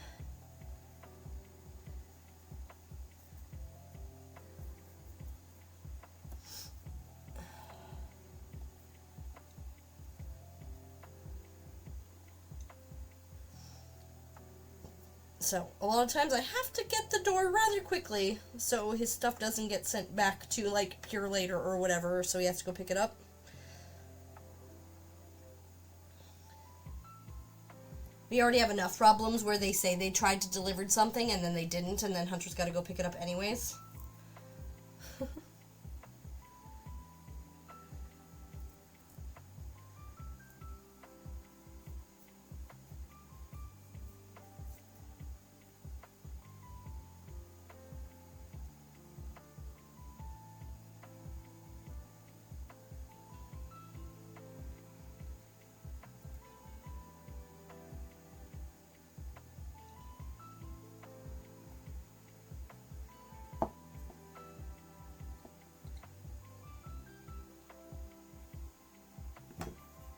So, a lot of times I have to get the door rather quickly, so his stuff doesn't get sent back to, like, Pure later or whatever, so he has to go pick it up. We already have enough problems where they say they tried to deliver something and then they didn't, and then Hunter's gotta go pick it up anyways.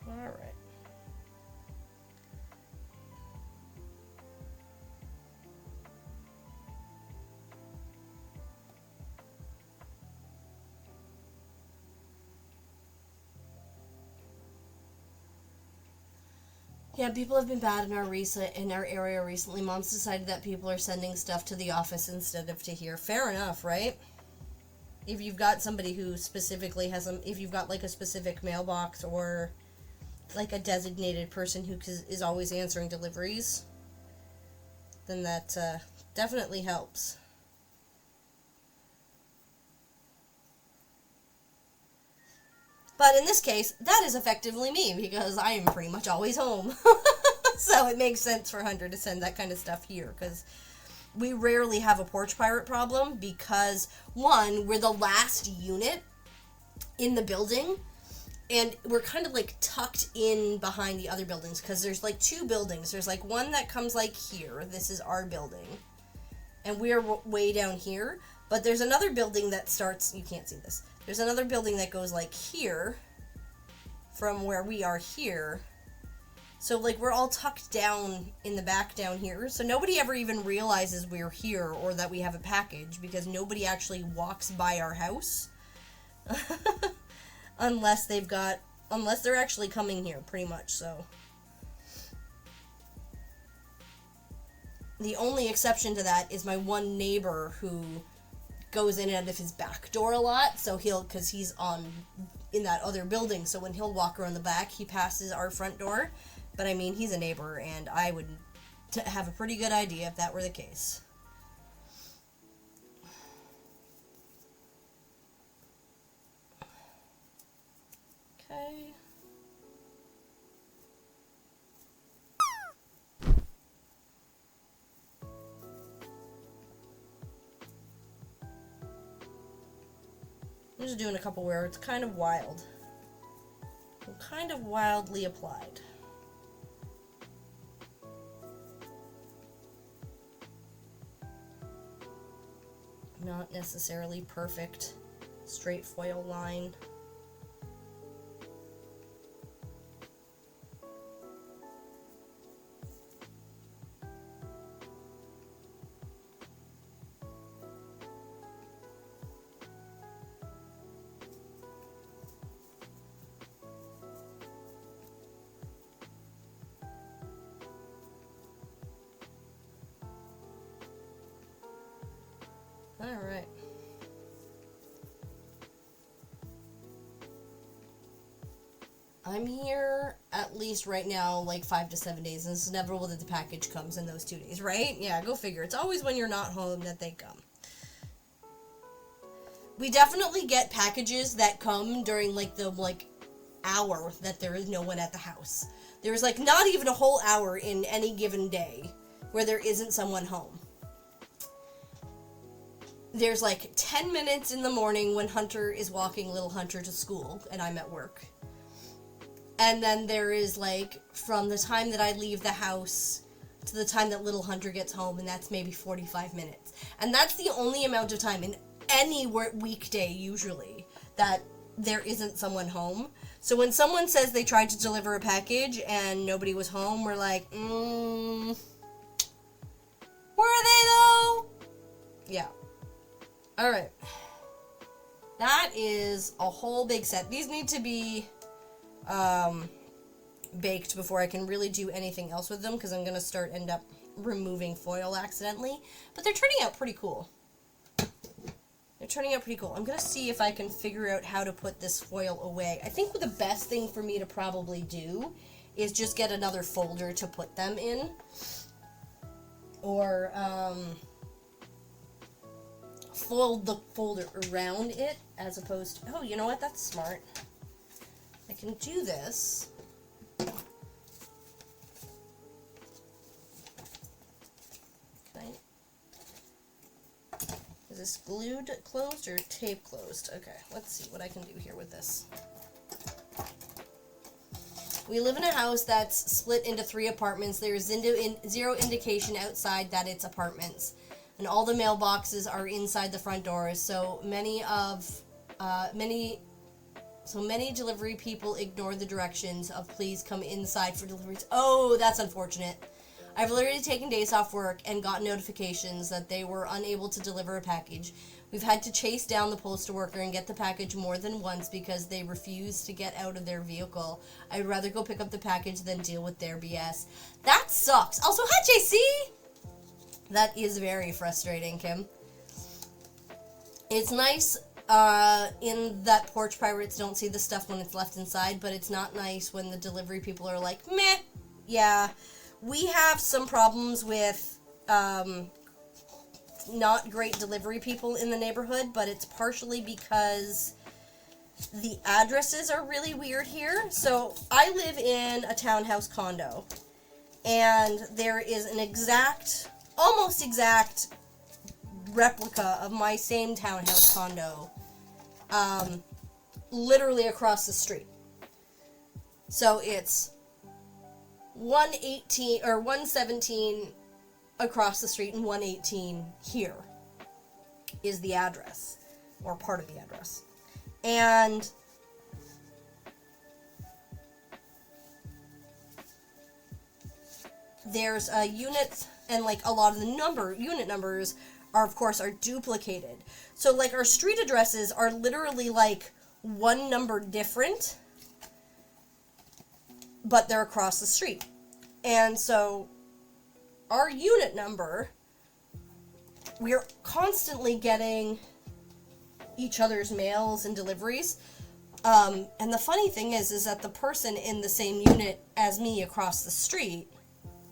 Alright. Yeah, people have been bad in our area recently. Mom's decided that people are sending stuff to the office instead of to here. Fair enough, right? If you've got somebody who specifically if you've got like a specific mailbox or like a designated person who is always answering deliveries, then that definitely helps. But in this case, that is effectively me, because I am pretty much always home. So it makes sense for Hunter to send that kind of stuff here, because we rarely have a porch pirate problem, because, one, we're the last unit in the building, and we're kind of, like, tucked in behind the other buildings, because there's, like, two buildings. There's, like, one that comes, like, here. This is our building. And we're way down here. But there's another building that starts... You can't see this. There's another building that goes, like, here, from where we are here. So, like, we're all tucked down in the back down here. So nobody ever even realizes we're here or that we have a package, because nobody actually walks by our house. Unless they're actually coming here, pretty much, so. The only exception to that is my one neighbor who goes in and out of his back door a lot, so because he's in that other building, so when he'll walk around the back, he passes our front door. But I mean, he's a neighbor, and I would have a pretty good idea if that were the case. Okay. I'm just doing a couple where it's kind of wild. Kind of wildly applied. Not necessarily perfect straight foil line. Alright. I'm here at least right now like 5 to 7 days, and it's inevitable that the package comes in those 2 days, right? Yeah, go figure. It's always when you're not home that they come. We definitely get packages that come during like the hour that there is no one at the house. There's like not even a whole hour in any given day where there isn't someone home. There's like 10 minutes in the morning when Hunter is walking little Hunter to school and I'm at work. And then there is like from the time that I leave the house to the time that little Hunter gets home, and that's maybe 45 minutes. And that's the only amount of time in any weekday, usually, that there isn't someone home. So when someone says they tried to deliver a package and nobody was home, we're like, were they though? Yeah. Alright. That is a whole big set. These need to be baked before I can really do anything else with them, because I'm going to end up removing foil accidentally. But they're turning out pretty cool. They're turning out pretty cool. I'm going to see if I can figure out how to put this foil away. I think the best thing for me to probably do is just get another folder to put them in. Or fold the folder around it as opposed to... Oh, you know what? That's smart. I can do this. Is this glued closed or tape closed? Okay, let's see what I can do here with this. We live in a house that's split into 3 apartments. There is zero indication outside that it's apartments. And all the mailboxes are inside the front doors. So many delivery people ignore the directions of please come inside for deliveries. Oh, that's unfortunate. I've literally taken days off work and got notifications that they were unable to deliver a package. We've had to chase down the postal worker and get the package more than once because they refuse to get out of their vehicle. I'd rather go pick up the package than deal with their BS. That sucks. Also, hi, JC! That is very frustrating, Kim. It's nice in that porch pirates don't see the stuff when it's left inside, but it's not nice when the delivery people are like, meh, yeah. We have some problems with not great delivery people in the neighborhood, but it's partially because the addresses are really weird here. So I live in a townhouse condo, and there is an almost exact replica of my same townhouse condo literally across the street. So it's 118 or 117 across the street and 118 here is the address, or part of the address. And there's a unit, and like a lot of the unit numbers are duplicated. So like our street addresses are literally like one number different, but they're across the street. And so our unit number, we're constantly getting each other's mails and deliveries. And the funny thing is that the person in the same unit as me across the street,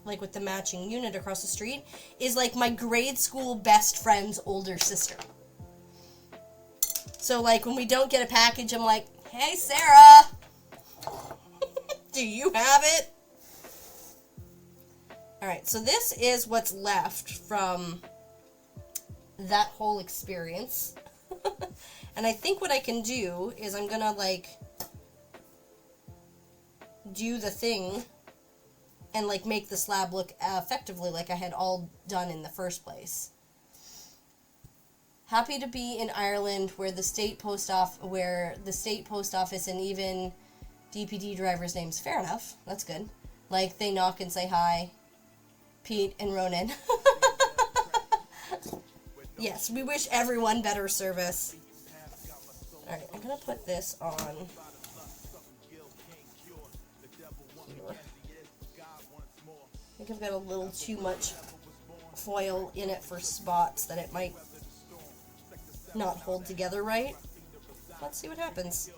like with the matching unit across the street, is like my grade school best friend's older sister. So like when we don't get a package, I'm like, hey Sarah, do you have it? Alright, so this is what's left from that whole experience. And I think what I can do is I'm gonna like do the thing and like make the slab look effectively like I had all done in the first place. Happy to be in Ireland where the state post office and even DPD drivers' names. Fair enough. That's good. Like they knock and say hi. Pete and Ronan. Yes, we wish everyone better service. Alright, I'm gonna put this on here. I think I've got a little too much foil in it for spots that it might not hold together right. Let's see what happens.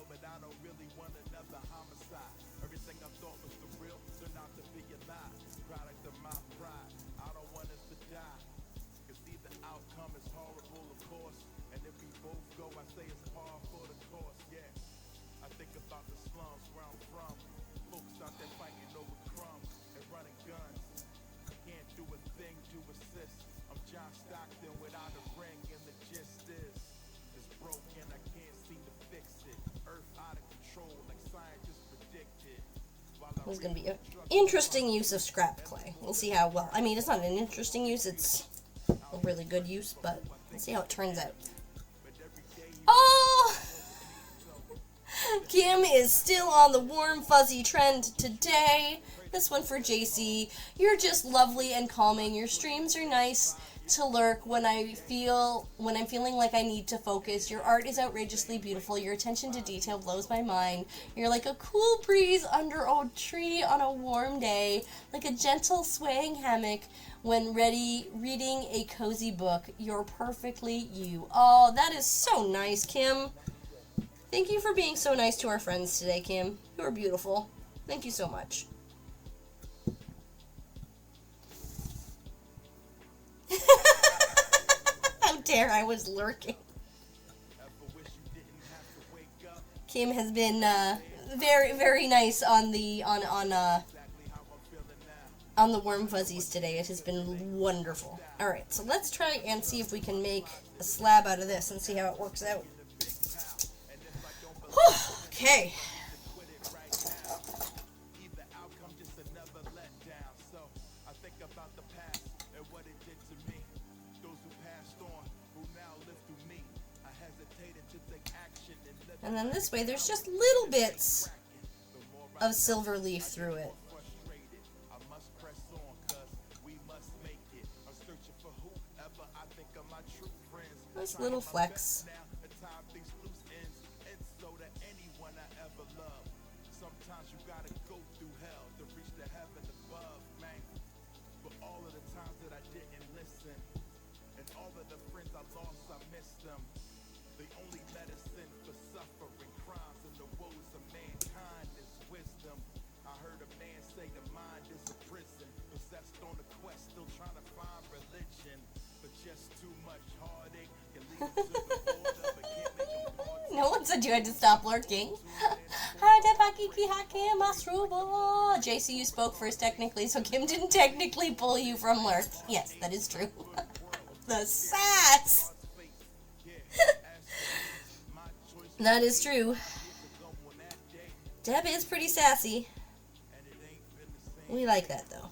This is gonna be interesting use of scrap clay. We'll see how well. I mean, it's not an interesting use, it's a really good use, but let's see how it turns out. Oh! Kim is still on the warm fuzzy trend today. This one for JC. You're just lovely and calming. Your streams are nice to lurk when I'm feeling like I need to focus. Your art is outrageously beautiful. Your attention to detail blows my mind. You're like a cool breeze under a tree on a warm day, like a gentle swaying hammock when reading a cozy book. You're perfectly you. Oh, that is so nice, Kim. Thank you for being so nice to our friends today, Kim. You're beautiful. Thank you so much. How dare I was lurking. Kim has been very, very nice on the warm fuzzies today. It has been wonderful. All right, so let's try and see if we can make a slab out of this and see how it works out. Whew, okay. And then this way, there's just little bits of silver leaf through it. Just little flecks. No one said you had to stop lurking. JC, you spoke first technically, so Kim didn't technically pull you from lurk. Yes, that is true. The sass! That is true. Deb is pretty sassy. We like that, though.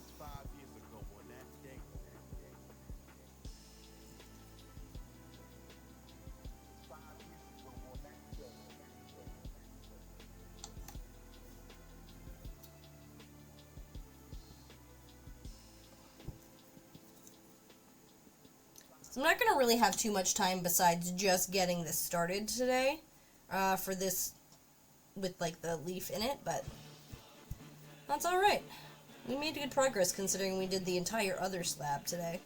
I'm not going to really have too much time besides just getting this started today for this with like the leaf in it, but that's alright. We made good progress considering we did the entire other slab today.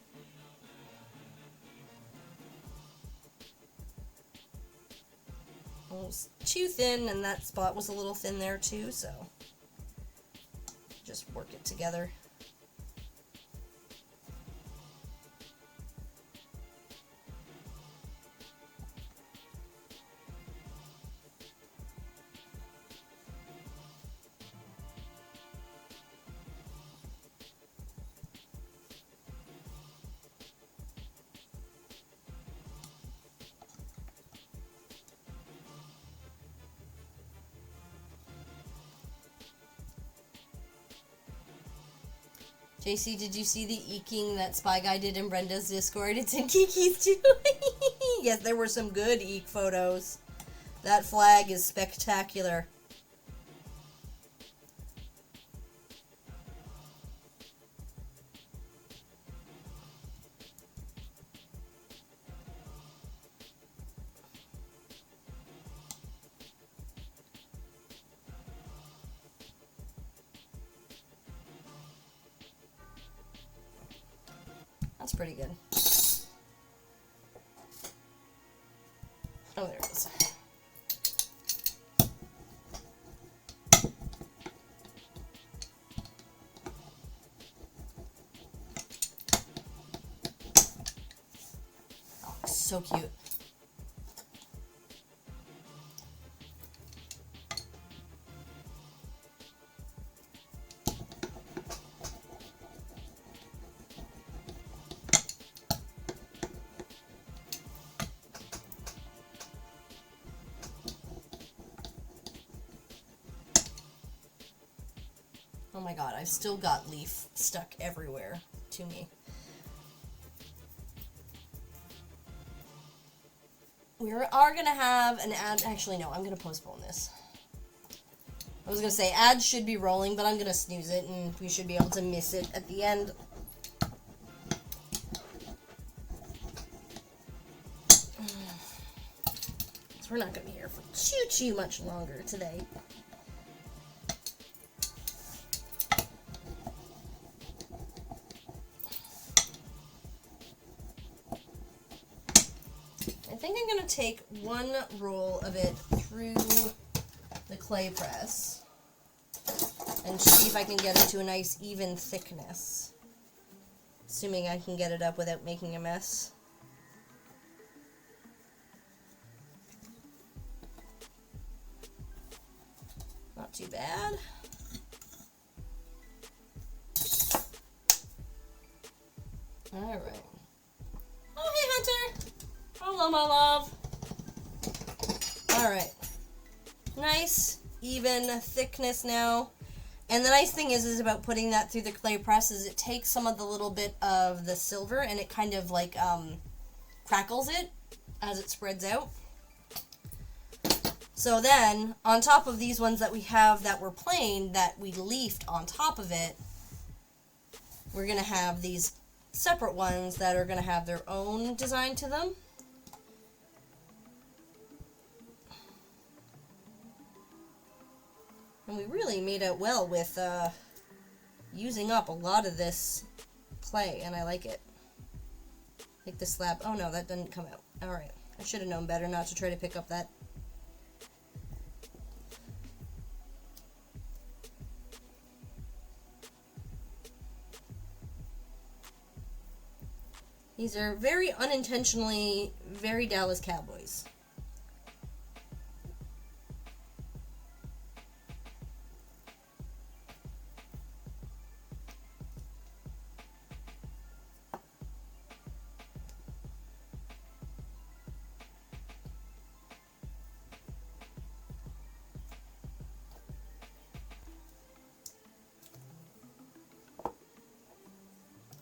It was too thin, and that spot was a little thin there too, so just work it together. JC, did you see the eking that Spy Guy did in Brenda's Discord? It's in Kiki's too. Yes, there were some good eek photos. That flag is spectacular. That's pretty good. Oh, there it is. Oh, so cute. Oh my my god, I've still got leaf stuck everywhere to me. We are going to have an ad. Actually, no, I'm going to postpone this. I was going to say ads should be rolling, but I'm going to snooze it, and we should be able to miss it at the end. So we're not going to be here for too much longer today. I think I'm going to take one roll of it through the clay press and see if I can get it to a nice even thickness. Assuming I can get it up without making a mess. Not too bad. Alright. Oh, hey, Hunter! Hello, my love. Alright. Nice, even thickness now. And the nice thing is about putting that through the clay press is it takes some of the little bit of the silver and it kind of like crackles it as it spreads out. So then, on top of these ones that we have that were plain, that we leafed on top of it, we're going to have these separate ones that are going to have their own design to them. And we really made out well with using up a lot of this clay, and I like it. Like the slab. Oh no, that didn't come out. Alright. I should have known better not to try to pick up that. These are very unintentionally very Dallas Cowboys.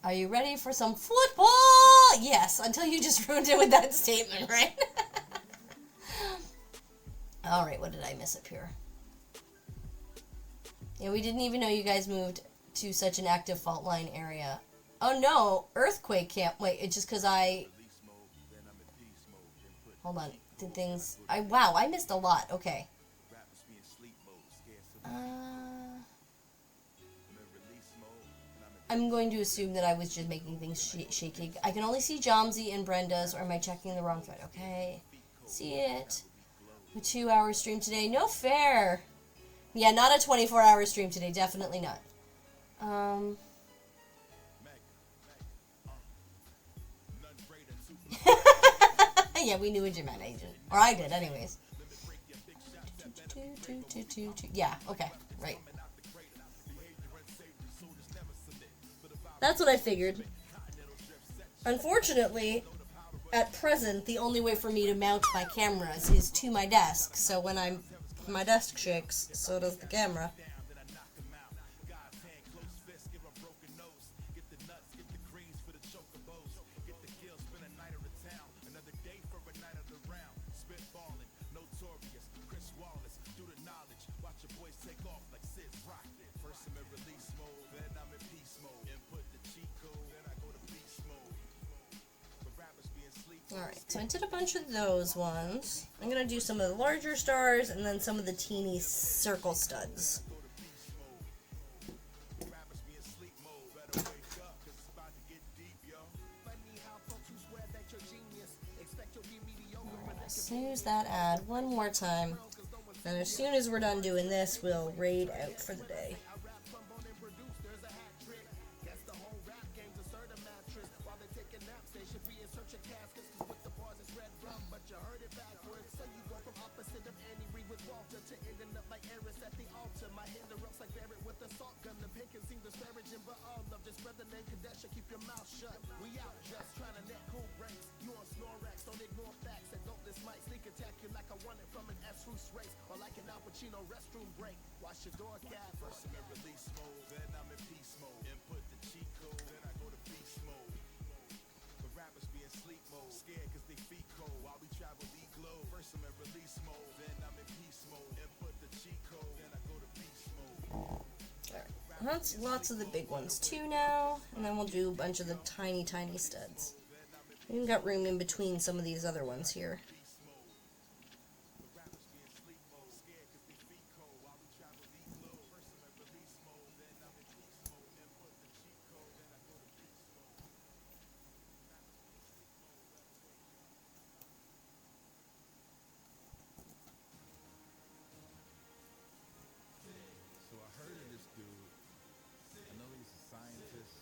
Are you ready for some football? Yes, until you just ruined it with that statement, right? Alright, what did I miss up here? Yeah, we didn't even know you guys moved to such an active fault line area. Oh no, earthquake camp. Wait, it's just because I... Hold on. Did things... Wow, I missed a lot. Okay. I'm going to assume that I was just making things shaky. I can only see Jomsy and Brenda's, or am I checking the wrong thread? Okay. See it. A 2-hour stream today. No fair. Yeah, not a 24-hour stream today. Definitely not. Yeah, we knew what you meant, Agent. Or I did, anyways. Yeah, okay. Right. That's what I figured. Unfortunately, at present, the only way for me to mount my cameras is to my desk. So when my desk shakes, so does the camera. Alright, so I did a bunch of those ones. I'm going to do some of the larger stars and then some of the teeny circle studs. Alright, snooze that ad one more time. And as soon as we're done doing this, we'll raid out for the day. Race, or like an opportunity. Cappuccino restroom break. Wash your door cap. First I'm in release mode, then I'm in peace mode. Input the cheat code, then I go to beast mode. The rappers be in sleep mode, scared cause they feet cold. While we travel the globe. First I'm in release mode, then I'm in peace mode. Input the cheat code, then I go to beast mode. That's lots of the big ones too now, and then we'll do a bunch of the tiny studs. We even got room in between some of these other ones here. So I heard of this dude. I know he's a scientist.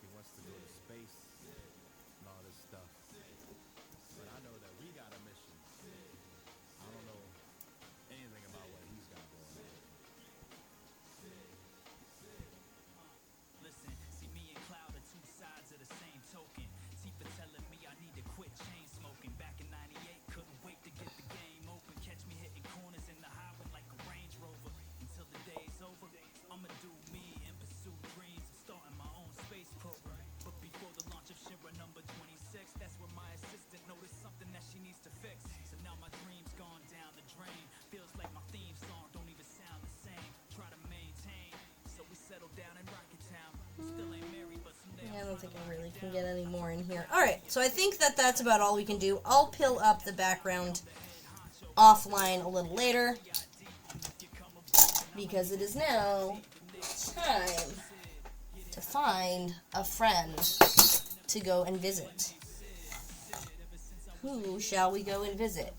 He wants to go to space and all this stuff. But I know that we got a mission. I don't know anything about what he's got going on. Listen, see me and Cloud are two sides of the same token. Tifa telling me I need to quit chain smoking. Back in '98, couldn't wait to get the game open. Catch me hitting corners in the highway like a Range Rover. Until the day's over, I'ma do me and pursue dreams. I'm starting my own space program. But before the launch of Shira number 26, that's where my assistant noticed something that she needs to fix. So now my dream's gone down the drain. Feels like my theme song don't even sound the same. Try to maintain, so we settled down in Rocket Town. Still ain't married, but someday Yeah, I don't think I really can get any more in here. Alright, so I think that that's about all we can do. I'll pill up the background offline a little later, because it is now time to find a friend to go and visit. Who shall we go and visit?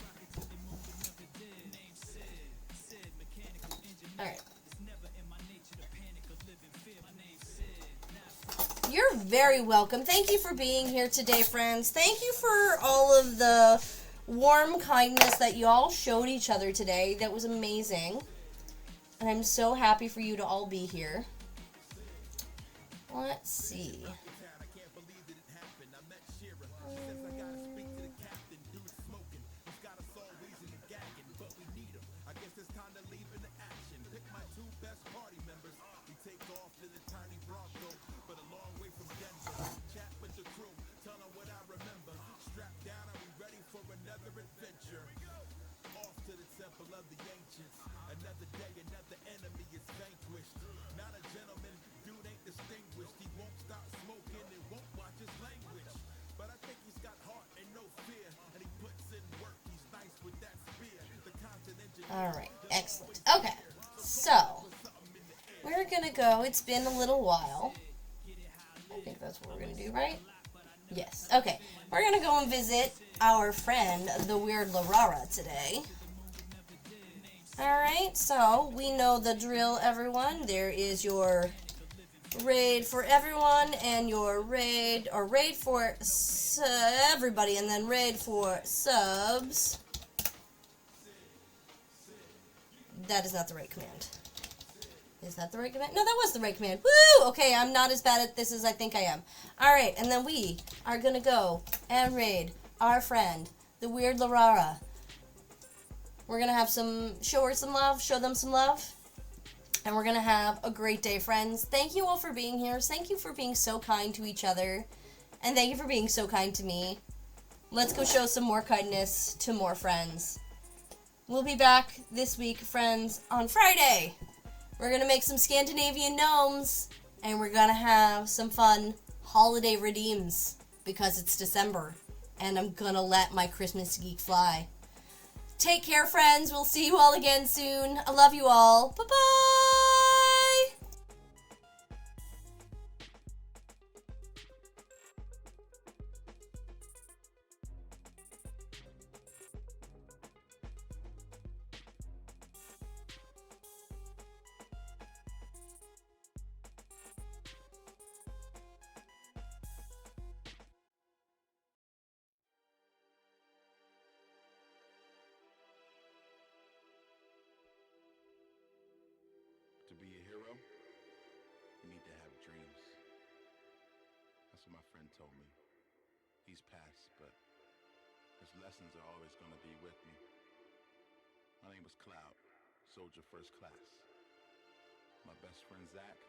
Alright. You're very welcome. Thank you for being here today, friends. Thank you for all of the warm kindness that you all showed each other today. That was amazing. And I'm so happy for you to all be here. Let's see. I can't believe that it happened. I met Shira. She says I gotta speak to the captain. Dude's smoking. He's got us all wheezing and gagging, but we need him. I guess it's time to leave into action. Pick my two best party members. We take off to the tiny Bronco, but a long way from Denver. Chat with the crew. Tell them what I remember. Strapped down, are we ready for another adventure? Off to the temple of the ancients. Another day, another enemy is vanquished. Not a gentleman, dude ain't distinguished. He won't stop smoking and won't watch his language. But I think he's got heart and no fear. And he puts in work, he's nice with that spear. The constant engineer. Alright, excellent. Okay, so we're gonna go. It's been a little while. I think that's what we're gonna do, right? Yes. Okay, we're gonna go and visit our friend, the Weird Larara, today. Alright, so we know the drill, everyone. There is your raid for everyone, and your raid, or raid for everybody, and then raid for subs. That is not the right command. Is that the right command? No, that was the right command. Woo! Okay, I'm not as bad at this as I think I am. Alright, and then we are gonna go and raid our friend, the Weird Larara. We're gonna have show her some love, show them some love. And we're gonna have a great day, friends. Thank you all for being here. Thank you for being so kind to each other. And thank you for being so kind to me. Let's go show some more kindness to more friends. We'll be back this week, friends, on Friday. We're gonna make some Scandinavian gnomes. And we're gonna have some fun holiday redeems. Because it's December. And I'm gonna let my Christmas geek fly. Take care, friends. We'll see you all again soon. I love you all. Bye-bye! To be a hero, you need to have dreams. That's what my friend told me. He's passed, but his lessons are always going to be with me. My name was Cloud, soldier first class. My best friend Zach,